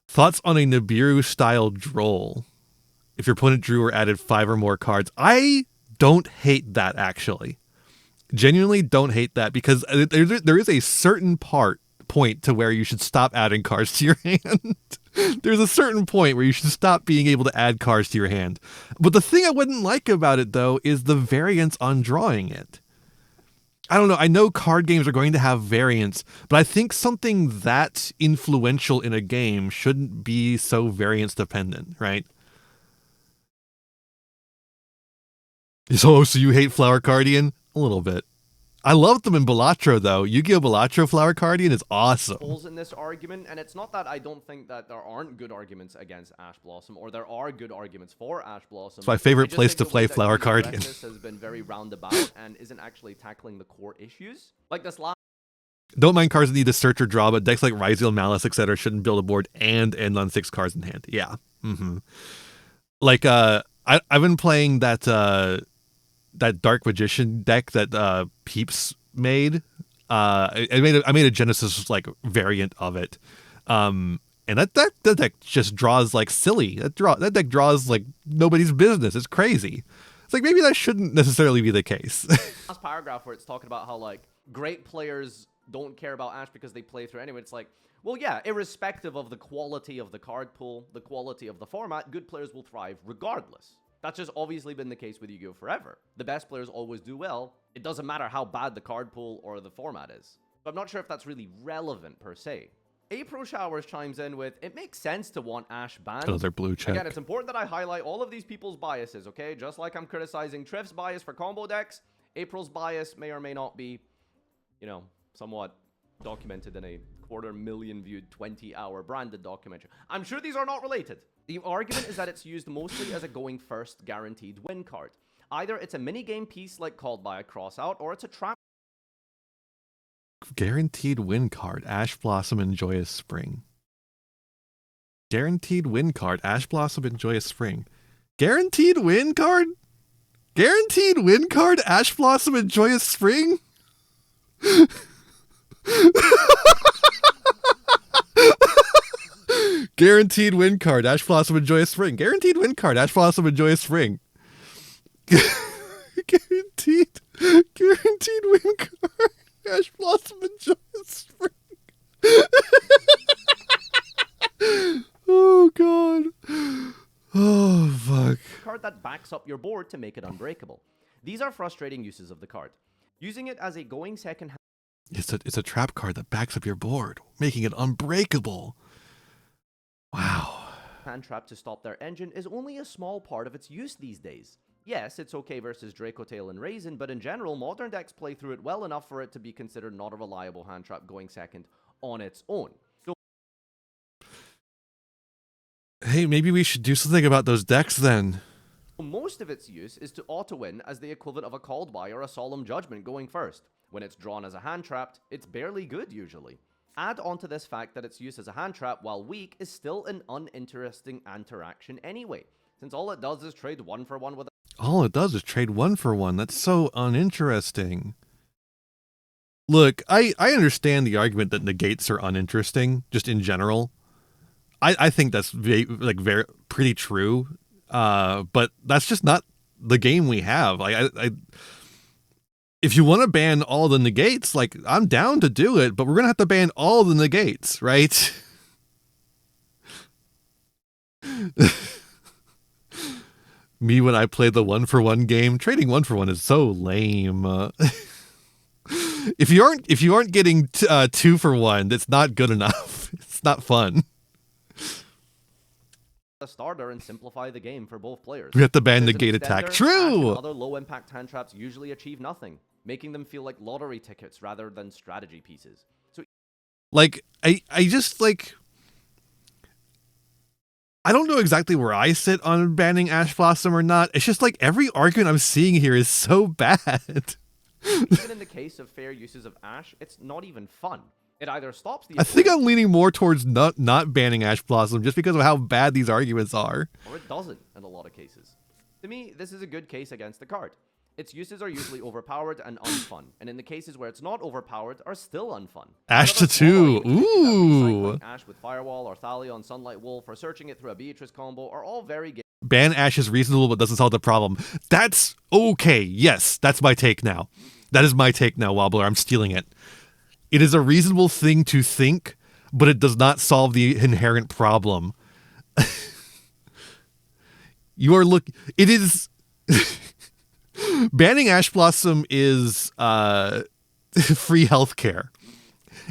Thoughts on a Nibiru-style droll? If your opponent drew or added 5 or more cards. I don't hate that, actually. Genuinely don't hate that, because there is a certain point to where you should stop adding cards to your hand. There's a certain point where you should stop being able to add cards to your hand. But the thing I wouldn't like about it, though, is the variance on drawing it. I don't know. I know card games are going to have variance, but I think something that influential in a game shouldn't be so variance dependent, right? So you hate Flower Guardian? A little bit. I love them in Balatro, though. Yu-Gi-Oh! Balatro Flower Guardian is awesome. Holes in this argument, and it's not that I don't think that there aren't good arguments against Ash Blossom, or there are good arguments for Ash Blossom. It's my favorite place to play Flower Guardian. This has been very roundabout and isn't actually tackling the core issues. Like this last... Don't mind cards that need to search or draw, but decks like Ryzeal, Malice, etc. shouldn't build a board and end on 6 cards in hand. Yeah. Mm-hmm. Like, I've been playing that Dark Magician deck that Peeps made. I made a Genesis like variant of it, and that deck just draws like silly. That deck draws like nobody's business. It's crazy. It's like maybe that shouldn't necessarily be the case. Last paragraph where it's talking about how like great players don't care about Ash because they play through anyway. It's like, well, yeah, irrespective of the quality of the card pool, the quality of the format, good players will thrive regardless. That's just obviously been the case with Yu-Gi-Oh! Forever. The best players always do well. It doesn't matter how bad the card pool or the format is. But I'm not sure if that's really relevant per se. April Showers chimes in with, it makes sense to want Ash banned. Another blue check. Again, it's important that I highlight all of these people's biases, okay? Just like I'm criticizing Treff's bias for combo decks, April's bias may or may not be, you know, somewhat documented in a 250,000 viewed 20-hour branded documentary. I'm sure these are not related. The argument is that it's used mostly as a going first guaranteed win card. Either it's a minigame piece like Called by a Crossout, or it's a trap. Guaranteed win card, Ash Blossom and Joyous Spring. Guaranteed win card, Ash Blossom and Joyous Spring. Guaranteed win card? Guaranteed win card, Ash Blossom and Joyous Spring? Guaranteed win card, Ash Blossom and Joyous Spring. Guaranteed win card, Ash Blossom and Joyous Spring. Guaranteed win card, Ash Blossom and Joyous Spring. Oh, God. Oh, fuck. Card that backs up your board to make it unbreakable. These are frustrating uses of the card. Using it as a going second... It's a trap card that backs up your board, making it unbreakable. Wow. Hand trap to stop their engine is only a small part of its use these days. Yes, it's okay versus Dracotail and Raisin, but in general, modern decks play through it well enough for it to be considered not a reliable hand trap going second on its own. So, hey, maybe we should do something about those decks then. Most of its use is to auto-win as the equivalent of a Called By or a Solemn Judgment going first. When it's drawn as a hand trap, it's barely good usually. Add onto this fact that its use as a hand trap, while weak, is still an uninteresting interaction anyway, since all it does is trade 1-for-1 with All it does is trade 1-for-1. That's so uninteresting. Look, I understand the argument that negates are uninteresting, just in general. I think that's very pretty true, but that's just not the game we have. If you want to ban all the negates, like, I'm down to do it, but we're going to have to ban all the negates, right? Me when I play the 1-for-1 game. Trading 1-for-1 is so lame. If you aren't getting 2-for-1, that's not good enough. It's not fun. A starter and simplify the game for both players. We have to ban the There's an gate attack. extender, Ash True. and other low-impact hand traps usually achieve nothing, making them feel like lottery tickets rather than strategy pieces. So, like, I just like. I don't know exactly where I sit on banning Ash Blossom or not. It's just like every argument I'm seeing here is so bad. even in the case of fair uses of Ash, it's not even fun. It either stops the I think I'm leaning more towards not banning Ash Blossom just because of how bad these arguments are. or it doesn't in a lot of cases. To me, this is a good case against the card. Its uses are usually overpowered and unfun, and in the cases where it's not overpowered are still unfun. Ash to 2. Ooh. Ash with Firewall or Thalia on Sunlight Wolf or searching it through a Beatrice combo are all very good. Ban Ash is reasonable but doesn't solve the problem. That's okay. Yes, that's my take now. That is my take now, Wobbler. I'm stealing it. It is a reasonable thing to think, but it does not solve the inherent problem. It is... Banning Ash Blossom is free healthcare.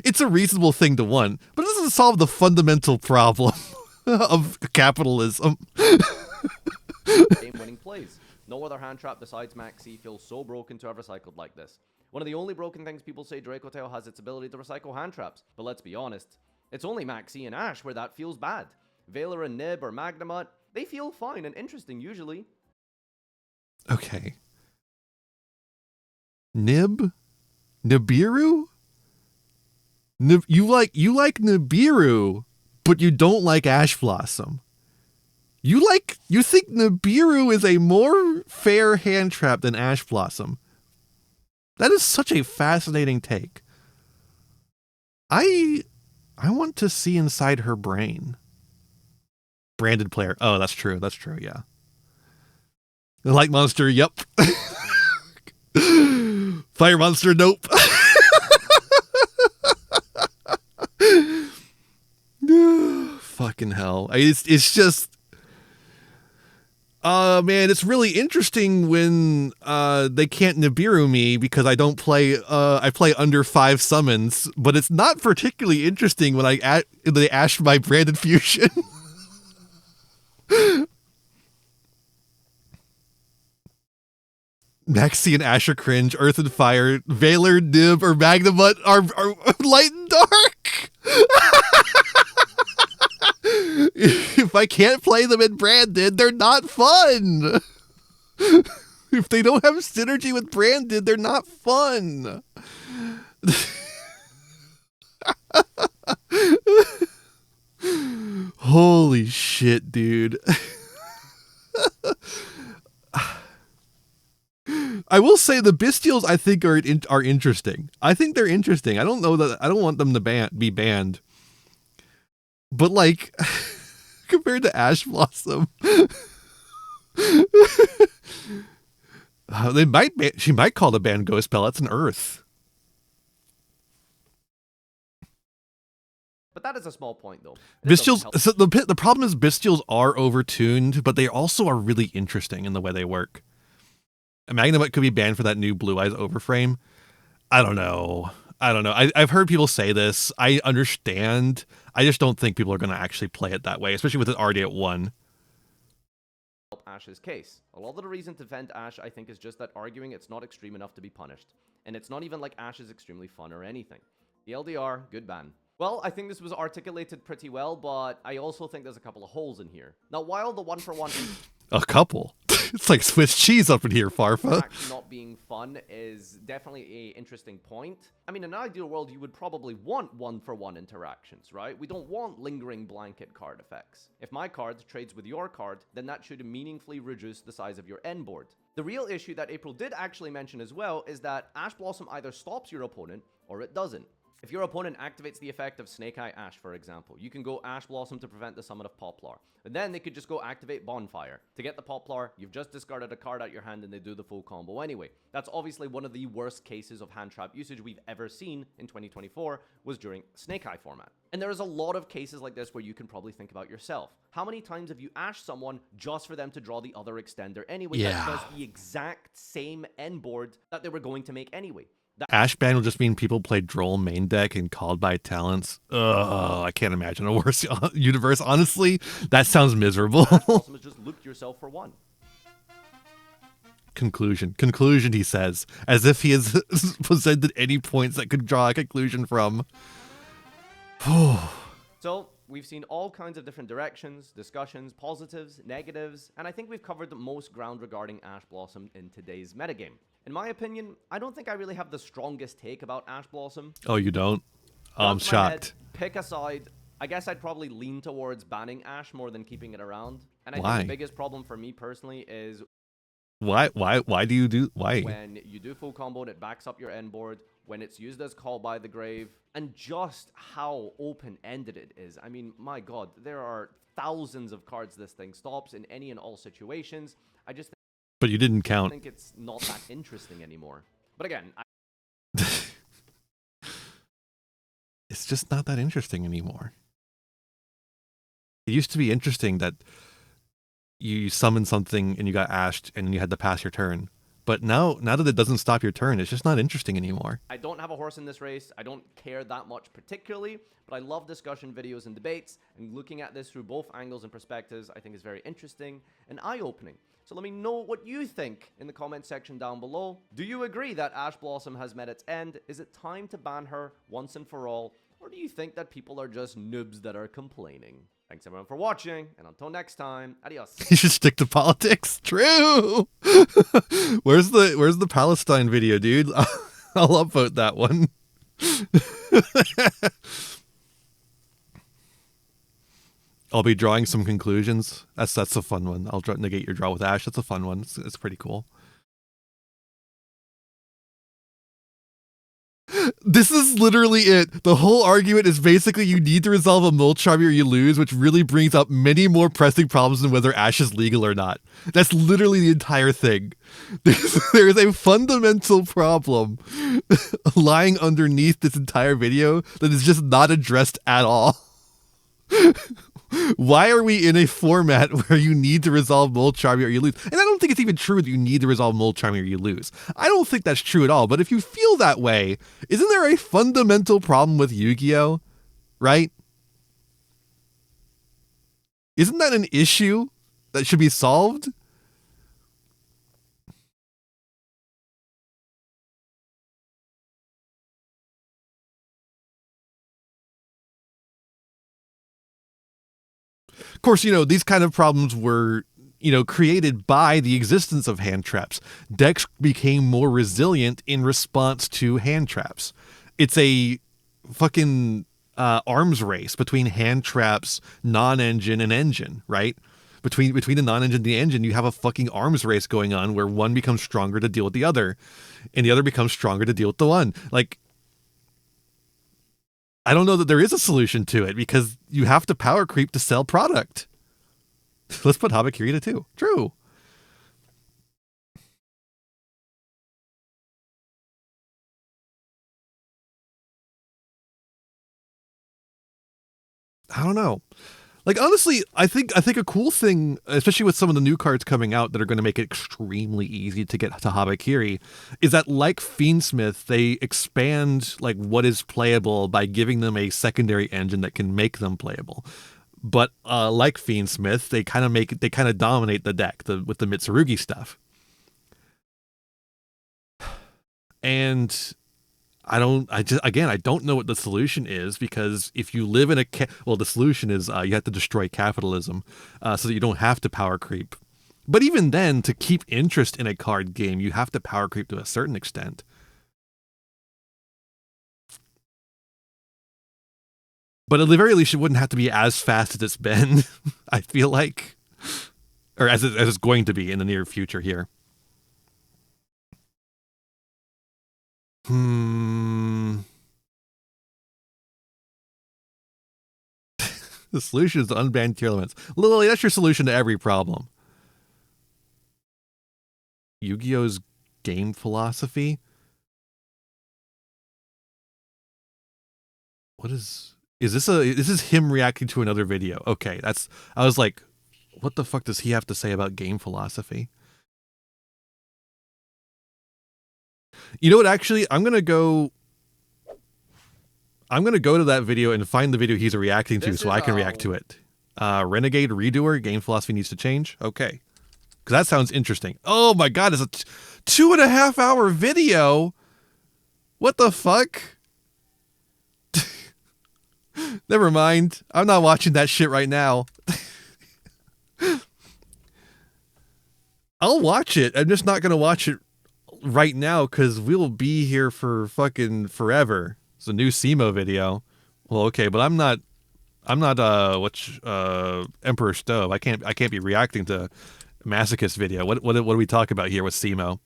It's a reasonable thing to want, but it doesn't solve the fundamental problem of capitalism. Game-winning plays. No other hand trap besides Maxi feels so broken to have recycled like this. One of the only broken things people say Draco Tail has its ability to recycle hand traps, but let's be honest, it's only Maxi and Ash where that feels bad. Veiler and Nib or Magnamut, they feel fine and interesting usually. Okay. Nibiru? You like Nibiru, but you don't like Ash Blossom. You think Nibiru is a more fair hand trap than Ash Blossom. That is such a fascinating take. I want to see inside her brain. Branded player. Oh, that's true. That's true, yeah. The Light Monster, yep. Fire Monster, nope. Fucking hell. It's just... man, it's really interesting when they can't Nibiru me because I don't play I play under 5 summons, but it's not particularly interesting when they ash my branded fusion. Maxi and Asher cringe, Earth and Fire, Veiler, Nib, or Magnamut are light and dark. If I can't play them in Branded, they're not fun. If they don't have synergy with Branded, they're not fun. Holy shit, dude. I will say the Bestials I think are interesting. I think they're interesting. I don't want them to be banned. But like compared to Ash Blossom, she might call the ban Ghost Bell. That's an Earth. But that is a small point, though. Bestials. So the problem is Bestials are overtuned, but they also are really interesting in the way they work. Magnamut could be banned for that new Blue Eyes overframe. I don't know. I've heard people say this. I understand. I just don't think people are going to actually play it that way, especially with it already at 1. Ash's case. A lot of the reason to vent Ash, I think, is just that arguing it's not extreme enough to be punished. And it's not even like Ash is extremely fun or anything. The LDR, good ban. Well, I think this was articulated pretty well, but I also think there's a couple of holes in here. Now, while the 1-for-1... A couple? It's like Swiss cheese up in here, Farfa. Not being fun is definitely an interesting point. I mean, in an ideal world, you would probably want 1-for-1 interactions, right? We don't want lingering blanket card effects. If my card trades with your card, then that should meaningfully reduce the size of your end board. The real issue that April did actually mention as well is that Ash Blossom either stops your opponent or it doesn't. If your opponent activates the effect of Snake Eye Ash, for example, you can go Ash Blossom to prevent the summon of Poplar. And then they could just go activate Bonfire. To get the Poplar, you've just discarded a card out your hand and they do the full combo anyway. That's obviously one of the worst cases of hand trap usage we've ever seen in 2024 was during Snake Eye format. And there is a lot of cases like this where you can probably think about yourself. How many times have you Ash someone just for them to draw the other extender anyway? Yeah. That does the exact same end board that they were going to make anyway. Ash ban will just mean people play Droll main deck and called by talents. Ugh, I can't imagine a worse universe. Honestly, that sounds miserable. Just look yourself for one. Conclusion, he says, as if he has presented any points that could draw a conclusion from. So, we've seen all kinds of different directions, discussions, positives, negatives, and I think we've covered the most ground regarding Ash Blossom in today's metagame. In my opinion, I don't think I really have the strongest take about Ash Blossom. Oh, you don't? I'm shocked. Pick a side. I guess I'd probably lean towards banning Ash more than keeping it around. And I Why? think the biggest problem for me personally is why do you do why? When you do full combo and it backs up your end board, when it's used as Call by the Grave, and just how open-ended it is. I mean, my god, there are thousands of cards this thing stops in any and all situations. But you didn't count. I think it's not that interesting anymore. But again, it's just not that interesting anymore. It used to be interesting that you summoned something and you got ashed and you had to pass your turn. But now that it doesn't stop your turn, it's just not interesting anymore. I don't have a horse in this race. I don't care that much particularly, but I love discussion videos and debates, and looking at this through both angles and perspectives I think is very interesting and eye-opening. So let me know what you think in the comment section down below. Do you agree that Ash Blossom has met its end? Is it time to ban her once and for all? Or do you think that people are just noobs that are complaining? Thanks everyone for watching, and until next time, adios. You should stick to politics. True. Where's the Palestine video, dude? I'll upvote that one. I'll be drawing some conclusions. That's a fun one. I'll negate your draw with Ash. That's a fun one. It's pretty cool. This is literally it. The whole argument is basically you need to resolve a Mold Charm or you lose, which really brings up many more pressing problems than whether Ash is legal or not. That's literally the entire thing. There is a fundamental problem lying underneath this entire video that is just not addressed at all. Why are we in a format where you need to resolve Mold Charm or you lose? And I don't think it's even true that you need to resolve Mold Charm or you lose. I don't think that's true at all. But if you feel that way, isn't there a fundamental problem with Yu-Gi-Oh? Right? Isn't that an issue that should be solved? Of course, these kind of problems were, created by the existence of hand traps. Decks became more resilient in response to hand traps. It's a fucking arms race between hand traps, non-engine, and engine, right? Between the non-engine and the engine, you have a fucking arms race going on where one becomes stronger to deal with the other, and the other becomes stronger to deal with the one. Like, I don't know that there is a solution to it because you have to power creep to sell product. Let's put Habakiri to 2. True. I don't know. Like, honestly, I think a cool thing, especially with some of the new cards coming out that are going to make it extremely easy to get to Habakiri, is that like Fiendsmith, they expand like what is playable by giving them a secondary engine that can make them playable. But like Fiendsmith, they kind of dominate the deck with the Mitsurugi stuff. And I don't know what the solution is, because if you live in the solution is you have to destroy capitalism so that you don't have to power creep. But even then, to keep interest in a card game, you have to power creep to a certain extent. But at the very least, it wouldn't have to be as fast as it's been, I feel like. Or as it's going to be in the near future here. The solution is to unban tier limits. Lily, that's your solution to every problem. Yu-Gi-Oh's game philosophy? What is this this is him reacting to another video. Okay, I was like, what the fuck does he have to say about game philosophy? You know what, actually, I'm gonna go to that video and find the video he's reacting to so I can react to it. Renegade Redoer, game philosophy needs to change? Okay. Because that sounds interesting. Oh my god, it's a 2.5 hour video? What the fuck? Never mind. I'm not watching that shit right now. I'll watch it. I'm just not going to watch it right now because we'll be here for fucking forever. It's a new SEMO video. Well, okay, but I'm not Emperor Stove. I can't be reacting to Masochist video. What do we talk about here with SEMO?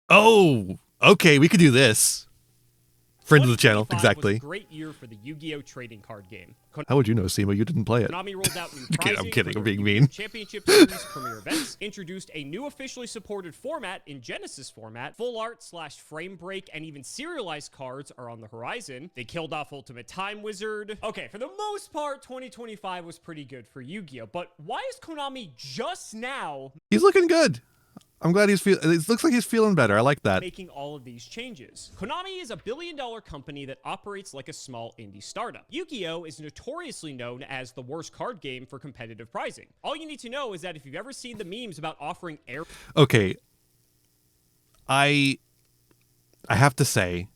Oh, okay, we could do this. Friend of the channel, exactly. Was a great year for the Yu-Gi-Oh trading card game. How would you know, SEMO? You didn't play it. Konami rolled out new I'm kidding. I'm being Yu-Gi-Oh! mean. Championship Series premier events, introduced a new officially supported format in Genesis format, full art / frame break, and even serialized cards are on the horizon. They killed off Ultimate Time Wizard. Okay, for the most part, 2025 was pretty good for Yu-Gi-Oh! But why is Konami just now... He's looking good. I'm glad it looks like he's feeling better. I like that. Making all of these changes. Konami is a billion-dollar company that operates like a small indie startup. Yu-Gi-Oh! Is notoriously known as the worst card game for competitive prizing. All you need to know is that if you've ever seen the memes about offering air... Okay. I have to say,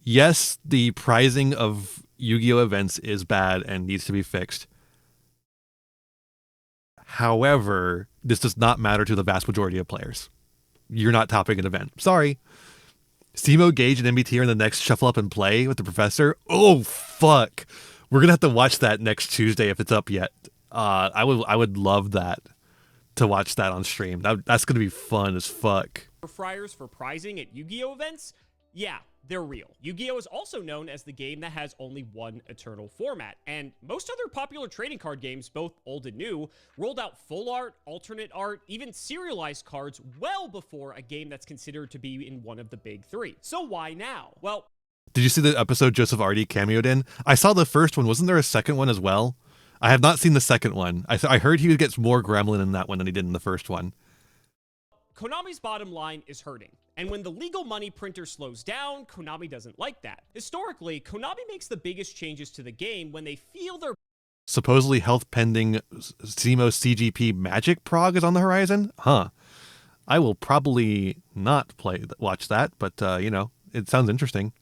yes, the prizing of Yu-Gi-Oh! Events is bad and needs to be fixed. However, this does not matter to the vast majority of players. You're not topping an event. Sorry. SEMO, Gage, and MBT are in the next Shuffle Up and Play with the Professor. Oh, fuck. We're going to have to watch that next Tuesday if it's up yet. I would love that, to watch that on stream. That's going to be fun as fuck. Fryers for prizing at Yu-Gi-Oh! Events? Yeah, they're real. Yu-Gi-Oh! Is also known as the game that has only one eternal format, and most other popular trading card games, both old and new, rolled out full art, alternate art, even serialized cards well before a game that's considered to be in one of the big three. So why now? Well... Did you see the episode Joseph Artie cameoed in? I saw the first one. Wasn't there a second one as well? I have not seen the second one. I heard he gets more gremlin in that one than he did in the first one. Konami's bottom line is hurting. And when the legal money printer slows down, Konami doesn't like that. Historically, Konami makes the biggest changes to the game when they feel their... Supposedly health pending SEMO CGP Magic Prog is on the horizon? Huh. I will probably not watch that, but, it sounds interesting.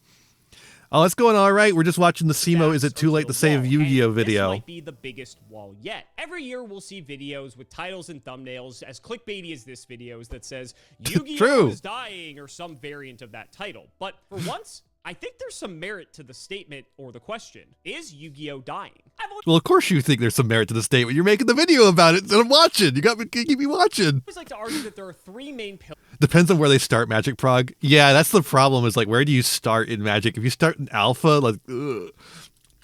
Oh, it's going all right. We're just watching the SEMO Is It Too Late to Save Yu-Gi-Oh! Video. This might be the biggest wall yet. Every year we'll see videos with titles and thumbnails as clickbaity as this video is that says Yu-Gi-Oh! Is dying or some variant of that title. But for once, I think there's some merit to the statement or the question. Is Yu-Gi-Oh! Dying? Well, of course you think there's some merit to the statement. You're making the video about it instead of watching. You keep me watching. I always like to argue that there are three main pillars. Depends on where they start Magic Prog. Yeah, that's the problem, is like, where do you start in Magic? If you start in Alpha, like, ugh.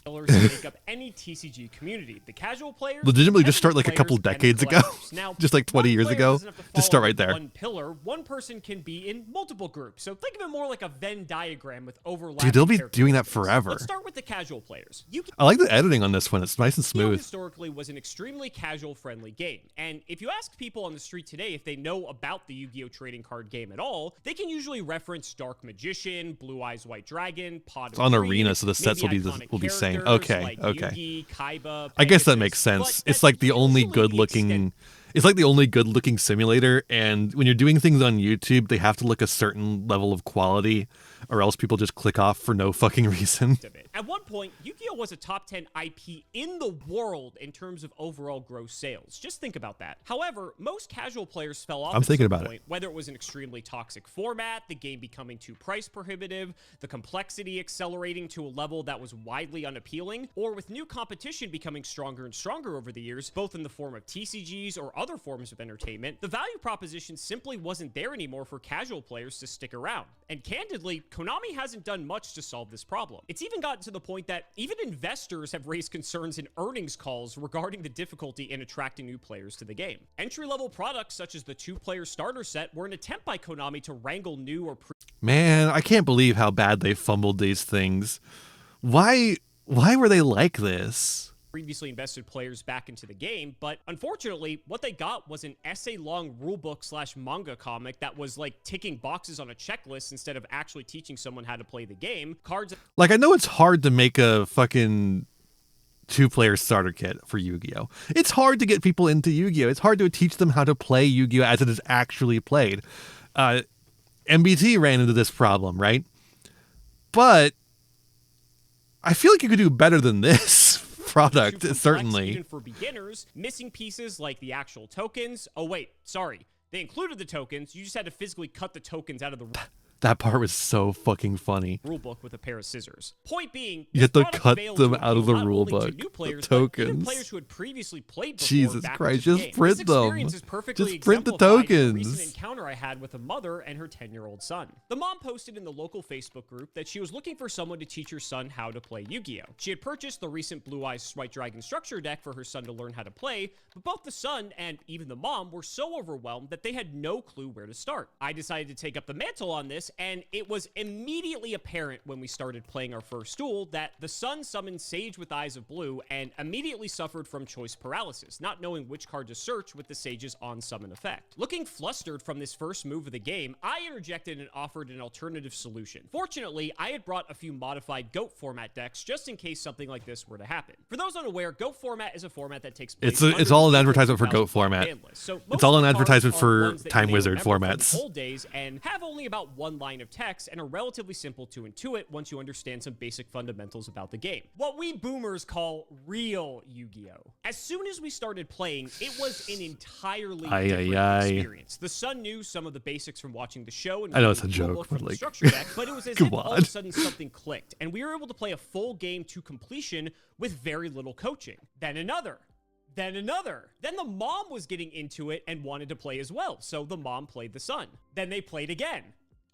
Pillars that make up any TCG community. The casual players, legitimately just start like a couple decades ago. Now, just like 20 years ago. Just start right there. One pillar, one person can be in multiple groups. So think of it more like a Venn diagram with overlapping. Dude, they'll be doing that forever. Let's start with the casual players. I like the editing on this one. It's nice and smooth. Historically was an extremely casual friendly game. And if you ask people on the street today if they know about the Yu-Gi-Oh! Trading card game at all, they can usually reference Dark Magician, Blue Eyes White Dragon, Pot It's on Arena, so the sets will be same. Okay, okay. Yugi, Kaiba, I guess that makes sense. It's like the only good-looking... It's like the only good-looking simulator, and when you're doing things on YouTube, they have to look a certain level of quality. or else people just click off for no fucking reason. At one point, Yu-Gi-Oh was a top 10 IP in the world in terms of overall gross sales. Just think about that. However, most casual players fell off I'm at thinking some about point, whether it was an extremely toxic format, the game becoming too price prohibitive, the complexity accelerating to a level that was widely unappealing, or with new competition becoming stronger and stronger over the years, both in the form of TCGs or other forms of entertainment. The value proposition simply wasn't there anymore for casual players to stick around. And candidly, Konami hasn't done much to solve this problem. It's even gotten to the point that even investors have raised concerns in earnings calls regarding the difficulty in attracting new players to the game. Entry-level products such as the 2-player starter set were an attempt by Konami to wrangle new or Man, I can't believe how bad they fumbled these things. Why were they like this? previously invested players back into the game, but unfortunately, what they got was an essay-long rulebook/manga comic that was like ticking boxes on a checklist instead of actually teaching someone how to play the game. Cards. Like, I know it's hard to make a fucking 2-player starter kit for Yu-Gi-Oh! It's hard to get people into Yu-Gi-Oh! It's hard to teach them how to play Yu-Gi-Oh! As it is actually played. MBT ran into this problem, right? But I feel like you could do better than this product, certainly. Even for beginners, missing pieces like the actual tokens. Oh wait, sorry. They included the tokens. You just had to physically cut the tokens out of the That part was so fucking funny. rulebook with a pair of scissors. Point being, You have this to product cut failed them to out of the appeal not only to rulebook. new players, The but even tokens. players who had previously played before Jesus back Christ, into the just game. print This them. experience is perfectly Just print the exemplified in a tokens. recent encounter I had with a mother and her 10-year-old son. The mom posted in the local Facebook group that she was looking for someone to teach her son how to play Yu-Gi-Oh! She had purchased the recent Blue Eyes White Dragon structure deck for her son to learn how to play, but both the son and even the mom were so overwhelmed that they had no clue where to start. I decided to take up the mantle on this, and it was immediately apparent when we started playing our first duel that the son summoned Sage with Eyes of Blue and immediately suffered from choice paralysis, not knowing which card to search with the Sage's on-summon effect. Looking flustered from this first move of the game, I interjected and offered an alternative solution. Fortunately, I had brought a few modified GOAT format decks just in case something like this were to happen. For those unaware, GOAT format is a format that takes place It's all an advertisement for GOAT format. So It's all an most cards advertisement are for ones that you Time may Wizard remember from formats. old days and have only about one line of text and are relatively simple to intuit once you understand some basic fundamentals about the game. What we boomers call real Yu-Gi-Oh! As soon as we started playing, it was an entirely different experience. The son knew some of the basics from watching the show and I know it's a reading the joke, rulebook but from the like, structure deck, but it was as come if all of on. a sudden something clicked, and we were able to play a full game to completion with very little coaching. Then another. Then another. Then the mom was getting into it and wanted to play as well, so the mom played the son. Then they played again.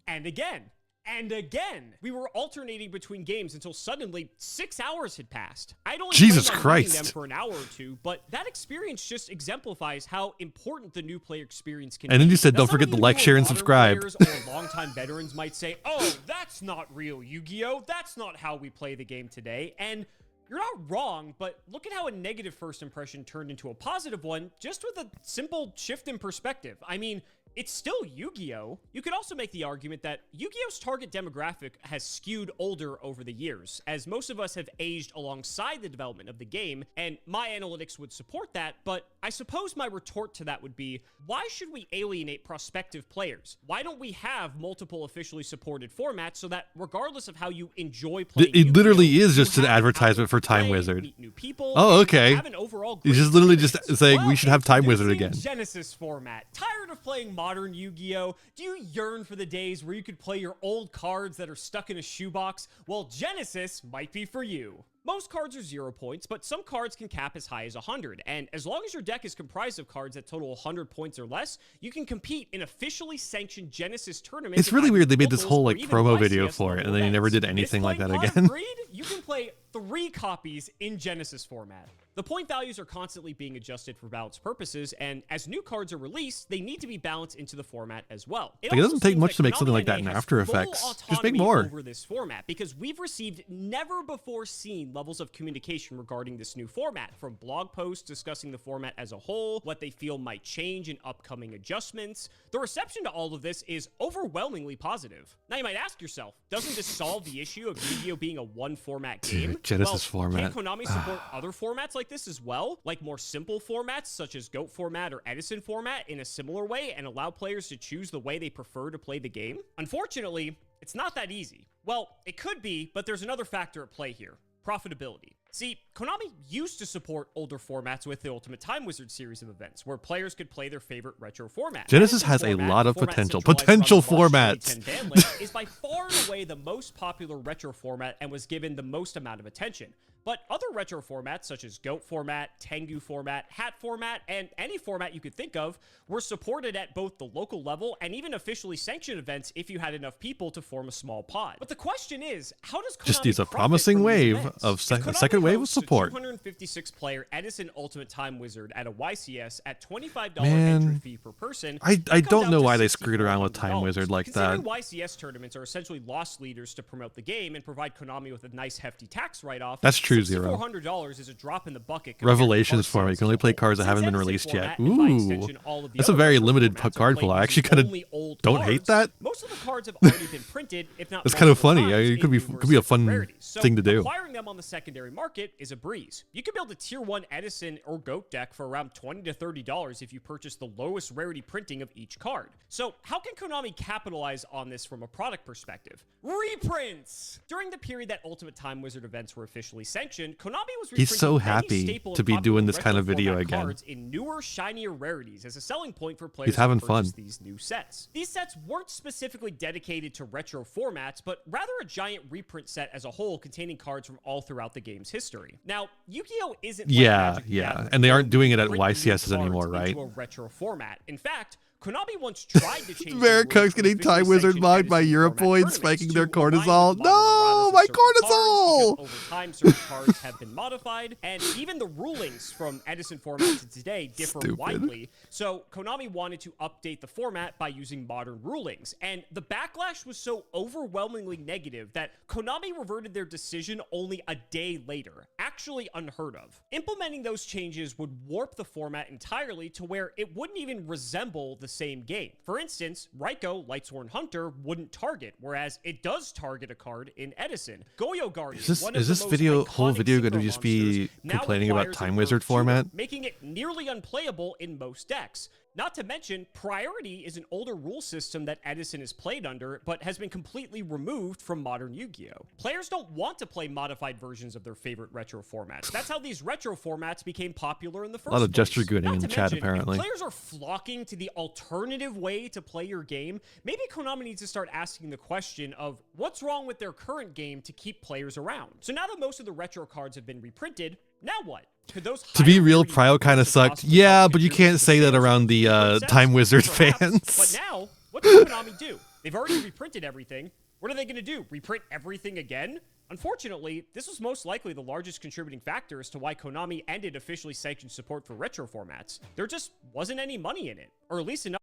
And again. And again. We were alternating between games until suddenly 6 hours had passed. I'd only Jesus planned on meeting Christ. them for an hour or two, but that experience just exemplifies how important the new player experience can And be. then you said, Now, don't some forget of to you like, who are share, and modern subscribe. players or longtime veterans might say, oh, that's not real Yu-Gi-Oh! That's not how we play the game today. And you're not wrong, but look at how a negative first impression turned into a positive one just with a simple shift in perspective. I mean, it's still Yu-Gi-Oh! You could also make the argument that Yu-Gi-Oh's target demographic has skewed older over the years, as most of us have aged alongside the development of the game, and my analytics would support that, but I suppose my retort to that would be, why should we alienate prospective players? Why don't we have multiple officially supported formats so that regardless of how you enjoy playing It literally Yu-Gi-Oh, is just you an have advertisement for play, Time Wizard. meet new people, Oh, and okay. have an overall He's great just literally just experience. saying Well, we should have Time Wizard introducing again. Genesis format. Tired of playing modern Yu-Gi-Oh? Do you yearn for the days where you could play your old cards that are stuck in a shoebox? Well, Genesis might be for you. Most cards are 0 points, but some cards can cap as high as 100, and as long as your deck is comprised of cards that total 100 points or less, you can compete in officially sanctioned Genesis tournaments. It's really at weird they made this locals whole or like even promo YCS video for it, and then he never did anything like that Misplaying Pot again. of Greed? You can play 3 copies in Genesis format. The point values are constantly being adjusted for balance purposes, and as new cards are released, they need to be balanced into the format as well. Like, it doesn't take much to make something like that in After Effects. Just make more. Over this format, because we've received never before seen levels of communication regarding this new format, from blog posts discussing the format as a whole, what they feel might change in upcoming adjustments. The reception to all of this is overwhelmingly positive. Now you might ask yourself, doesn't this solve the issue of Yu-Gi-Oh being a one-format game? Dude, Genesis format. Can Konami support other formats like this as well? Like more simple formats such as GOAT format or Edison format in a similar way and allow players to choose the way they prefer to play the game? Unfortunately, It's not that easy. Well, it could be, but there's another factor at play here: profitability. See, Konami used to support older formats with the Ultimate Time Wizard series of events, where players could play their favorite retro format. Genesis has a lot of potential formats. Is by far and away the most popular retro format and was given the most amount of attention. But other retro formats such as Goat format, Tengu format, Hat format, and any format you could think of were supported at both the local level and even officially sanctioned events if you had enough people to form a small pod. But the question is, how does Konami Just needs a profit promising from these wave events? of If second wave of hosts a support. 256-player Edison Ultimate Time Wizard at a YCS at $25 Man, entry fee per person. I that don't comes know out why to they screwed around with Time $6,400. Wizard like that. Considering YCS tournaments are essentially loss leaders to promote the game and provide Konami with a nice hefty tax write-off. That's true, Zero. $6,400 is a drop in the bucket. compared to Revelations card format. You sales can only as a play whole. cards that haven't been Since released Edison yet. format, and by Ooh, extension, all of the that's a other very retro limited formats are card played pool. I using actually kind only old of don't hate cards. that. Most of the cards have already been printed, if not That's kind of multiple funny. times It in could numerous be a different fun rarities. So thing to do. acquiring them on the secondary market is a breeze. You can build a tier 1 Edison or Goat deck for around $20 to $30 if you purchase the lowest rarity printing of each card. So how can Konami capitalize on this from a product perspective? Reprints! During the period that Ultimate Time Wizard events were officially sanctioned, Konami was He's so reprinting many happy staple to and be popular doing this kind of retro video format again. cards in newer, shinier rarities as a selling point for players He's having to purchase fun. these new sets. These sets weren't specifically dedicated to retro formats, but rather a giant reprint set as a whole containing cards from all throughout the game's history. Now, Yu-Gi-Oh! Isn't like Yeah, Magic the yeah. Gathering, And they aren't doing it at print new YCSs cards anymore, into right? a retro format. In fact, Konami once tried to change America's getting Time Wizard mugged by Europoids spiking their cortisol. No, my cortisol! Over time, certain cards have been modified, and even the rulings from Edison format to today differ Stupid. widely. So Konami wanted to update the format by using modern rulings, and the backlash was so overwhelmingly negative that Konami reverted their decision only a day later, actually unheard of. Implementing those changes would warp the format entirely to where it wouldn't even resemble the same game. For instance, Raiko, Lightsworn Hunter, wouldn't target, whereas it does target a card in Edison. Goyo Guardian, one of Is the this most video iconic whole video going to synchro just be monsters, now complaining about requires Time an Wizard Earth format? tutor, making it nearly unplayable in most decks. Not to mention, Priority is an older rule system that Edison is played under, but has been completely removed from modern Yu-Gi-Oh! Players don't want to play modified versions of their favorite retro formats. That's how these retro formats became popular in the first A lot of place. gesture gooning Not in to the chat, mention, apparently. if players are flocking to the alternative way to play your game, maybe Konami needs to start asking the question of what's wrong with their current game to keep players around. So now that most of the retro cards have been reprinted, now what? Could those To be real, Prio kind of sucked. Yeah, but you can't say that around the Time Wizard fans. But now, what does Konami do? They've already reprinted everything. What are they going to do? Reprint everything again? Unfortunately, this was most likely the largest contributing factor as to why Konami ended officially sanctioned support for retro formats. There just wasn't any money in it, or at least enough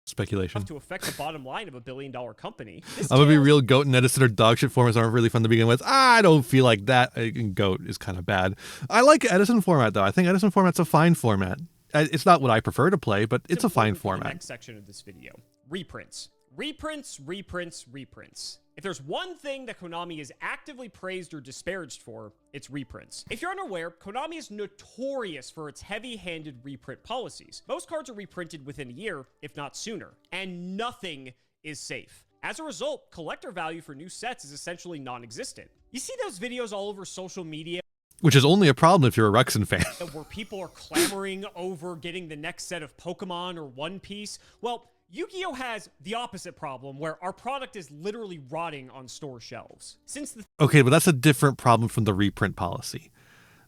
Speculation. to affect the bottom line of a billion-dollar company. I'm gonna be real. Goat and Edison or dog shit formats aren't really fun to begin with. I don't feel like that. Goat is kind of bad. I like Edison format though. I think Edison format's a fine format. It's not what I prefer to play, but it's a fine For the format. next section of this video, reprints. Reprints, reprints, reprints. If there's one thing that Konami is actively praised or disparaged for, it's reprints. If you're unaware, Konami is notorious for its heavy-handed reprint policies. Most cards are reprinted within a year, if not sooner, and nothing is safe. As a result, collector value for new sets is essentially non-existent. You see those videos all over social media Which is only a problem if you're a Ruxin fan. where people are clamoring over getting the next set of Pokemon or One Piece? Well, Yu-Gi-Oh! Has the opposite problem, where our product is literally rotting on store shelves. Since the Okay, but that's a different problem from the reprint policy.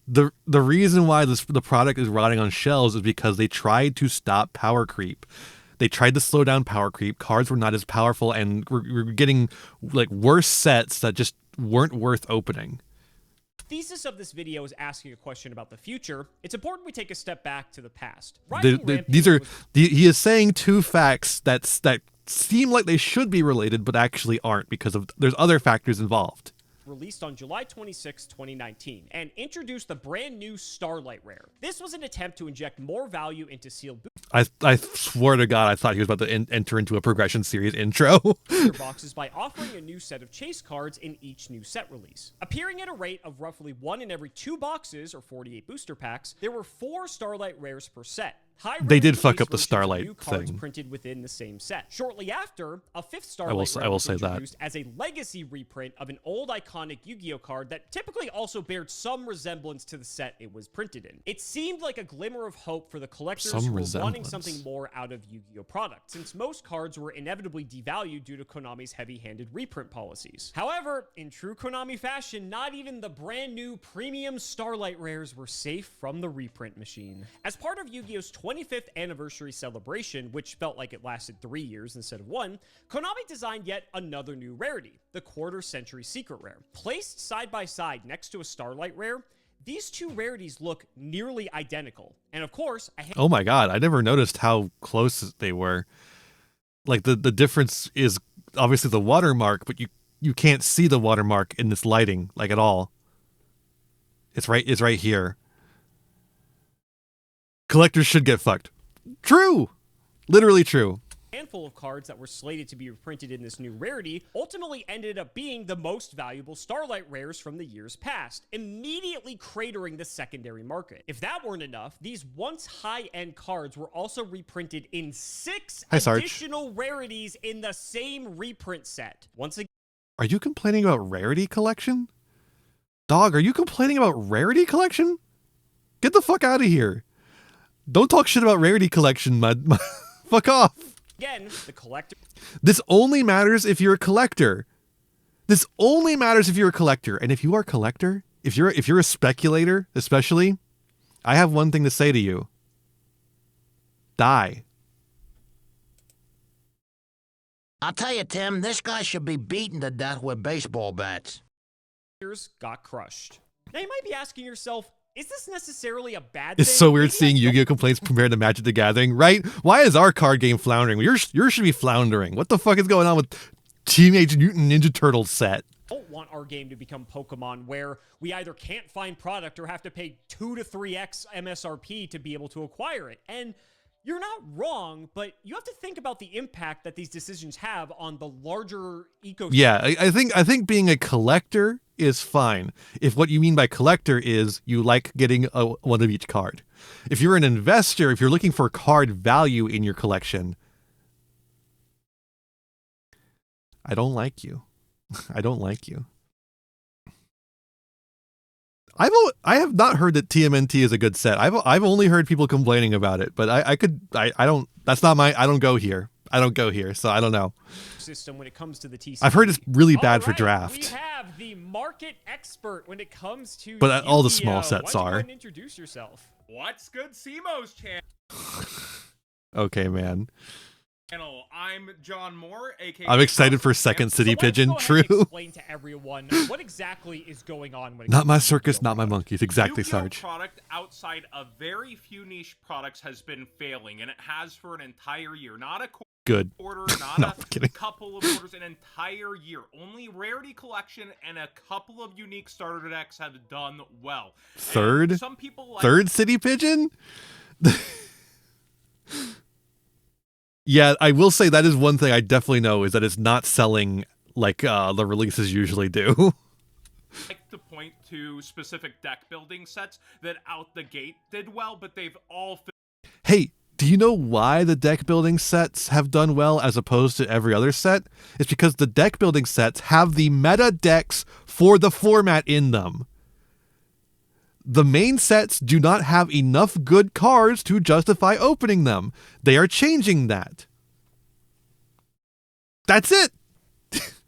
The reason why the product is rotting on shelves is because they tried to stop power creep. They tried to slow down power creep. Cards were not as powerful, and we're getting like worse sets that just weren't worth opening. thesis of this video is asking a question about the future. It's important we take a step back to the past. He is saying two facts that seem like they should be related, but actually aren't because there's other factors involved. Released on July 26, 2019, and introduced the brand new Starlight Rare. This was an attempt to inject more value into sealed I swear to God, I thought he was about to enter into a progression series intro. booster boxes by offering a new set of chase cards in each new set release. Appearing at a rate of roughly 1 in every 2 boxes, or 48 booster packs, there were 4 Starlight Rares per set. High They did rarity fuck base up the versions of Starlight new cards thing. printed within the same set. Shortly after, a fifth I will Starlight rare was say that. introduced as a legacy reprint of an old iconic Yu-Gi-Oh card that typically also bared some resemblance to the set it was printed in. It seemed like a glimmer of hope for the collectors Some who were wanting resemblance. something more out of Yu-Gi-Oh products, since most cards were inevitably devalued due to Konami's heavy-handed reprint policies. However, in true Konami fashion, not even the brand new premium Starlight rares were safe from the reprint machine. As part of Yu-Gi-Oh's 25th anniversary celebration, which felt like it lasted 3 years instead of 1, Konami designed yet another new rarity, the Quarter Century Secret Rare. Placed side by side next to a Starlight rare, these two rarities look nearly identical. And of course, Oh my god, I never noticed how close they were. Like the difference is obviously the watermark, but you can't see the watermark in this lighting like at all. It's right here. Collectors should get fucked. True. Literally true. handful of cards that were slated to be reprinted in this new rarity ultimately ended up being the most valuable Starlight rares from the years past, immediately cratering the secondary market. If that weren't enough, these once high-end cards were also reprinted in 6 additional rarities in the same reprint set. Once again, are you complaining about rarity collection? Dog, are you complaining about rarity collection? Get the fuck out of here. Don't talk shit about rarity collection, mud. Fuck off. Again, the collector. This only matters if you're a collector. This only matters if you're a collector. And if you are a collector, if you're a speculator, especially, I have one thing to say to you. Die. I'll tell you, Tim, this guy should be beaten to death with baseball bats. Got crushed. Now you might be asking yourself, is this necessarily a bad It's thing? so weird seeing Yu-Gi-Oh complaints compared to Magic the Gathering, right? Why is our card game floundering? Yours should be floundering. What the fuck is going on with Teenage Mutant Ninja Turtles set? I don't want our game to become Pokemon where we either can't find product or have to pay 2 to 3x MSRP to be able to acquire it. And you're not wrong, but you have to think about the impact that these decisions have on the larger ecosystem. Yeah, I think being a collector is fine. If what you mean by collector is you like getting one of each card. If you're an investor, if you're looking for card value in your collection, I don't like you. I don't like you. I have not heard that TMNT is a good set. I've only heard people complaining about it, but I don't. That's not my. I don't go here. I don't go here, so I don't know. System when it comes to the TCG. I've heard it's really bad for draft. We have the market expert when it comes to. But all the Yu-Gi-Oh! small sets Why don't you go are. ahead and introduce yourself. What's good, CMO's channel? Okay, man. I'm John Moore, aka. I'm excited for Second City Pigeon. True. Explain to everyone what exactly is going on. When it Not comes my to circus, not my monkeys. Exactly, Yu-Gi-Oh! Sarge. Product outside of very few niche products has been failing, and it has for an entire year. Not a Good. quarter, No, not I'm a kidding. couple of quarters, an entire year. Only Rarity Collection and a couple of unique starter decks have done well. Third? And some people like Third City Pigeon? Yeah, I will say that is one thing I definitely know is that it's not selling like the releases usually do. like to point to specific deck building sets that out the gate did well, but they've all Hey, do you know why the deck building sets have done well as opposed to every other set? It's because the deck building sets have the meta decks for the format in them. The main sets do not have enough good cards to justify opening them. They are changing that. That's it.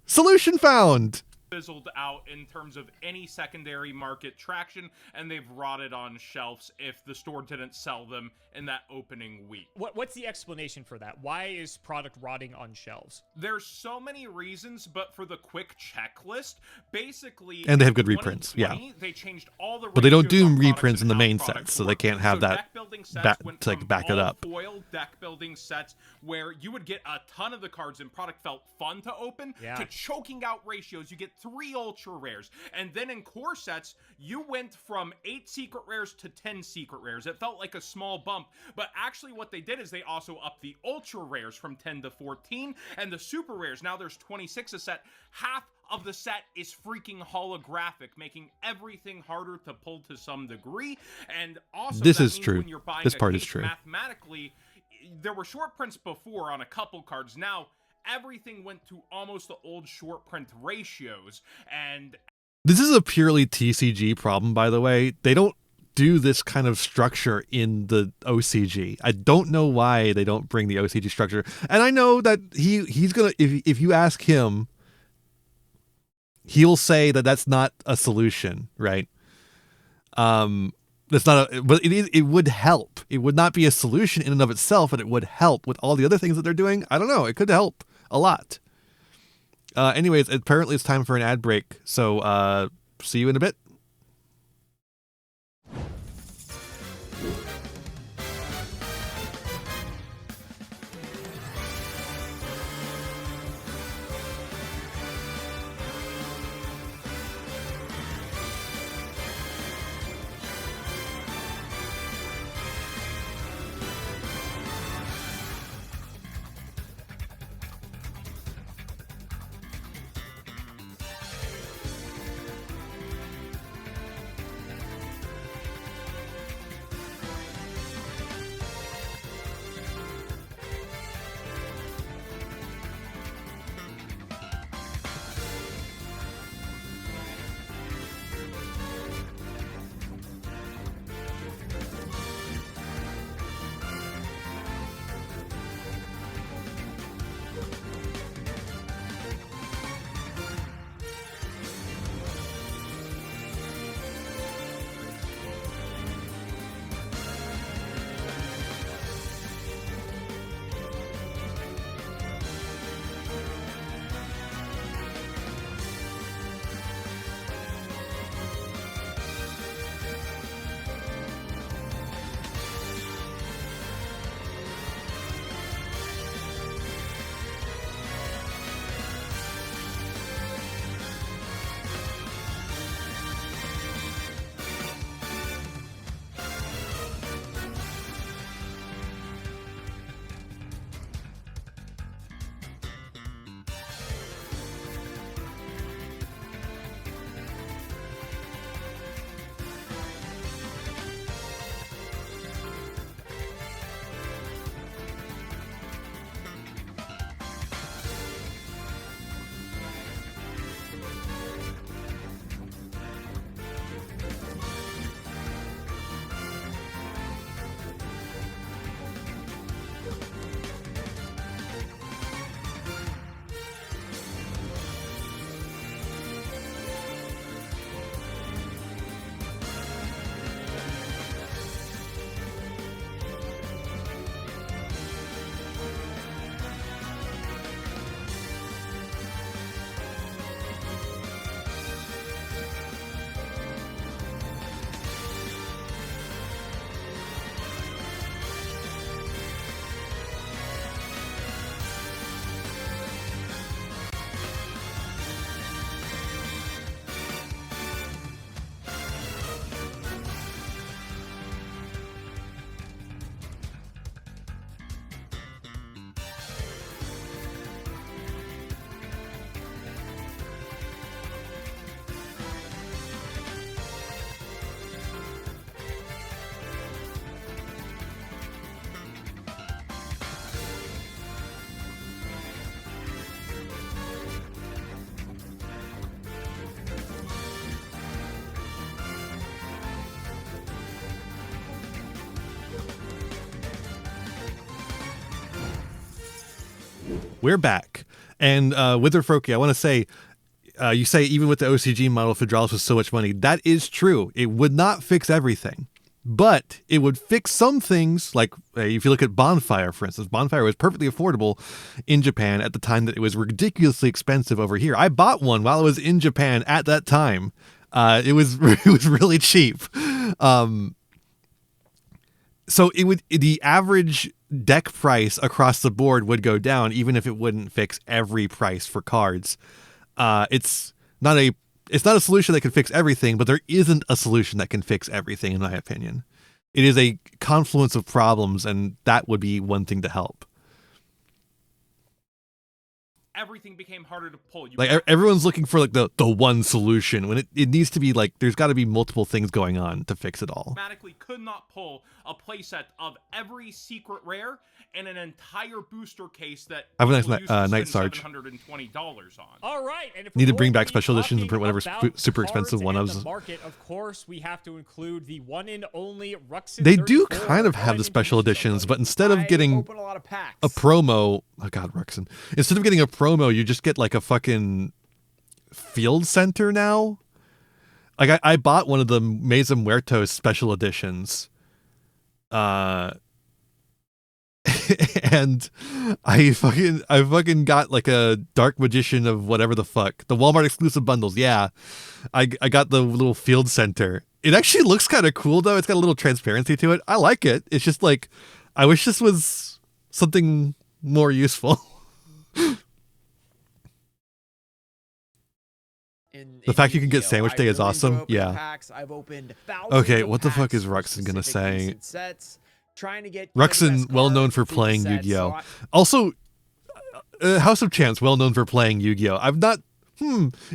Solution found. fizzled out in terms of any secondary market traction, and they've rotted on shelves if the store didn't sell them in that opening week. What's the explanation for that? Why is product rotting on shelves? There's so many reasons, but for the quick checklist, basically, And they have in good reprints, yeah. 2020, they changed all the But they don't ratios do on products reprints in and the how main products sets, so they work. can't have So that deck building sets went to from back it all up. foil deck building sets where you would get a ton of the cards and product felt fun to open, Yeah. to choking out ratios. You get 3 ultra rares, and then in core sets, you went from 8 secret rares to 10 secret rares. It felt like a small bump, but actually what they did is they also upped the ultra rares from 10 to 14, and the super rares, now there's 26 a set. Half of the set is freaking holographic, making everything harder to pull to some degree. And also, This that is means true. when you're buying This a part is case, true. mathematically, there were short prints before on a couple cards. Now, everything went to almost the old short print ratios. And This is a purely TCG problem, by the way. They don't do this kind of structure in the OCG. I don't know why they don't bring the OCG structure. And I know that he's gonna, if you ask him, he'll say that that's not a solution, right? That's not a, but it would help. It would not be a solution in and of itself, but it would help with all the other things that they're doing. I don't know. It could help a lot. Anyways, apparently it's time for an ad break. So see you in a bit. We're back. And Wither Froki, I want to say, you say even with the OCG model, Fidralis was so much money. That is true. It would not fix everything. But it would fix some things, like if you look at Bonfire, for instance. Bonfire was perfectly affordable in Japan at the time that it was ridiculously expensive over here. I bought one while I was in Japan at that time. It was really cheap. So the average deck price across the board would go down, even if it wouldn't fix every price for cards. It's not a solution that can fix everything, but there isn't a solution that can fix everything, in my opinion. It is a confluence of problems, and that would be one thing to help. everything became harder to pull. You Like everyone's looking for like the one solution when it needs to be like there's got to be multiple things going on to fix it all. Automatically could not pull a playset of every secret rare and an entire booster case that Have a nice people used to night, spend Sarge. $720 on. All right, and if Need we're to bring going back be special editions and talking print whatever about super cards expensive one and of the them. market, of course, we have to include the one and only Ruxin. They do 34 kind of have the special editions, but instead of getting open a lot of packs. a promo, oh god, Ruxin. Instead of getting a promo, you just get like a fucking field center now. Like I bought one of the Mesa Muertos special editions. And I fucking got like a Dark Magician of whatever the fuck. The Walmart exclusive bundles, yeah. I got the little field center. It actually looks kind of cool though. It's got a little transparency to it. I like it. It's just like I wish this was something more useful. The fact you can get Sandwich Day is awesome. Yeah. Packs. I've opened Okay, what the fuck is Ruxin gonna say? Sets, trying to get Ruxin, well known for playing Yu-Gi-Oh. Also, House of Champs, well known for playing Yu-Gi-Oh. I've not.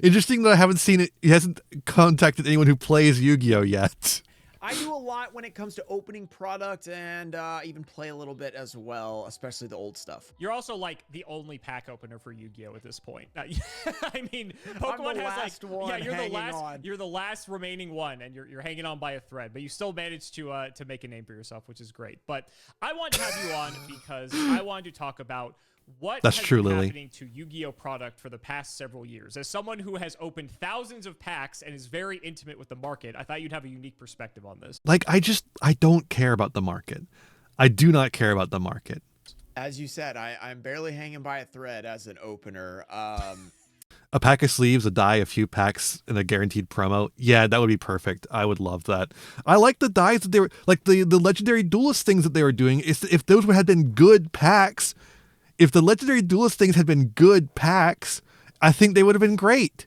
Interesting that I haven't seen it. He hasn't contacted anyone who plays Yu-Gi-Oh yet. I do a lot when it comes to opening product and even play a little bit as well, especially the old stuff. You're also like the only pack opener for Yu-Gi-Oh at this point. I mean, Pokemon has like you're the last remaining one, and you're hanging on by a thread. But you still managed to make a name for yourself, which is great. But I wanted to have you on because I wanted to talk about what has been happening to Yu-Gi-Oh product for the past several years. As someone who has opened thousands of packs and is very intimate with the market, I thought you'd have a unique perspective on this. Like, I don't care about the market. I do not care about the market. As you said, I'm barely hanging by a thread as an opener. A pack of sleeves, a die, a few packs, and a guaranteed promo. Yeah, that would be perfect. I would love that. I like the dies that they were, like the legendary duelist things that they were doing. If those had been good packs, if the legendary duelist things had been good packs, I think they would have been great.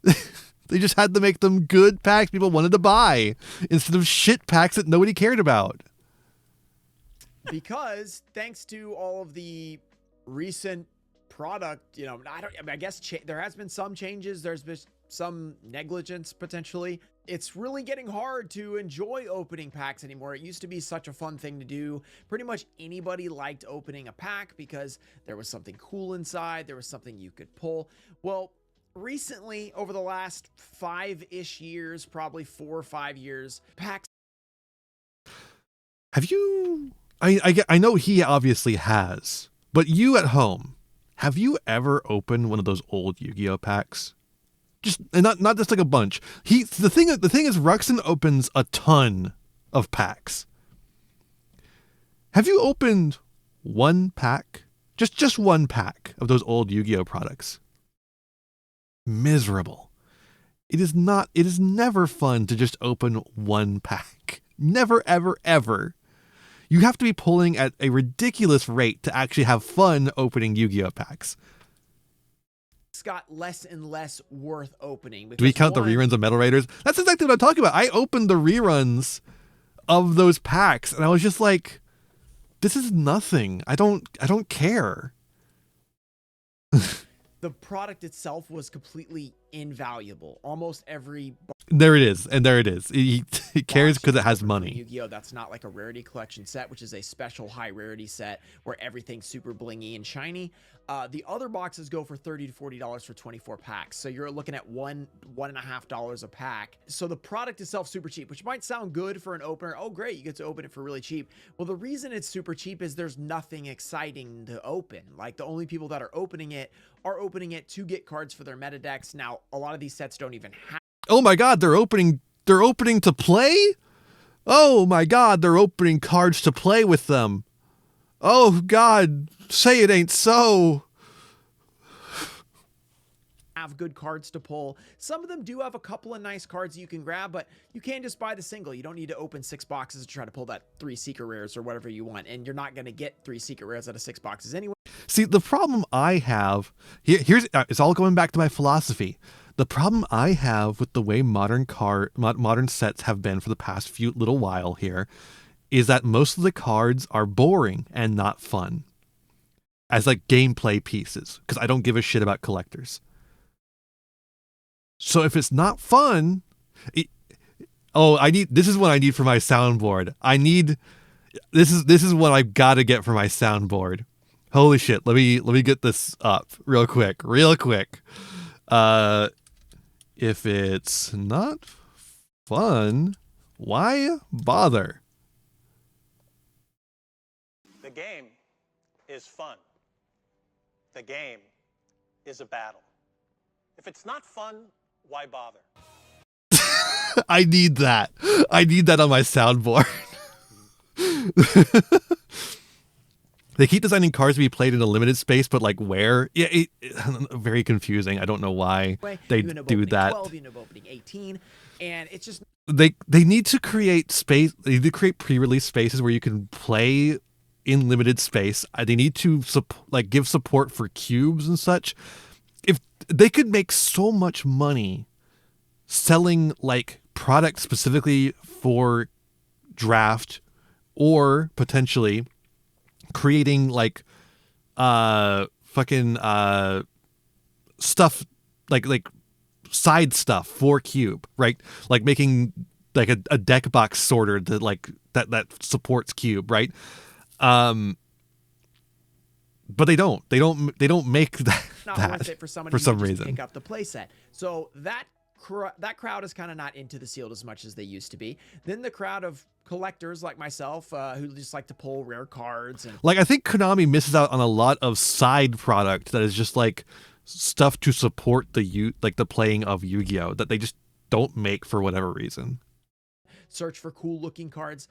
They just had to make them good packs people wanted to buy instead of shit packs that nobody cared about. Because thanks to all of the recent product, I guess there has been some changes. There's been some negligence potentially. It's really getting hard to enjoy opening packs anymore. It used to be such a fun thing to do. Pretty much anybody liked opening a pack because there was something cool inside. There was something you could pull. Well, recently, over the last 5-ish years, probably 4 or 5 years, packs. Have you? I know he obviously has, but you at home, have you ever opened one of those old Yu-Gi-Oh packs? Just not just like a bunch. The thing is Ruxin opens a ton of packs. Have you opened one pack? Just one pack of those old Yu-Gi-Oh products? Miserable. It is never fun to just open one pack. Never, ever, ever. You have to be pulling at a ridiculous rate to actually have fun opening Yu-Gi-Oh packs. Got less and less worth opening. Do we count the reruns of Metal Raiders? That's exactly what I'm talking about. I opened the reruns of those packs and I was just like, this is nothing. I don't care. The product itself was completely invaluable. Almost every there it is. He cares because it has money. Yu-Gi-Oh! That's not like a rarity collection set, which is a special high rarity set where everything's super blingy and shiny. The other boxes go for $30 to $40 for 24 packs. So you're looking at $1.50 a pack. So the product itself super cheap, which might sound good for an opener. Oh, great, you get to open it for really cheap. Well, the reason it's super cheap is there's nothing exciting to open. Like the only people that are opening it to get cards for their meta decks. Now, a lot of these sets don't even have. Oh my God, they're opening to play? Oh my God, they're opening cards to play with them. Oh God, say it ain't so. Have good cards to pull. Some of them do have a couple of nice cards you can grab, but you can just buy the single. You don't need to open 6 boxes to try to pull that 3 secret rares or whatever you want, and you're not going to get 3 secret rares out of 6 boxes anyway. See, the problem I have here's it's all going back to my philosophy. The problem I have with the way modern sets have been for the past few little while here is that most of the cards are boring and not fun. as like gameplay pieces because I don't give a shit about collectors. So if it's not fun, this is what I need for my soundboard. This is what I've got to get for my soundboard. Holy shit! Let me get this up real quick. If it's not fun, why bother? The game is fun. The game is a battle. If it's not fun, why bother? I need that. I need that on my soundboard. They keep designing cars to be played in a limited space, but like where? Yeah, very confusing. I don't know why they do that. 12, you end up opening 18, and it's just they need to create space. They need to create pre-release spaces where you can play in limited space. They need to give support for cubes and such. If they could make so much money selling like products specifically for draft, or potentially creating like stuff like side stuff for cube, right? Like making like a deck box sorter that supports cube, right? But they don't make that not worth it for somebody for some who just reason. pick up the playset. So that crowd is kind of not into the sealed as much as they used to be. Then the crowd of collectors like myself who just like to pull rare cards and like I think Konami misses out on a lot of side product that is just like stuff to support the playing of Yu-Gi-Oh that they just don't make for whatever reason. Search for cool looking cards.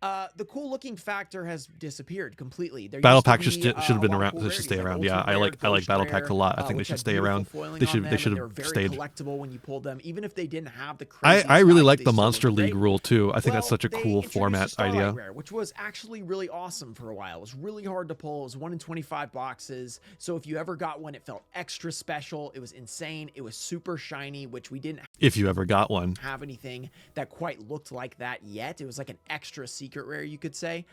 The cool looking factor has disappeared completely. Battle Pack should have been around. They should stay around. Yeah, I like Battle Pack a lot. I think they should stay around. They should have stayed. Collectible when you pulled them, even if they didn't have the. I really like the Monster League rule too. I think that's such a cool format idea. Rare, which was actually really awesome for a while. It was really hard to pull. It was 1 in 25 boxes. So if you ever got one, it felt extra special. It was insane. It was super shiny, which we didn't. If you ever got one, have anything that quite looked like that yet. It was like an extra secret rare, you could say,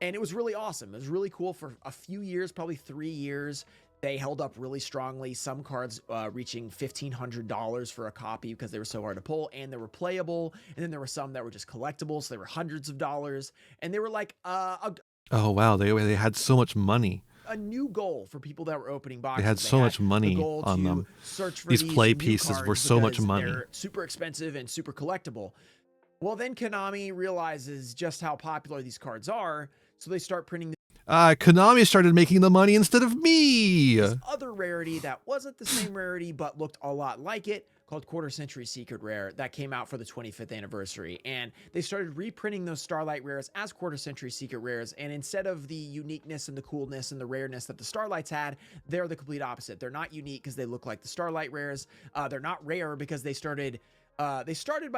and it was really awesome. It was really cool for a few years, probably 3 years. They held up really strongly. Some cards reaching $1,500 for a copy because they were so hard to pull and they were playable. And then there were some that were just collectibles, so they were hundreds of dollars. And they were like oh wow, they had so much money. A new goal for people that were opening boxes. They had so much money on them. These play pieces were so much money. They're super expensive and super collectible. Well, then Konami realizes just how popular these cards are, so they start printing. Konami started making the money instead of me. This other rarity that wasn't the same rarity but looked a lot like it, called Quarter Century Secret Rare, that came out for the 25th anniversary. And they started reprinting those Starlight rares as Quarter Century Secret Rares. And instead of the uniqueness and the coolness and the rareness that the Starlights had, they're the complete opposite. They're not unique because they look like the Starlight rares. They're not rare because they started by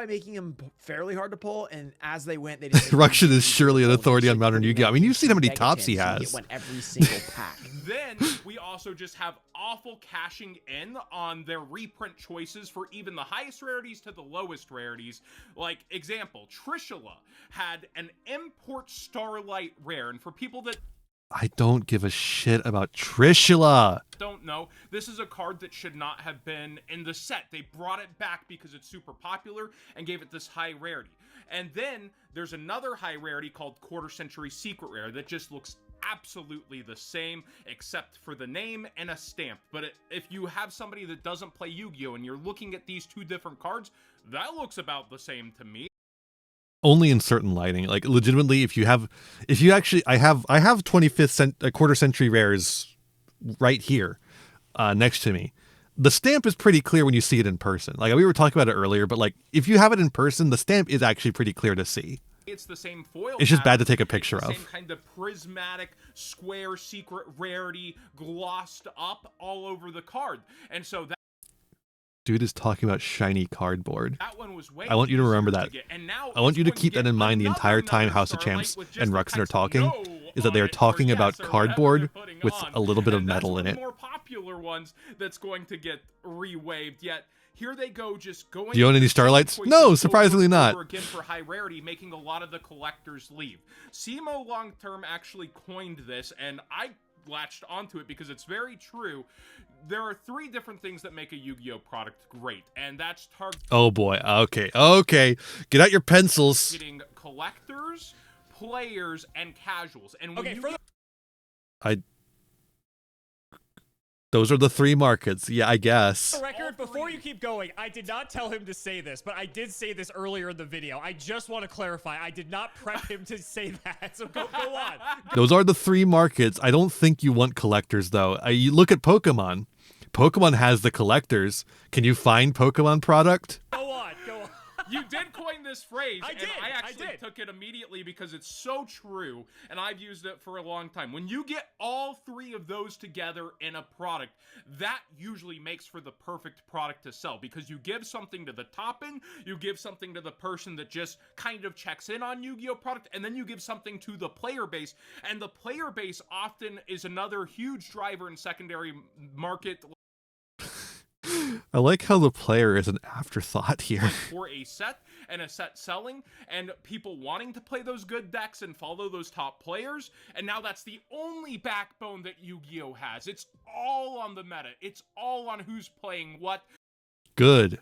making them fairly hard to pull, and as they went, they just Ruxian is surely an authority on modern Yu-Gi-Oh! I mean, you've seen how many tops he has. Every single pack. Then we also just have awful cashing in on their reprint choices for even the highest rarities to the lowest rarities. Like, example, Trishula had an import Starlight rare, and for people that I don't give a shit about Trishula. Don't know, this is a card that should not have been in the set. They brought it back because it's super popular and gave it this high rarity. And then there's another high rarity called Quarter Century Secret Rare that just looks absolutely the same except for the name and a stamp. But if you have somebody that doesn't play Yu-Gi-Oh! And you're looking at these two different cards, that looks about the same to me. Only in certain lighting. Like legitimately, I have 25th Quarter Century rares right here next to me. The stamp is pretty clear when you see it in person. Like we were talking about it earlier, but like if you have it in person, the stamp is actually pretty clear to see. It's the same foil. It's just bad to take a picture of. Same kind of prismatic square secret rarity glossed up all over the card. And so that dude is talking about shiny cardboard. That one was way I want you to remember that. And now I want you to keep that in mind the entire time House of Champs and Ruxian are talking, is that they are talking about cardboard with a little bit of metal in it. More popular ones that's going to get re-waved, yet here they go, just going. Do you own any Starlights? No, surprisingly not. Again for high rarity, making a lot of the collectors leave. Simo long term actually coined this, and I latched onto it because it's very true. There are 3 different things that make a Yu-Gi-Oh product great, and that's Oh boy. Okay. Get out your pencils. targeting collectors, players, and casuals. And when Those are the 3 markets. Yeah, I guess. For the record, before you keep going, I did not tell him to say this, but I did say this earlier in the video. I just want to clarify. I did not prep him to say that, so go on. Those are the 3 markets. I don't think you want collectors, though. You look at Pokemon. Pokemon has the collectors. Can you find Pokemon product? Go on. You did coin this phrase, I actually took it immediately because it's so true, and I've used it for a long time. When you get all 3 of those together in a product, that usually makes for the perfect product to sell, because you give something to the topping, you give something to the person that just kind of checks in on Yu-Gi-Oh product, and then you give something to the player base, and the player base often is another huge driver in secondary market. I like how the player is an afterthought here. For a set and a set selling and people wanting to play those good decks and follow those top players, and now that's the only backbone that Yu-Gi-Oh has. It's all on the meta. It's all on who's playing what. Good.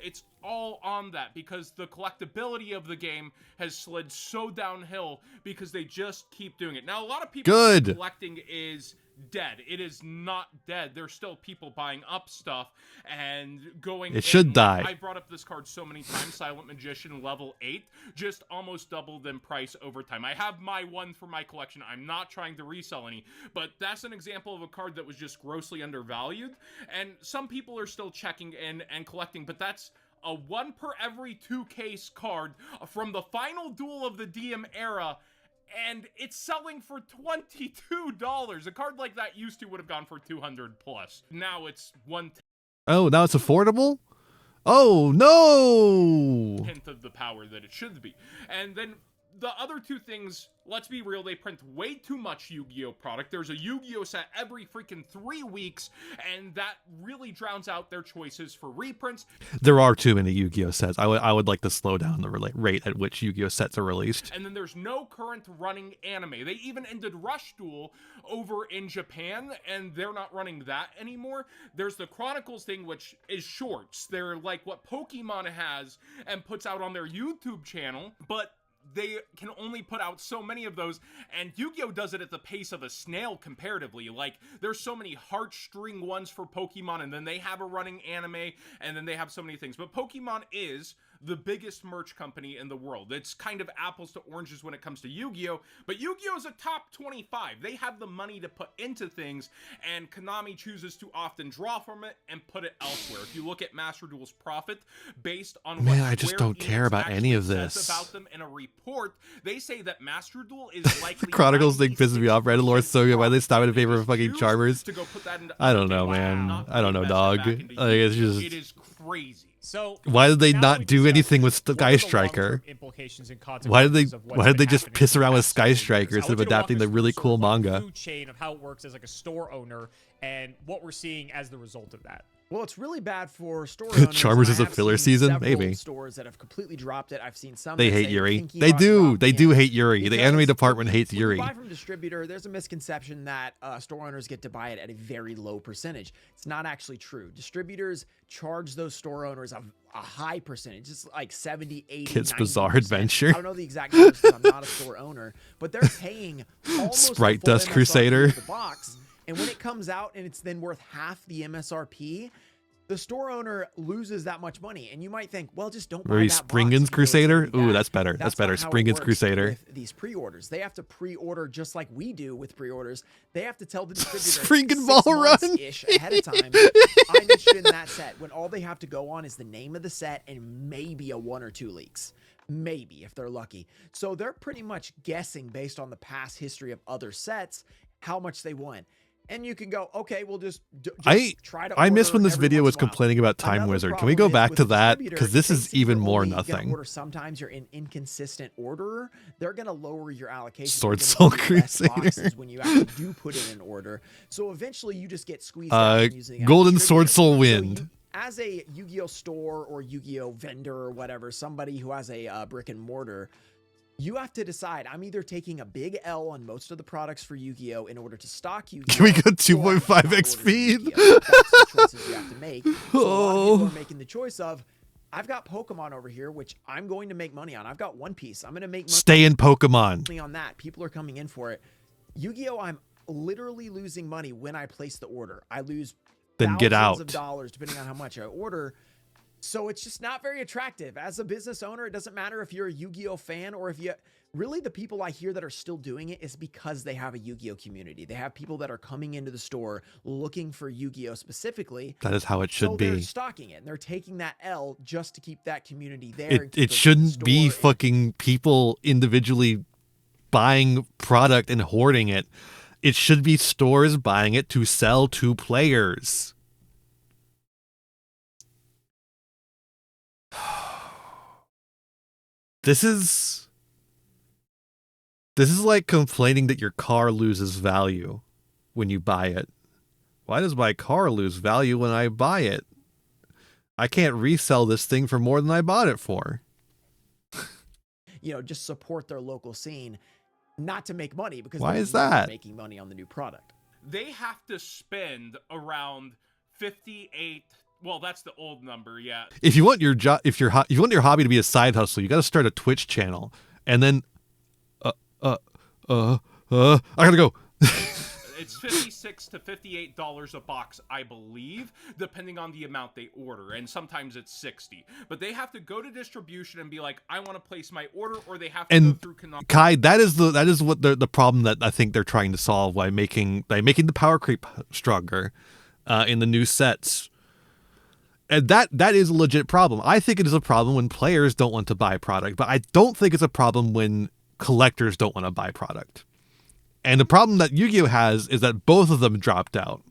It's all on that because the collectability of the game has slid so downhill because they just keep doing it. Now, a lot of people think collecting is dead. It is not dead. There's still people buying up stuff and going. It should die. I brought up this card so many times. Silent Magician level 8 just almost doubled in price over time. I have my one for my collection. I'm not trying to resell any, but that's an example of a card that was just grossly undervalued. And some people are still checking in and collecting, but that's a 1 per every 2 case card from the final duel of the DM era. And it's selling for $22. A card like that used to would have gone for 200 plus. Now it's 1/10 Oh, now it's affordable? Oh, no! of the power that it should be. And then the other 2 things, let's be real, they print way too much Yu-Gi-Oh product. There's a Yu-Gi-Oh set every freaking 3 weeks, and that really drowns out their choices for reprints. There are too many Yu-Gi-Oh sets. I would like to slow down the rate at which Yu-Gi-Oh sets are released. And then there's no current running anime. They even ended Rush Duel over in Japan, and they're not running that anymore. There's the Chronicles thing, which is shorts. They're like what Pokemon has and puts out on their YouTube channel, but they can only put out so many of those, and Yu-Gi-Oh does it at the pace of a snail comparatively. Like, there's so many heartstring ones for Pokemon, and then they have a running anime, and then they have so many things. But Pokemon is the biggest merch company in the world. It's kind of apples to oranges when it comes to Yu-Gi-Oh, but Yu-Gi-Oh is a top 25. They have the money to put into things, and Konami chooses to often draw from it and put it elsewhere. If you look at Master Duel's profit based on what I just don't care about any of this. About them in a report, they say that Master Duel is likely The Chronicles thing pisses me off. Red Lord Soga, why they stop in favor of fucking Charmers? I don't know, man. I don't know, dog. Like, it's just. It is crazy. So why did they not do anything with Sky Striker? Why did they just piss around with Sky Striker instead of adapting the really cool manga? Food chain of how it works as like a store owner and what we're seeing as the result of that. Well, it's really bad for store owners. Charmers is a filler season, maybe. Stores that have completely dropped it. I've seen some. They hate Yuri. They do hate Yuri. The anime department hates Yuri. When you buy from distributor, there's a misconception that store owners get to buy it at a very low percentage. It's not actually true. Distributors charge those store owners a high percentage. It's like 70, 80, Kids 90%. Bizarre Adventure. I don't know the exact numbers because I'm not a store owner, but they're paying almost Sprite the full Dust MSRP Crusader. of the box. And when it comes out and it's then worth half the MSRP, the store owner loses that much money. And you might think, well, just don't buy Maybe that Springen's Crusader? Ooh, that's better. That's better. Springen's Crusader. With these pre-orders, they have to pre-order just like we do with pre-orders. They have to tell the distributor Springen Ball Run ish ahead of time. I'm interested in that set when all they have to go on is the name of the set and maybe a 1 or 2 leaks. Maybe if they're lucky. So they're pretty much guessing based on the past history of other sets how much they want. And you can go, okay, we'll just try to. I miss when this order video every was once in a while. complaining about Time Another Wizard. Can we go problem back is to with that? distributors, Because this they is see even you're more only gonna nothing. order sometimes you're in inconsistent order. They're going to lower your allocation. Sword They're Soul gonna give you less Crusader. boxes when you actually do put it in order. So eventually you just get squeezed out using Golden Sword Soul Wind. as a Yu-Gi-Oh store or Yu-Gi-Oh vendor or whatever, somebody who has a brick and mortar, You have to decide. I'm either taking a big L on most of the products for Yu-Gi-Oh in order to stock Yu-Gi-Oh. Can we go 2.5x speed? That's the choices you have to make. So a lot of people Oh. are making the choice of, I've got Pokemon over here, which I'm going to make money on. I've got One Piece. I'm going to make money Stay in Pokemon. on that. People are coming in for it. Yu-Gi-Oh, I'm literally losing money when I place the order. I lose Then get thousands out. of dollars depending on how much I order. So it's just not very attractive. As a business owner, it doesn't matter if you're a Yu-Gi-Oh fan or if you... Really, the people I hear that are still doing it is because they have a Yu-Gi-Oh community. They have people that are coming into the store looking for Yu-Gi-Oh specifically. That is how it should so be. they're stocking it. And they're taking that L just to keep that community there. and keep It them in the shouldn't be store. fucking people individually buying product and hoarding it. It should be stores buying it to sell to players. This is like complaining that your car loses value when you buy it. Why does my car lose value when I buy it? I can't resell this thing for more than I bought it for. You know, just support their local scene, not to make money because Why they're is never that? making money on the new product. They have to spend around 58. Well, that's the old number, yeah. If you want your job, if you want your hobby to be a side hustle, you got to start a Twitch channel, and then, I gotta go. It's $56 to $58 a box, I believe, depending on the amount they order, and sometimes it's $60. But they have to go to distribution and be like, I want to place my order, or they have to go And through Konami. Kai, that is what the problem that I think they're trying to solve by making the power creep stronger in the new sets. And that is a legit problem. I think it is a problem when players don't want to buy product, but I don't think it's a problem when collectors don't want to buy product. And the problem that Yu-Gi-Oh has is that both of them dropped out.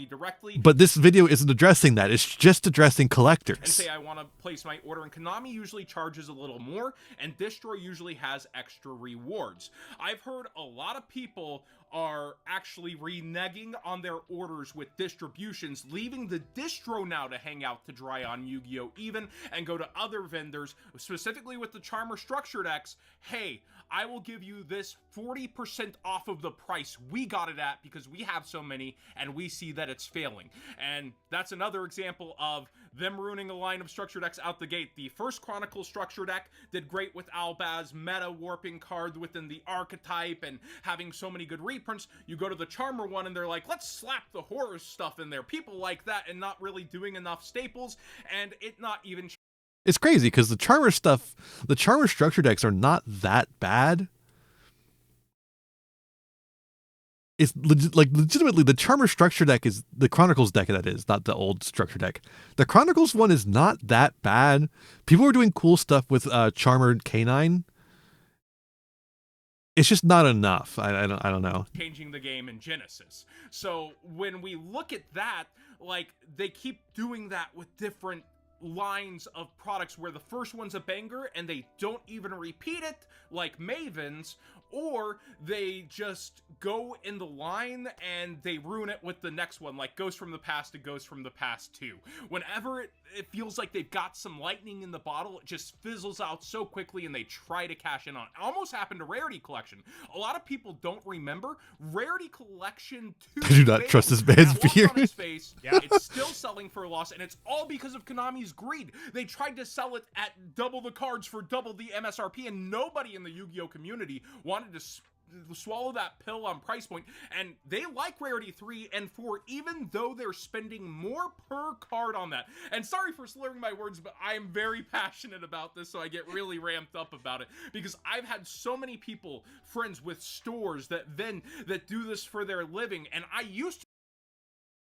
Directly. But this video isn't addressing that. It's just addressing And collectors. say I want to place my order, and Konami usually charges a little more, and Distro usually has extra rewards. I've heard a lot of people are actually reneging on their orders with distributions, leaving the distro now to hang out to dry on Yu-Gi-Oh! Even, and go to other vendors, specifically with the Charmer Structured X. Hey, I will give you this 40% off of the price we got it at because we have so many and we see that it's failing. And that's another example of them ruining a line of Structured X out the gate. The first Chronicle Structure Deck did great with Albaz, meta warping card within the archetype, and having so many good reprints. You go to the Charmer one and they're like, let's slap the horror stuff in there. People like that, and not really doing enough staples, and it not even... It's crazy because the Charmer structure decks are not that bad. It's legitimately the Charmer structure deck is the Chronicles deck, that is, not the old structure deck. The Chronicles one is not that bad. People are doing cool stuff with Charmer K9. It's just not enough. I don't know. Changing the game in Genesis. So when we look at that, like, they keep doing that with different lines of products where the first one's a banger and they don't even repeat it like Maven's, or they just go in the line and they ruin it with the next one, like Ghost from the Past to Ghost from the Past 2. Whenever it feels like they've got some lightning in the bottle, it just fizzles out so quickly and they try to cash in on it. It almost happened to Rarity Collection. A lot of people don't remember Rarity Collection 2. I do not trust this man's beard. On its face, it's still selling for a loss, and it's all because of Konami's greed. They tried to sell it at double the cards for double the MSRP, and nobody in the Yu-Gi-Oh community wanted to swallow that pill on price point. And they like Rarity 3 and 4, even though they're spending more per card on that. And sorry for slurring my words, but I am very passionate about this, so I get really ramped up about it, because I've had so many people, friends with stores that do this for their living, and I used to...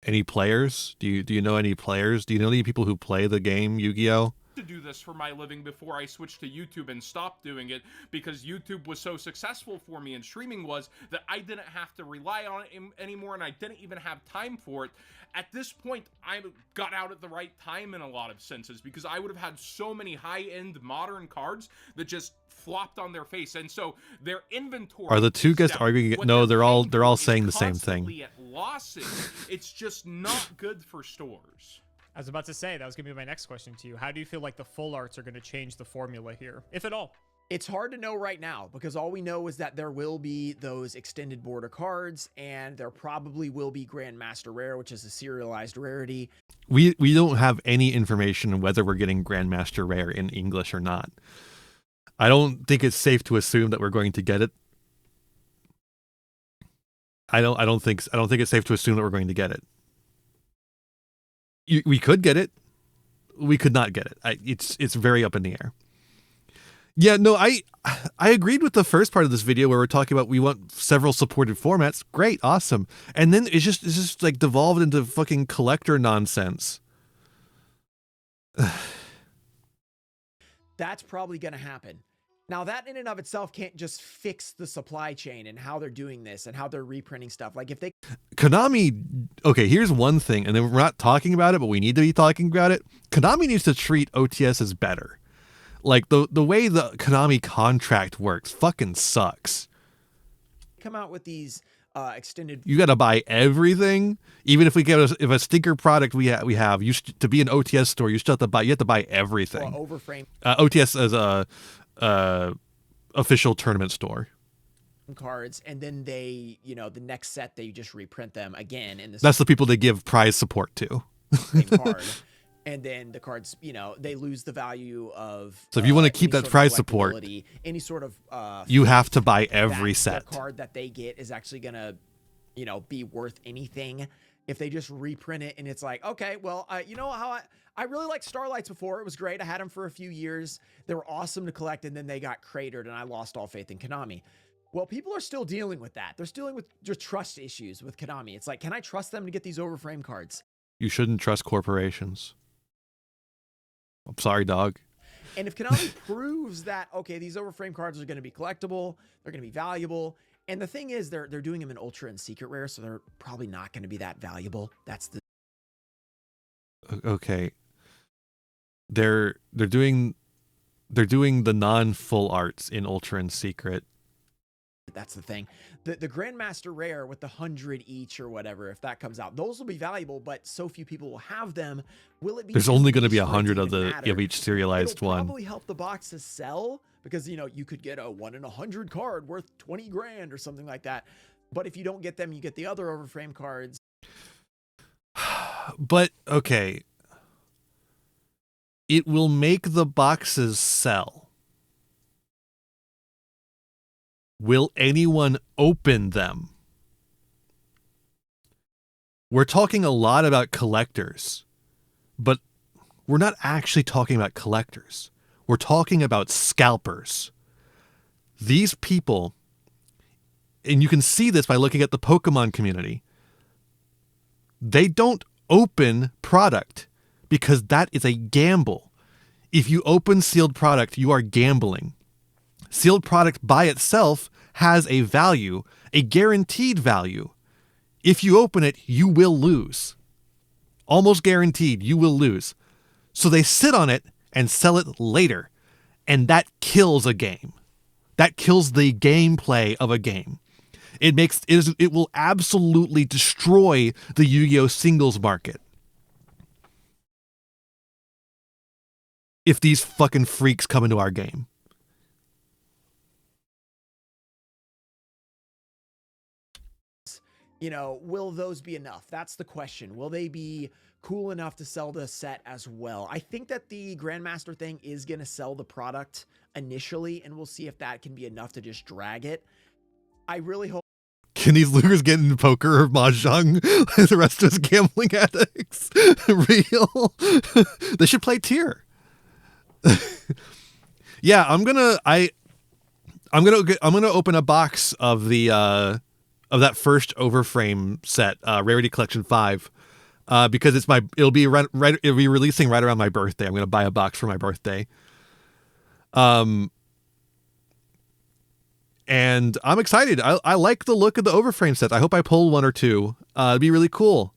Any players? Do you know any players? Do you know any people who play the game Yu-Gi-Oh? To do this for my living before I switched to YouTube and stopped doing it because YouTube was so successful for me and streaming was that I didn't have to rely on it anymore, and I didn't even have time for it. At this point, I got out at the right time in a lot of senses, because I would have had so many high-end modern cards that just flopped on their face, and so their inventory... Are the two guys arguing? No, they're all saying the same thing. At losses. It's just not good for stores. I was about to say, that was going to be my next question to you. How do you feel like the full arts are going to change the formula here, if at all? It's hard to know right now because all we know is that there will be those extended border cards and there probably will be Grandmaster Rare, which is a serialized rarity. We don't have any information on whether we're getting Grandmaster Rare in English or not. I don't think it's safe to assume that we're going to get it. I don't think it's safe to assume that we're going to get it. We could get it. We could not get it. It's very up in the air. Yeah, no, I agreed with the first part of this video where we're talking about we want several supported formats. Great, awesome. And then it's just like devolved into fucking collector nonsense. That's probably going to happen. Now, that in and of itself can't just fix the supply chain and how they're doing this and how they're reprinting stuff. Like if they... Konami, okay, here's one thing, and then we're not talking about it, but we need to be talking about it. Konami needs to treat OTS as better. Like the way the Konami contract works fucking sucks. Come out with these extended... You got to buy everything. Even if we get if a stinker product we have, to be an OTS store, you still have to buy everything. Well, overframe. OTS as a official tournament store. Cards, and then they, the next set they just reprint them again in the... That's the people they give prize support to. Same card. And then the cards, they lose the value of... So if you want to keep that prize support, any sort of... you have to buy every set. The card that they get is actually going to, be worth anything. If they just reprint it and it's like, okay, well, you know how I really liked Starlights before. It was great. I had them for a few years. They were awesome to collect, and then they got cratered, and I lost all faith in Konami. Well, people are still dealing with that. They're dealing with just trust issues with Konami. It's like, can I trust them to get these overframe cards? You shouldn't trust corporations. I'm sorry, dog. And if Konami proves that, okay, these overframe cards are going to be collectible, they're going to be valuable, and the thing is, they're doing them in Ultra and Secret Rare, so they're probably not going to be that valuable. That's the... Okay. They're doing the non-full arts in Ultra and Secret. That's the thing. The Grandmaster Rare with the 100 each or whatever, if that comes out, those will be valuable, but so few people will have them. Will it be... There's only going to be 100 of each serialized It'll one. Probably help the boxes sell because, you could get a 1 in 100 card worth 20 grand or something like that. But if you don't get them, you get the other overframe cards. But, okay. It will make the boxes sell. Will anyone open them? We're talking a lot about collectors, but we're not actually talking about collectors. We're talking about scalpers. These people, and you can see this by looking at the Pokemon community, they don't open product because that is a gamble. If you open sealed product, you are gambling. Sealed product by itself has a value, a guaranteed value. If you open it, you will lose. Almost guaranteed, you will lose. So they sit on it and sell it later. And that kills a game. That kills the gameplay of a game. It will absolutely destroy the Yu-Gi-Oh! Singles market. If these fucking freaks come into our game. Will those be enough? That's the question. Will they be cool enough to sell the set as well? I think that the Grandmaster thing is going to sell the product initially, and we'll see if that can be enough to just drag it. I really hope... Can these losers get into poker or mahjong? The rest of us gambling addicts? Real? They should play tier. Yeah, I'm gonna open a box of the of that first overframe set, Rarity Collection 5, because it'll be releasing right around my birthday. I'm gonna buy a box for my birthday. And I'm excited. I like the look of the overframe sets. I hope I pull one or two. It'd be really cool.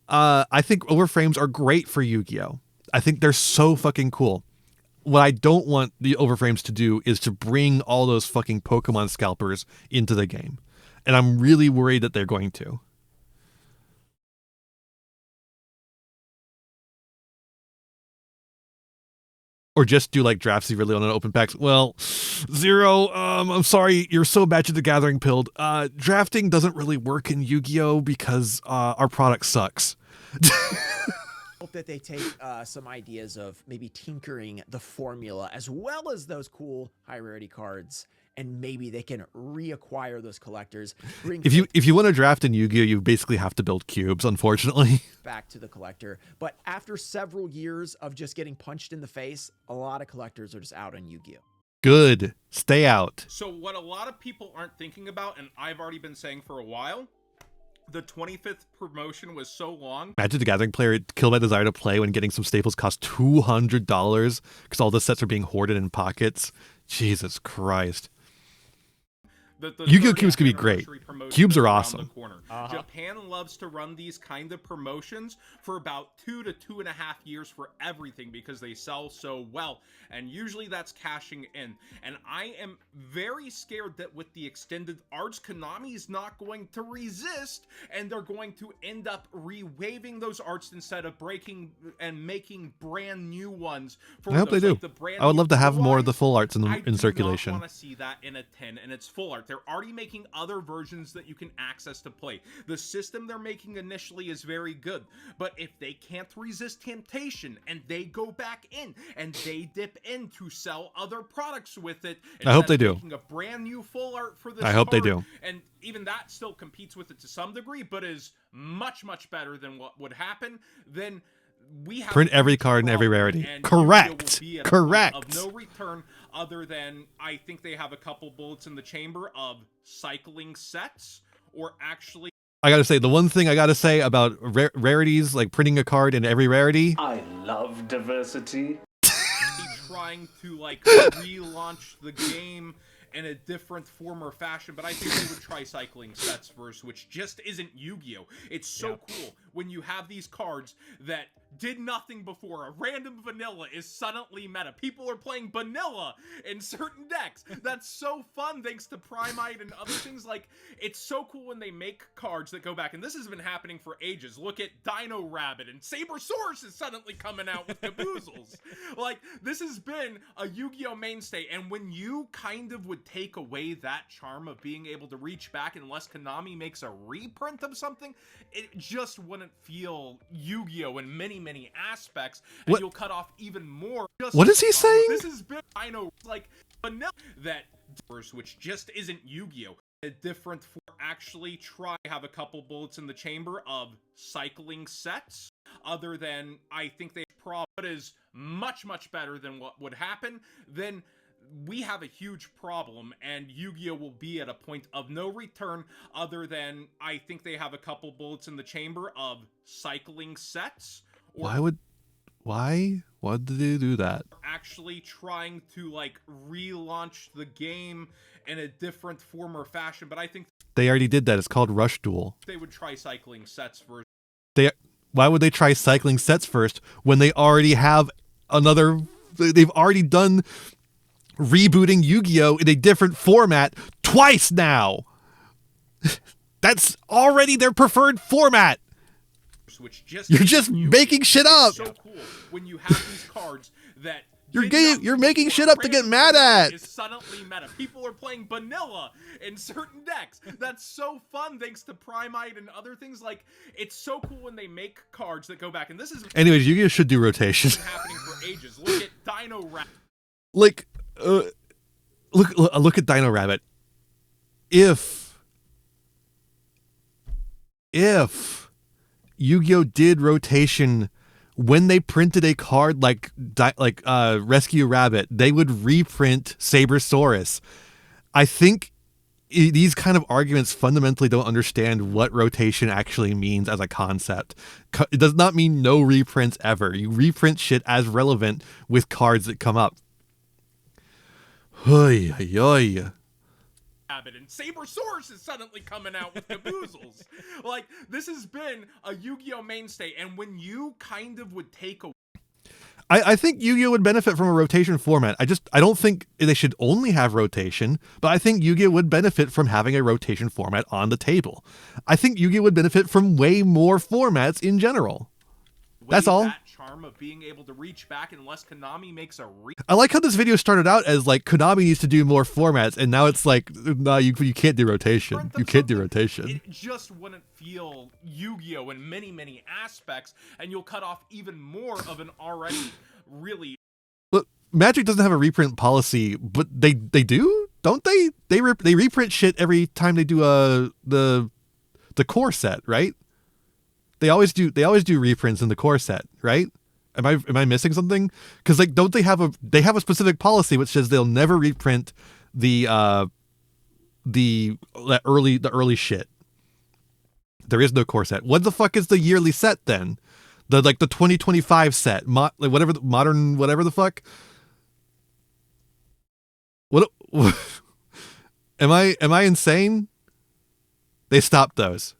I think overframes are great for Yu-Gi-Oh! I think they're so fucking cool. What I don't want the overframes to do is to bring all those fucking Pokemon scalpers into the game. And I'm really worried that they're going to. Or just do like drafts really on an open packs. Well, Zero, I'm sorry, you're so Magic the Gathering pilled. Drafting doesn't really work in Yu-Gi-Oh! Because our product sucks. Hope that they take some ideas of maybe tinkering the formula as well as those cool high rarity cards, and maybe they can reacquire those collectors. If you want to draft in Yu-Gi-Oh, you basically have to build cubes, unfortunately. Back to the collector. But after several years of just getting punched in the face, a lot of collectors are just out on Yu-Gi-Oh. Good. Stay out. So what a lot of people aren't thinking about, and I've already been saying for a while, the 25th promotion was so long. Magic the Gathering player killed my desire to play when getting some staples cost $200 because all the sets are being hoarded in pockets. Jesus Christ. Yu-Gi-Oh! Cubes can be great. Cubes are awesome. Japan loves to run these kind of promotions for about 2 to 2.5 years for everything because they sell so well. And usually that's cashing in. And I am very scared that with the extended arts, Konami is not going to resist, and they're going to end up re-waving those arts instead of breaking and making brand new ones. For I hope they do. I would love to have more of the full arts in circulation. I want to see that in a 10 and it's full art. They're already making other versions that you can access to play. The system they're making initially is very good, but if they can't resist temptation and they go back in and they dip in to sell other products with it, I hope they do. Making a brand new full art for this I hope they card, do. and even that still competes with it to some degree, but is much better than what would happen. Then we have print every card in every rarity. Correct. Correct. Of no return other than I think they have a couple bullets in the chamber of cycling sets, or actually I gotta say, the one thing I gotta say about rarities, like printing a card in every rarity. I love diversity. Trying to like relaunch the game in a different form or fashion, but I think they would try cycling sets first, which just isn't Yu-Gi-Oh! It's so cool when you have these cards that did nothing before. A random vanilla is suddenly meta. People are playing vanilla in certain decks. That's so fun thanks to Primite and other things. Like, it's so cool when they make cards that go back, and this has been happening for ages. Look at Dino Rabbit, and Sabersaurus is suddenly coming out with Caboozles. Like, this has been a Yu-Gi-Oh! Mainstay, and when you kind of would take away that charm of being able to reach back unless Konami makes a reprint of something, it just wouldn't feel Yu-Gi-Oh! In many aspects, and what? You'll cut off even more. What is he saying? This has been, I know, like vanilla that, which just isn't Yu-Gi-Oh! A different for actually try have a couple bullets in the chamber of cycling sets. Other than I think they probably is much better than what would happen. Then we have a huge problem, and Yu-Gi-Oh! Will be at a point of no return other than I think they have a couple bullets in the chamber of cycling sets. Why would they do that? Actually trying to like relaunch the game in a different form or fashion, but I think they already did that. It's called Rush Duel. They would try cycling sets first. Why would they try cycling sets first when they already have another? They've already done rebooting Yu-Gi-Oh! In a different format twice now. That's already their preferred format. Which you're just making shit up. It's so cool when you have these cards that you're making shit up to get mad at. Is suddenly meta. People are playing vanilla in certain decks. That's so fun thanks to Primite and other things. Like, it's so cool when they make cards that go back, and this is anyways, Yu-Gi-Oh! Should do rotation. Happening for ages. Look at Dino Rabbit. Like, look at Dino Rabbit. If Yu-Gi-Oh! Did rotation when they printed a card like Rescue Rabbit, they would reprint Sabersaurus. I think these kind of arguments fundamentally don't understand what rotation actually means as a concept. It does not mean no reprints ever. You reprint shit as relevant with cards that come up. Hoi, hoi. And Sabersaurus is suddenly coming out with Caboozles. Like, this has been a Yu-Gi-Oh! Mainstay, and when you kind of would take a I think Yu-Gi-Oh! Would benefit from a rotation format. I don't think they should only have rotation, but I think Yu-Gi-Oh! Would benefit from having a rotation format on the table. I think Yu-Gi-Oh! Would benefit from way more formats in general. That's all. That charm of being able to reach back unless Konami makes a I like how this video started out as like Konami needs to do more formats, and now it's like, no, you can't do rotation. You can't do rotation. It just wouldn't feel Yu-Gi-Oh in many, many aspects, and you'll cut off even more of an already really... Look, Magic doesn't have a reprint policy, but they do, don't they? They reprint shit every time they do the core set, right? They always do reprints in the core set, right? Am I missing something? Because like, don't they have a specific policy which says they'll never reprint the early shit. There is no core set. What the fuck is the yearly set then? The 2025 set, whatever the modern whatever the fuck. What am I insane? They stopped those.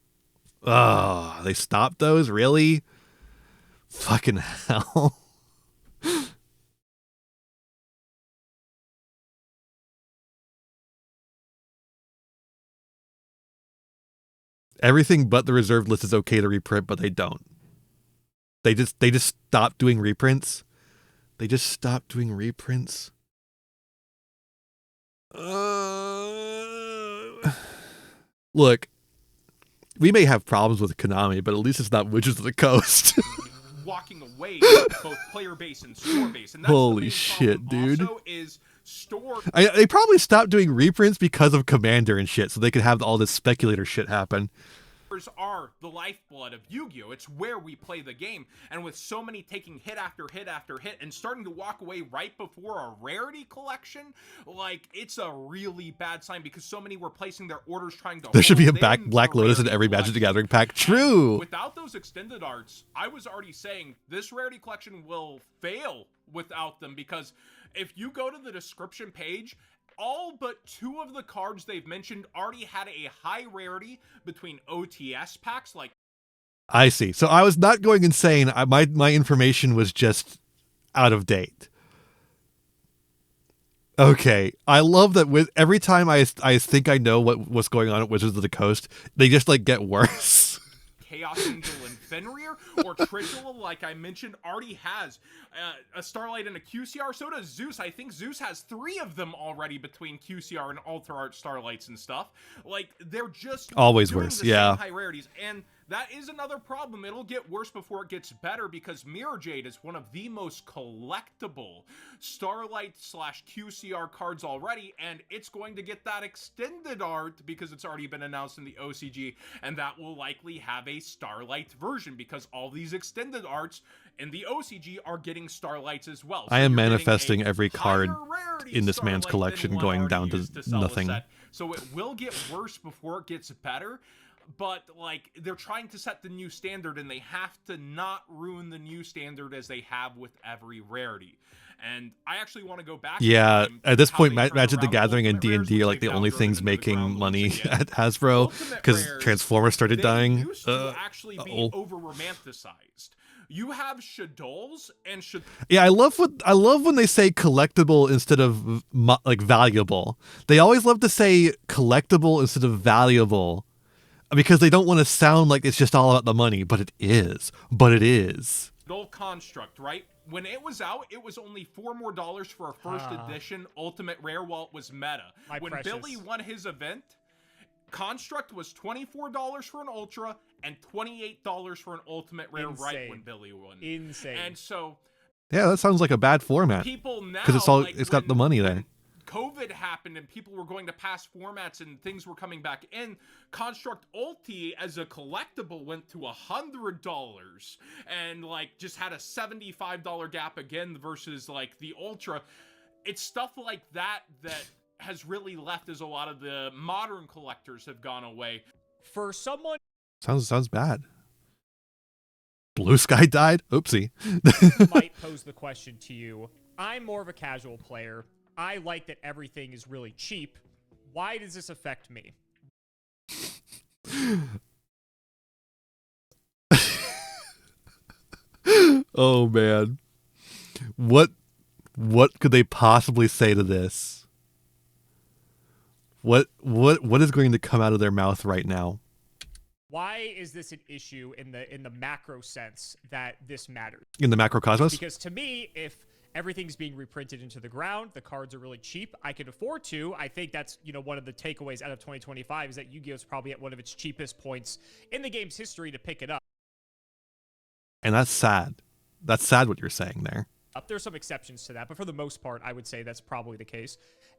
Oh, they stopped those? Really? Fucking hell. Everything but the reserved list is okay to reprint, but they don't. They just stopped doing reprints. They just stopped doing reprints. Look, we may have problems with Konami, but at least it's not Wizards of the Coast. Walking away both player base and store base, and that's holy shit, dude. Also is store. They probably stopped doing reprints because of Commander and shit, so they could have all this speculator shit happen. Are the lifeblood of Yu-Gi-Oh! It's where we play the game, and with so many taking hit after hit after hit and starting to walk away right before a rarity collection, like, it's a really bad sign because so many were placing their orders trying to. There should be a Black Lotus in every Magic the Gathering pack. True. And without those extended arts, I was already saying this rarity collection will fail without them, because if you go to the description page, all but 2 of the cards they've mentioned already had a high rarity between OTS packs. Like, I see. So I was not going insane. My information was just out of date. Okay. I love that with every time I think I know what's going on at Wizards of the Coast, they just like get worse. Chaos Angel and Fenrir, or Trishula, like I mentioned, already has a Starlight and a QCR. So does Zeus. I think Zeus has 3 of them already between QCR and Alter Art Starlights and stuff. Like, they're just always doing worse. The Yeah. same high rarities, and that is another problem. It'll get worse before it gets better, because Mirror Jade is one of the most collectible Starlight/QCR cards already, and it's going to get that extended art because it's already been announced in the OCG, and that will likely have a Starlight version because all these extended arts in the OCG are getting Starlights as well. So I am manifesting every card in this man's collection going down to nothing. So it will get worse before it gets better. But, like, they're trying to set the new standard, and they have to not ruin the new standard as they have with every rarity. And I actually want to go back. Yeah, at this point, Magic the Gathering and D&D are like the only things making money at Hasbro, because Transformers started dying. Used to actually be over-romanticized. You have Shadows and yeah, I love when they say collectible instead of like valuable. They always love to say collectible instead of valuable, because they don't want to sound like it's just all about the money, but it is. Shadow Construct, right? When it was out, it was only $4 more for a first edition Ultimate Rare while it was meta. When precious. Billy won his event, Construct was $24 for an Ultra and $28 for an Ultimate Rare. Insane. Right when Billy won. Insane. And so yeah, that sounds like a bad format. People now, because it's got the money there. COVID happened and people were going to pass formats and things were coming back in. Construct Ulti as a collectible went to $100 and like just had a $75 gap again versus like the Ultra. It's stuff like that that has really left as a lot of the modern collectors have gone away. For someone sounds bad. Blue Sky died. Oopsie. might pose the question to you. I'm more of a casual player. I like that everything is really cheap. Why does this affect me? Oh man. What could they possibly say to this? What is going to come out of their mouth right now? Why is this an issue in the macro sense that this matters? In the macrocosmos? Because to me, if everything's being reprinted into the ground, the cards are really cheap, I can afford to. I think that's, one of the takeaways out of 2025 is that Yu-Gi-Oh! Is probably at one of its cheapest points in the game's history to pick it up. And that's sad. That's sad what you're saying there. There's some exceptions to that, but for the most part, I would say that's probably the case.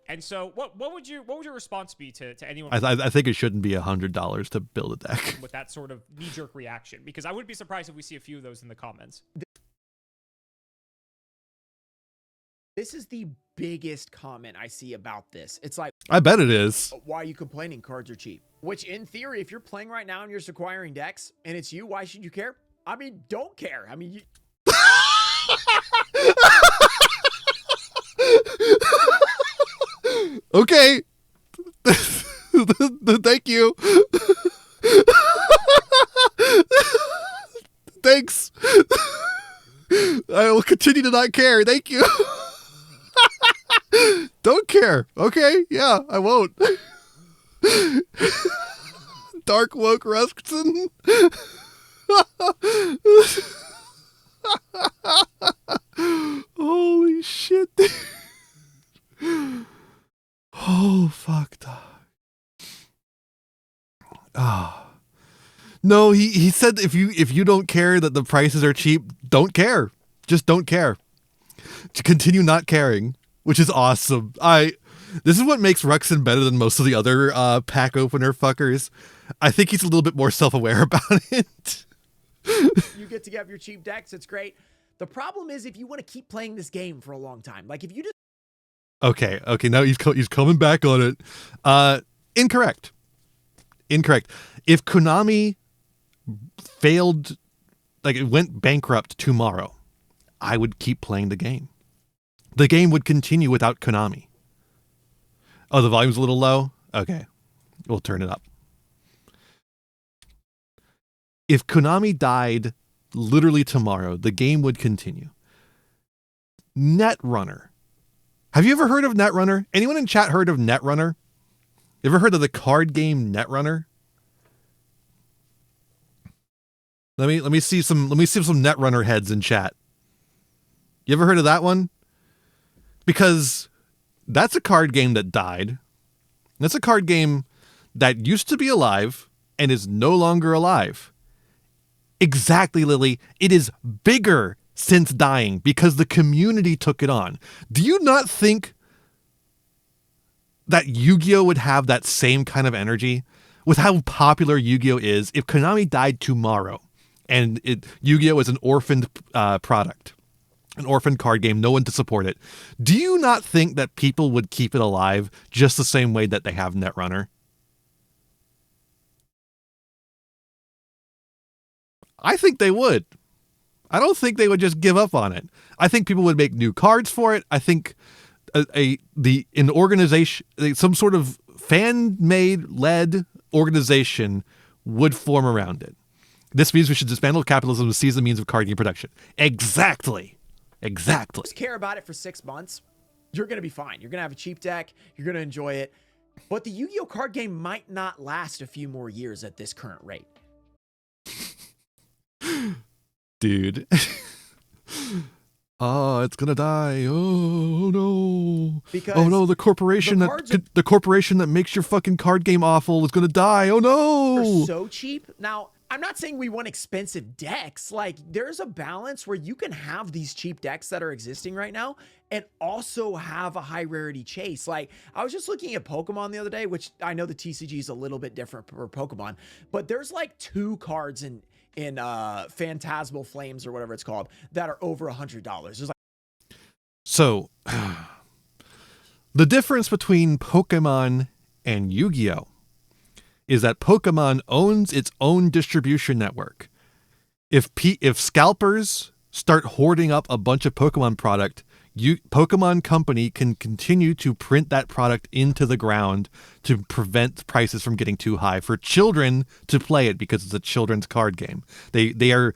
And so, what would your response be to anyone? I think it shouldn't be $100 to build a deck with that sort of knee-jerk reaction, because I wouldn't be surprised if we see a few of those in the comments. This is the biggest comment I see about this. It's like, I bet it is. Why are you complaining cards are cheap? Which, in theory, if you're playing right now and you're just acquiring decks and it's you, why should you care? I mean, don't care. I mean, Okay. Thank you. Thanks. I will continue to not care. Thank you. Don't care. Okay. Yeah, I won't. Dark woke Ruskson. Holy shit. Oh, fuck, dog. Ah. No, he said if you don't care that the prices are cheap, don't care. Just don't care. To continue not caring, which is awesome. This is what makes Ruxin better than most of the other pack opener fuckers. I think he's a little bit more self-aware about it. You get to have your cheap decks, it's great. The problem is if you want to keep playing this game for a long time. Like if you just Okay, now he's coming back on it. Incorrect. If Konami failed, like it went bankrupt tomorrow, I would keep playing the game. The game would continue without Konami. Oh, the volume's a little low? Okay, we'll turn it up. If Konami died literally tomorrow, the game would continue. Netrunner. Have you ever heard of Netrunner? Anyone in chat heard of Netrunner? You ever heard of the card game Netrunner? Let me see some Netrunner heads in chat. You ever heard of that one? Because that's a card game that died. That's a card game that used to be alive and is no longer alive. Exactly, Lily. It is bigger since dying because the community took it on. Do you not think that Yu-Gi-Oh would have that same kind of energy with how popular Yu-Gi-Oh is if Konami died tomorrow and Yu-Gi-Oh is an orphaned product, an orphaned card game, no one to support it? Do you not think that people would keep it alive just the same way that they have Netrunner? I think they would. I don't think they would just give up on it. I think people would make new cards for it. I think an organization, some sort of fan-made led organization would form around it. This means we should dismantle capitalism and seize the means of card game production. Exactly. Just care about it for 6 months, you're going to be fine. You're going to have a cheap deck. You're going to enjoy it. But the Yu-Gi-Oh card game might not last a few more years at this current rate. Dude. Oh, it's gonna die. Oh no. Oh no, the corporation that makes your fucking card game awful is gonna die. Oh no. They're so cheap. Now, I'm not saying we want expensive decks. Like, there's a balance where you can have these cheap decks that are existing right now and also have a high rarity chase. Like, I was just looking at Pokemon the other day, which I know the TCG is a little bit different for Pokemon, but there's like 2 cards in Phantasmal Flames or whatever it's called that are over $100. So the difference between Pokemon and Yu-Gi-Oh is that Pokemon owns its own distribution network. If scalpers start hoarding up a bunch of Pokemon product, Pokemon Company can continue to print that product into the ground to prevent prices from getting too high for children to play it because it's a children's card game. They are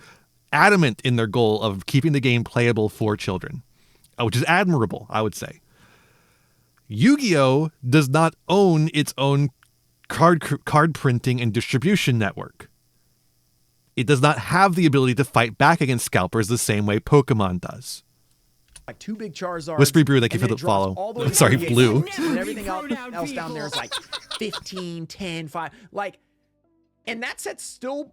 adamant in their goal of keeping the game playable for children, which is admirable, I would say. Yu-Gi-Oh does not own its own card printing and distribution network. it does not have the ability to fight back against scalpers the same way Pokemon does. Like 2 big Charizards. Whispery Brew, thank you for the follow. I'm sorry, Blue. And everything else down there is like 15, 10, 5. Like, and that set's still,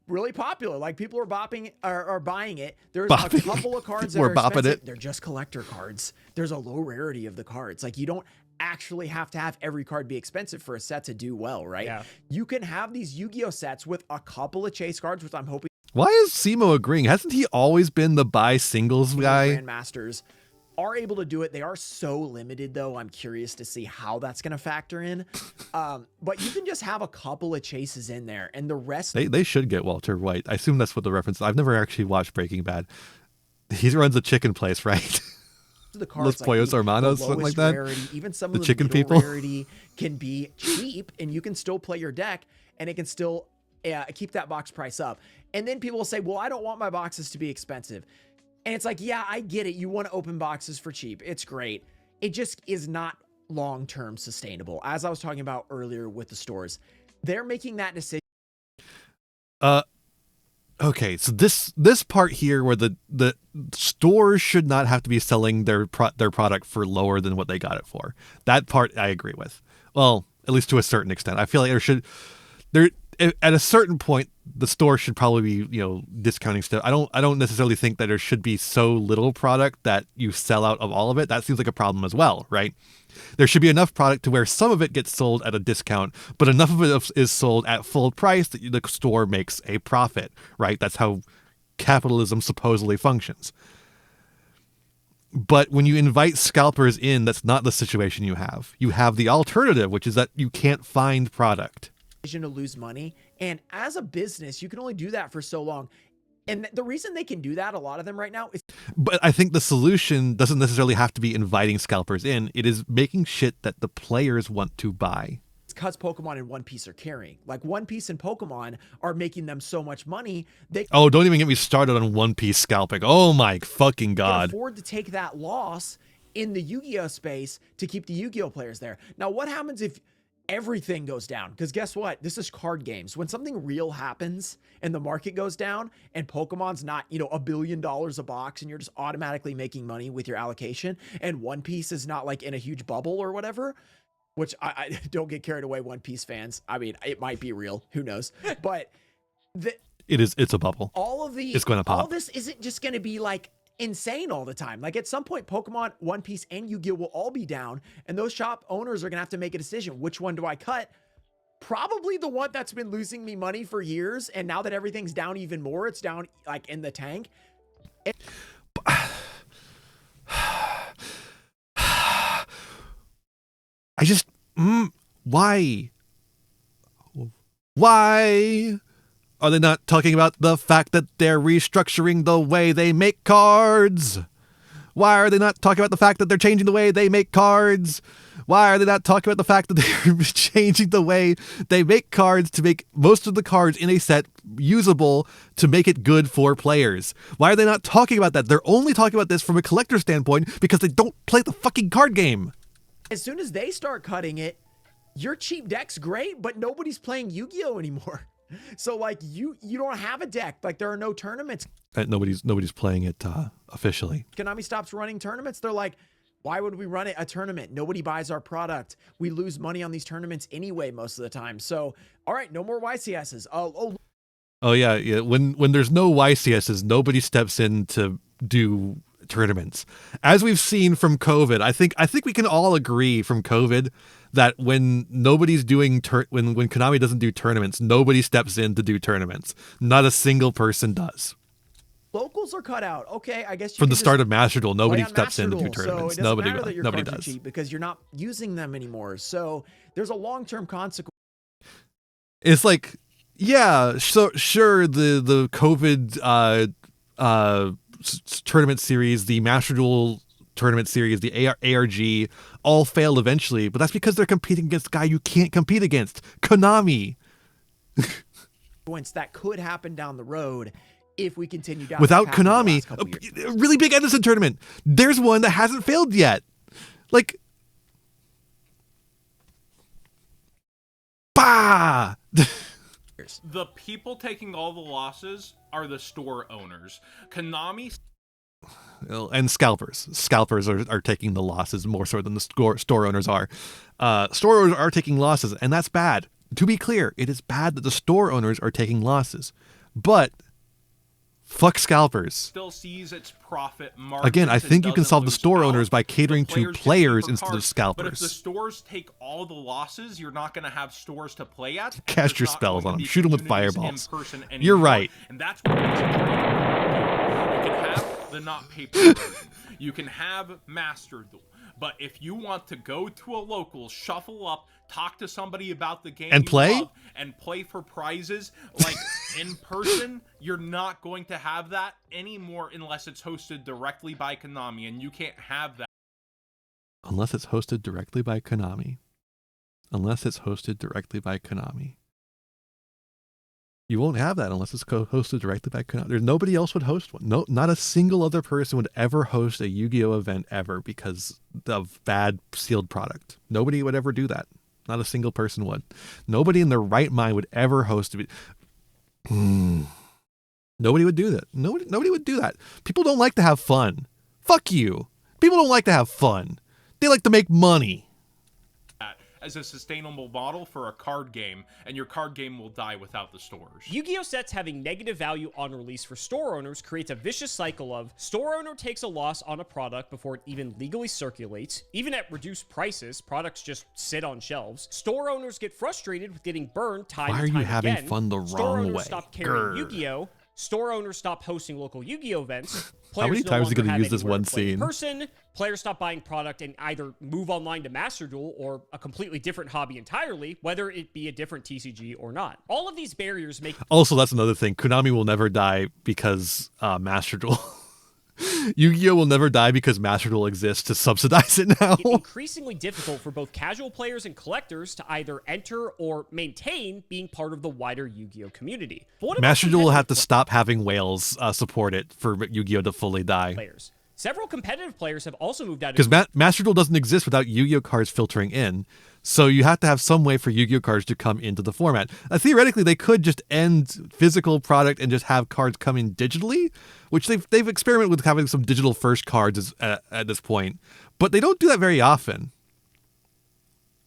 really popular. Like, people are buying it. There's a couple of cards that are expensive. They're just collector cards. There's a low rarity of the cards. Like, you don't actually have to have every card be expensive for a set to do well, right? Yeah. You can have these Yu-Gi-Oh sets with a couple of chase cards, which I'm hoping. Why is Simo agreeing? Hasn't he always been the buy singles guy? Grandmasters are able to do it. They are so limited, though. I'm curious to see how that's going to factor in. But you can just have a couple of chases in there, and the rest. They should get Walter White. I assume that's what the reference. I've never actually watched Breaking Bad. He runs a chicken place, right? The cards, Los Pollos Hermanos, something like that. Rarity, even some of the chicken middle people rarity can be cheap, and you can still play your deck, and it can still keep that box price up. And then people will say, well, I don't want my boxes to be expensive. And it's like, yeah, I get it. You want to open boxes for cheap. It's great. It just is not long-term sustainable. As I was talking about earlier with the stores, they're making that decision. Okay, so this part here where the stores should not have to be selling their product for lower than what they got it for. That part I agree with. Well, at least to a certain extent. I feel like at a certain point the store should probably be, discounting stuff. I don't necessarily think that there should be so little product that you sell out of all of it. That seems like a problem as well, right? There should be enough product to where some of it gets sold at a discount, but enough of it is sold at full price that the store makes a profit, right? That's how capitalism supposedly functions. But when you invite scalpers in, that's not the situation you have. You have the alternative, which is that you can't find product. To lose money, and as a business you can only do that for so long, and the reason they can do that, a lot of them right now, is but I think the solution doesn't necessarily have to be inviting scalpers in. It is making shit that the players want to buy. It's because Pokemon and One Piece are carrying. Like, One Piece and Pokemon are making them so much money don't even get me started on One Piece scalping. Oh my fucking god. Can afford to take that loss in the Yu-Gi-Oh space to keep the Yu-Gi-Oh players there. Now what happens if everything goes down? Because guess what? This is card games. When something real happens and the market goes down and Pokemon's not, $1 billion a box and you're just automatically making money with your allocation, and One Piece is not like in a huge bubble or whatever, which I don't get carried away, One Piece fans. I mean, it might be real. Who knows? But it's a bubble. It's going to pop. All this isn't just going to be like insane all the time. Like, at some point, Pokemon, One Piece, and Yu-Gi-Oh will all be down, and those shop owners are gonna have to make a decision. Which one do I cut? Probably the one that's been losing me money for years, and now that everything's down even more, it's down like in the tank. I just why are they not talking about the fact that they're restructuring the way they make cards? Why are they not talking about the fact that they're changing the way they make cards? Why are they not talking about the fact that they're changing the way they make cards to make most of the cards in a set usable to make it good for players? Why are they not talking about that? They're only talking about this from a collector standpoint because they don't play the fucking card game. As soon as they start cutting it, your cheap deck's great, but nobody's playing Yu-Gi-Oh anymore. So like you don't have a deck. Like, there are no tournaments. Nobody's playing it officially. Konami stops running tournaments. They're like, why would we run a tournament? Nobody buys our product. We lose money on these tournaments anyway most of the time. So, all right, no more YCSs. Oh yeah. When there's no YCSs, nobody steps in to do tournaments. As we've seen from COVID, I think we can all agree from COVID that when nobody's doing when Konami doesn't do tournaments, nobody steps in to do tournaments. Not a single person does. Locals are cut out. Okay, I guess from the start of Master Duel, nobody steps in to do tournaments. So nobody does cheap because you're not using them anymore. So there's a long-term consequence. It's like, yeah, so sure, the COVID tournament series, the Master Duel tournament series, the ARG, all failed eventually, but that's because they're competing against a guy you can't compete against, Konami. That could happen down the road if we continue down without Konami. A really big Edison tournament. There's one that hasn't failed yet. Like, bah. scalpers. The people taking all the losses are the store owners. Konami. And scalpers. Scalpers are taking the losses more so than the store owners are. Store owners are taking losses, and that's bad. To be clear, it is bad that the store owners are taking losses. But fuck scalpers. Still sees its profit margins. Again, I think you can solve the store out. owners by catering to players instead of scalpers. But if the stores take all the losses, you're not going to have stores to play at. Cast your spells on them. Shoot them with fireballs. Anymore. You're right. And that's what makes it great. You can have the not paper version. You can have Master Duel. But if you want to go to a local, shuffle up, talk to somebody about the game and play, and play for prizes like in person, you're not going to have that anymore unless it's hosted directly by Konami, and you can't have that. Unless it's hosted directly by Konami. Unless it's hosted directly by Konami. You won't have that unless it's hosted directly by Konami. There's nobody else would host one. No, not a single other person would ever host a Yu-Gi-Oh event ever because of bad sealed product. Nobody would ever do that. Not a single person would. Nobody in their right mind would ever host it. Nobody would do that. Nobody would do that. People don't like to have fun. Fuck you. People don't like to have fun. They like to make money. As a sustainable model for a card game, and your card game will die without the stores. Yu-Gi-Oh sets having negative value on release for store owners creates a vicious cycle of store owner takes a loss on a product before it even legally circulates. Even at reduced prices, products just sit on shelves. Store owners get frustrated with getting burned time and time again. Why are you having fun the store wrong owners way? Stop carrying Yu-Gi-Oh. Store owners stop hosting local Yu-Gi-Oh events. How many times are you going to use this one scene? Person, players stop buying product and either move online to Master Duel or a completely different hobby entirely, whether it be a different TCG or not. All of these barriers make... Also, that's another thing. Konami will never die because Master Duel. Yu-Gi-Oh will never die because Master Duel exists to subsidize it now. It's increasingly difficult for both casual players and collectors to either enter or maintain being part of the wider Yu-Gi-Oh community. Master Duel will have to stop having whales support it for Yu-Gi-Oh to fully die. Players. Several competitive players have also moved out because Master Duel doesn't exist without Yu-Gi-Oh cards filtering in. So you have to have some way for Yu-Gi-Oh cards to come into the format. Theoretically, they could just end physical product and just have cards come in digitally, which they've experimented with having some digital first cards at this point, but they don't do that very often.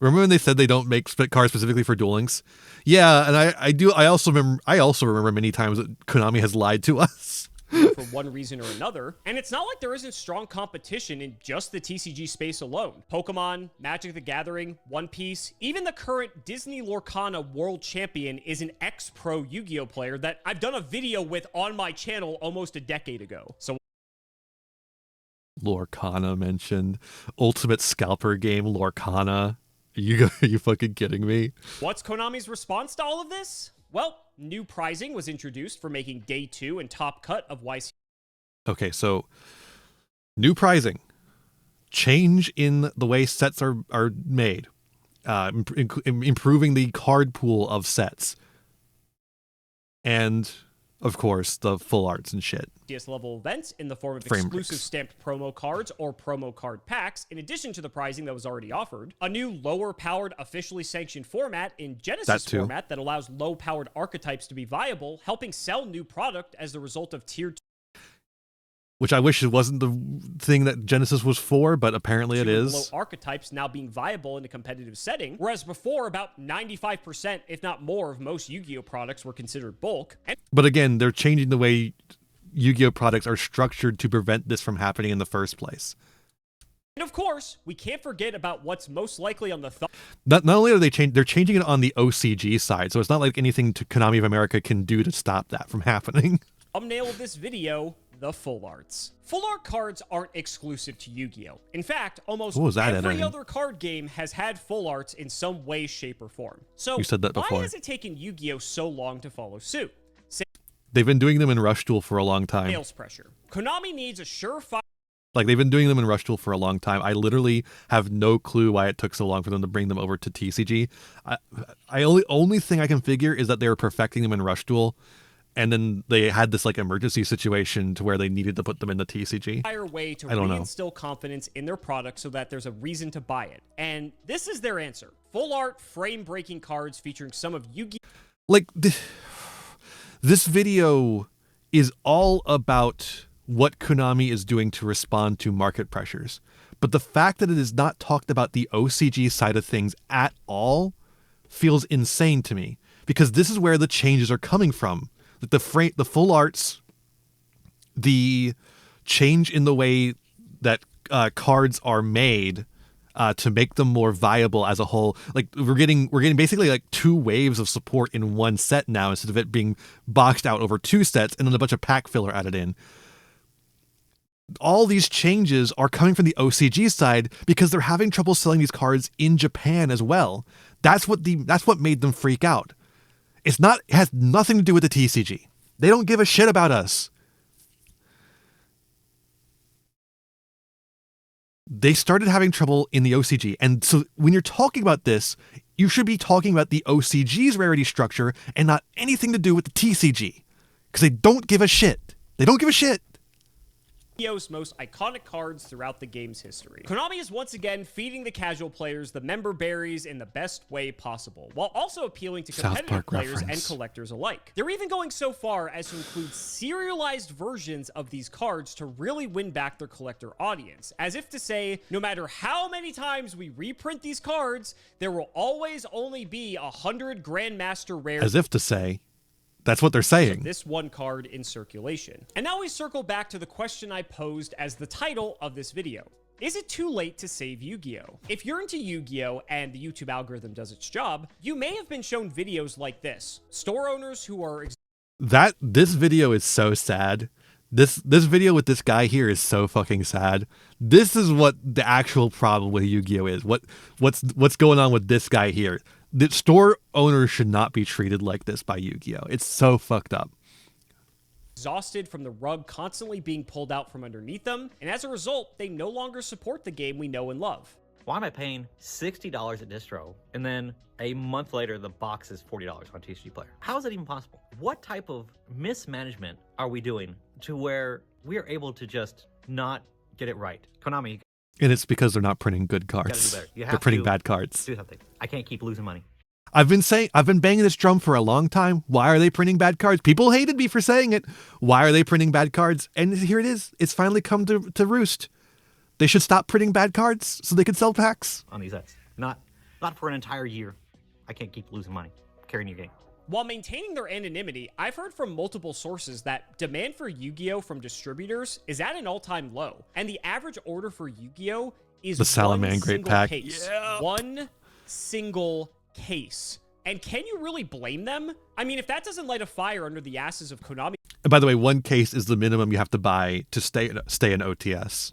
Remember when they said they don't make cards specifically for duelings? Yeah, and I also remember many times that Konami has lied to us. For one reason or another. And it's not like there isn't strong competition in just the TCG space alone. Pokemon, Magic the Gathering, One Piece, even the current Disney Lorcana world champion is an ex-pro Yu-Gi-Oh player that I've done a video with on my channel almost a decade ago. So Lorcana mentioned. Ultimate Scalper game, Lorcana. Are you fucking kidding me? What's Konami's response to all of this? Well, new pricing was introduced for making Day 2 and Top Cut of YC. Okay, so new pricing. Change in the way sets are made. Improving the card pool of sets. And, of course, the full arts and shit. Level events in the form of Frame exclusive breaks. stamped promo cards or promo card packs, in addition to the pricing that was already offered. A new lower-powered, officially sanctioned format in Genesis format that allows low-powered archetypes to be viable, helping sell new product as the result of Tier 2. Which I wish it wasn't the thing that Genesis was for, but apparently it is. Low archetypes now being viable in a competitive setting, whereas before about 95%, if not more, of most Yu-Gi-Oh products were considered bulk. But again, they're changing the way Yu-Gi-Oh products are structured to prevent this from happening in the first place. And of course, we can't forget about what's most likely on the Not only are they're changing it on the OCG side, so it's not like anything Konami of America can do to stop that from happening. thumbnail of this video, the full arts. Full art cards aren't exclusive to Yu-Gi-Oh! In fact, almost every other card game has had full arts in some way, shape, or form. So You said that before. why has it taken Yu-Gi-Oh! So long to follow suit? They've been doing them in Rush Duel for a long time. Sales pressure. Konami needs a surefire... Like, they've been doing them in Rush Duel for a long time. I literally have no clue why it took so long for them to bring them over to TCG. Only thing I can figure is that they were perfecting them in Rush Duel, and then they had this like emergency situation to where they needed to put them in the TCG. way to I don't know. reinstill confidence in their product so that there's a reason to buy it. And this is their answer. Full art, frame-breaking cards featuring some of Yu-Gi-Oh! Like, this video is all about what Konami is doing to respond to market pressures. But the fact that it is not talked about the OCG side of things at all feels insane to me, because this is where the changes are coming from. Like the full arts, the change in the way that cards are made to make them more viable as a whole. Like we're getting basically like 2 waves of support in one set now, instead of it being boxed out over 2 sets and then a bunch of pack filler added in. All these changes are coming from the OCG side because they're having trouble selling these cards in Japan as well. That's what made them freak out. It has nothing to do with the TCG. They don't give a shit about us. They started having trouble in the OCG. And so when you're talking about this, you should be talking about the OCG's rarity structure and not anything to do with the TCG. Because they don't give a shit. They don't give a shit. Yu-Gi-Oh's most iconic cards throughout the game's history. Konami is once again feeding the casual players the member berries in the best way possible, while also appealing to competitive players and collectors alike. They're even going so far as to include serialized versions of these cards to really win back their collector audience, as if to say, no matter how many times we reprint these cards, there will always only be 100 Grandmaster rares. As if to say, that's what they're saying. This one card in circulation. And now we circle back to the question I posed as the title of this video. Is it too late to save Yu-Gi-Oh? If you're into Yu-Gi-Oh and the YouTube algorithm does its job, you may have been shown videos like this. Store owners who are... This video is so sad. This video with this guy here is so fucking sad. This is what the actual problem with Yu-Gi-Oh is. What's going on with this guy here? The store owners should not be treated like this by Yu-Gi-Oh. It's so fucked up. Exhausted from the rug constantly being pulled out from underneath them, and as a result, they no longer support the game we know and love. Why am I paying $60 at distro, and then a month later the box is $40 on TCG Player? How is that even possible? What type of mismanagement are we doing to where we are able to just not get it right? Konami. And it's because they're not printing good cards. They're printing bad cards. Do something. I can't keep losing money. I've been banging this drum for a long time. Why are they printing bad cards? People hated me for saying it. Why are they printing bad cards? And here it is. It's finally come to roost. They should stop printing bad cards so they can sell packs. On these sets. Not for an entire year. I can't keep losing money carrying your game. While maintaining their anonymity, I've heard from multiple sources that demand for Yu-Gi-Oh from distributors is at an all-time low, and the average order for Yu-Gi-Oh is the Salaman Great Pack. Case. Yeah. One single case. And can you really blame them? I mean, if that doesn't light a fire under the asses of Konami... And by the way, 1 case is the minimum you have to buy to stay in OTS.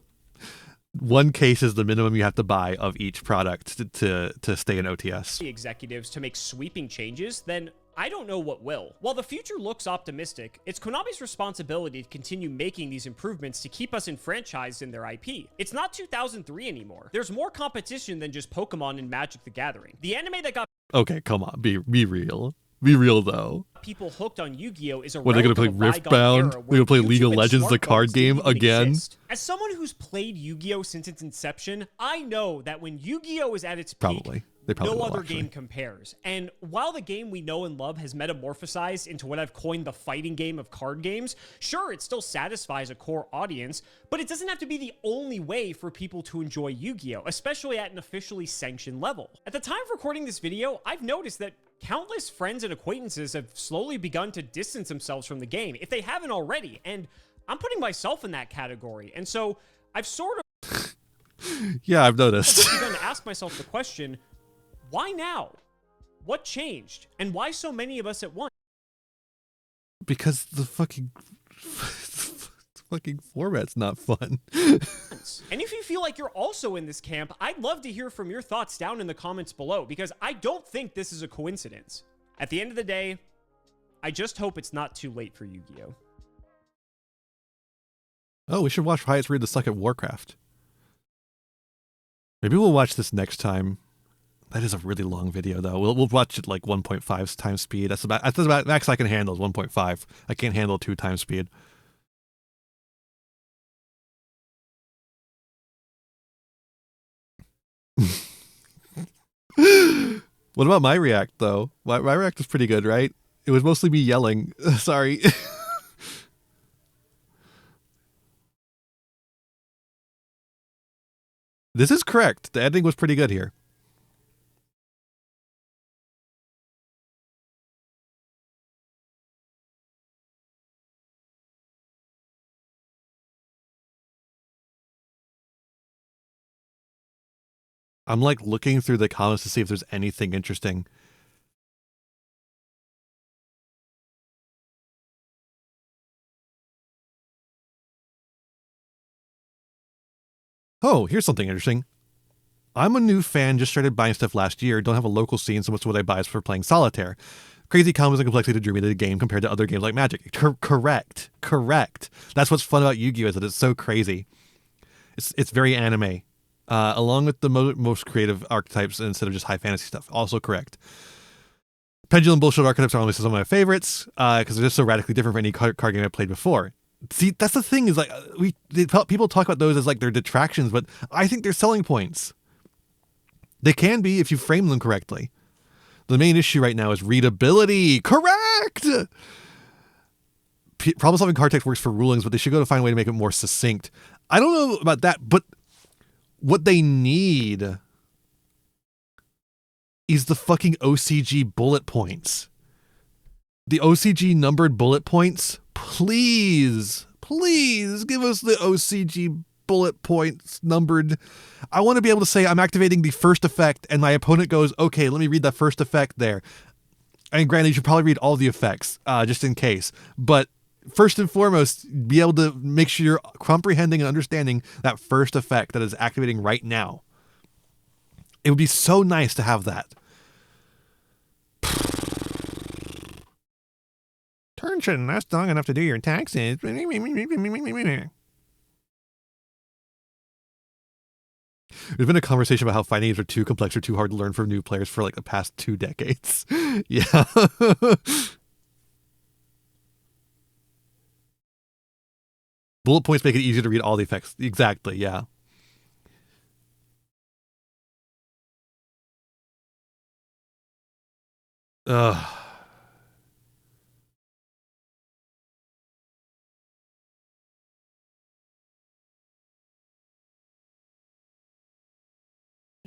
1 case is the minimum you have to buy of each product to stay in OTS. ...the executives to make sweeping changes, then I don't know what will. While the future looks optimistic, it's Konami's responsibility to continue making these improvements to keep us enfranchised in their IP. It's not 2003 anymore. There's more competition than just Pokemon and Magic the Gathering. The anime that got... Okay, come on, be real. Be real, though. People hooked on Yu-Gi-Oh is a What, are they going to play Riftbound? They're going to play League of Legends, the card game, again? Exist. As someone who's played Yu-Gi-Oh since its inception, I know that when Yu-Gi-Oh is at its peak, no other game compares. And while the game we know and love has metamorphosized into what I've coined the fighting game of card games, sure, it still satisfies a core audience, but it doesn't have to be the only way for people to enjoy Yu-Gi-Oh, especially at an officially sanctioned level. At the time of recording this video, I've noticed that countless friends and acquaintances have slowly begun to distance themselves from the game, if they haven't already, and I'm putting myself in that category. And so I've sort of... Yeah, I've noticed. begun to ask myself the question, why now? What changed? And why so many of us at once? Because the fucking format's not fun. And if you feel like you're also in this camp, I'd love to hear from your thoughts down in the comments below, because I don't think this is a coincidence. At the end of the day, I just hope it's not too late for Yu-Gi-Oh. Oh, we should watch Why It's Weird to Suck at Warcraft. Maybe we'll watch this next time. That is a really long video, though. We'll watch it like 1.5 times speed. That's about max I can handle is 1.5. I can't handle 2 times speed. What about my react, though? My react is pretty good, right? It was mostly me yelling. Sorry. This is correct. The editing was pretty good here. I'm like looking through the comments to see if there's anything interesting. Oh, here's something interesting. I'm a new fan, just started buying stuff last year, don't have a local scene, so much of what I buy is for playing solitaire. Crazy combos and complexity drew me to the game compared to other games like Magic. Correct. That's what's fun about Yu-Gi-Oh! Is that it's so crazy. It's very anime. Along with the most creative archetypes instead of just high fantasy stuff. Also correct. Pendulum bullshit archetypes are always some of my favorites because they're just so radically different from any card game I've played before. See, that's the thing is like people talk about those as like their detractions, but I think they're selling points. They can be if you frame them correctly. The main issue right now is readability. Correct! Problem-solving card text works for rulings, but they should go to find a way to make it more succinct. I don't know about that, but what they need is the fucking OCG bullet points. The OCG numbered bullet points. Please give us the OCG bullet points numbered. I want to be able to say I'm activating the first effect and my opponent goes, okay, let me read that first effect there. And granted, you should probably read all the effects just in case. But first and foremost, be able to make sure you're comprehending and understanding that first effect that is activating right now. It would be so nice to have that. Turn shouldn't last long enough to do your taxes. There's been a conversation about how fighting games are too complex or too hard to learn for new players for like the past 2 decades. Yeah. Bullet points make it easier to read all the effects. Exactly, yeah. Ugh.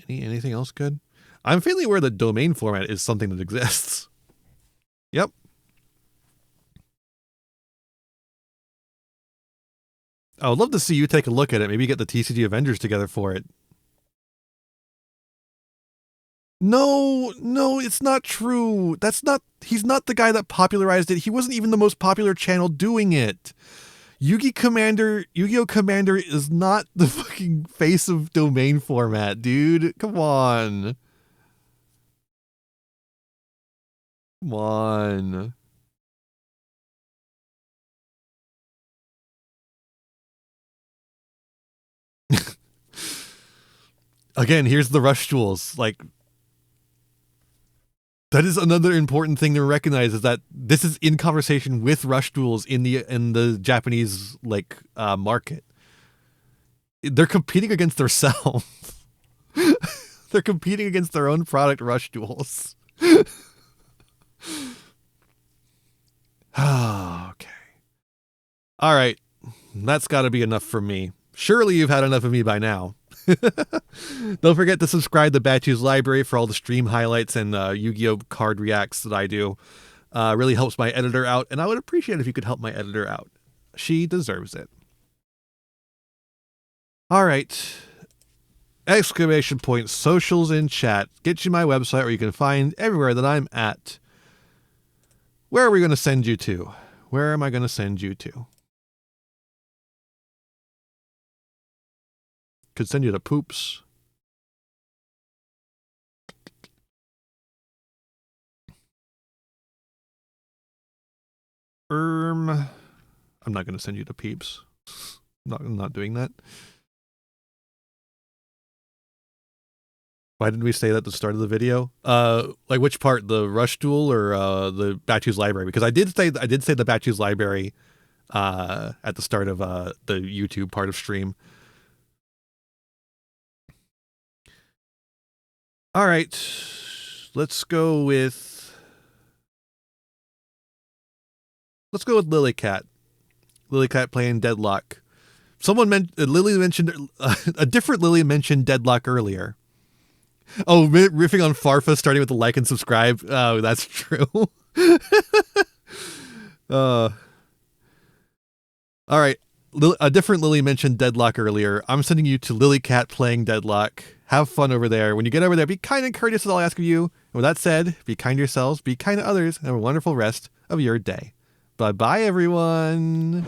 Anything else good? I'm fairly aware that domain format is something that exists. Yep. I would love to see you take a look at it. Maybe get the TCG Avengers together for it. No, it's not true. He's not the guy that popularized it. He wasn't even the most popular channel doing it. Yu-Gi-Oh! Commander is not the fucking face of domain format, dude. Come on. Come on. Again, here's the rush jewels. Like, that is another important thing to recognize is that this is in conversation with rush jewels in the Japanese like market. They're competing against themselves. They're competing against their own product, rush jewels. Okay. All right. That's got to be enough for me. Surely you've had enough of me by now. Don't forget to subscribe to Batchu's Library for all the stream highlights and Yu-Gi-Oh! Card reacts that I do. Really helps my editor out, and I would appreciate if you could help my editor out. She deserves it. All right. Exclamation point socials in chat. Get you my website where you can find everywhere that I'm at. Where are we going to send you to? Where am I going to send you to? Could send you to Poops. I'm not going to send you to Peeps. I'm not doing that. Why didn't we say that at the start of the video? Like which part, the Rush Duel or the Batchu's Library? Because I did say the Batchu's Library at the start of the YouTube part of stream. All right, let's go with Let's go with Lilycat. Lilycat playing Deadlock. Lily mentioned a different Lily mentioned Deadlock earlier. Oh, riffing on Farfa, starting with the like and subscribe. Oh, that's true. All right. A different Lily mentioned Deadlock earlier. I'm sending you to Lilycat playing Deadlock. Have fun over there. When you get over there, be kind and courteous is all I ask of you. And with that said, be kind to yourselves, be kind to others, and have a wonderful rest of your day. Bye-bye, everyone.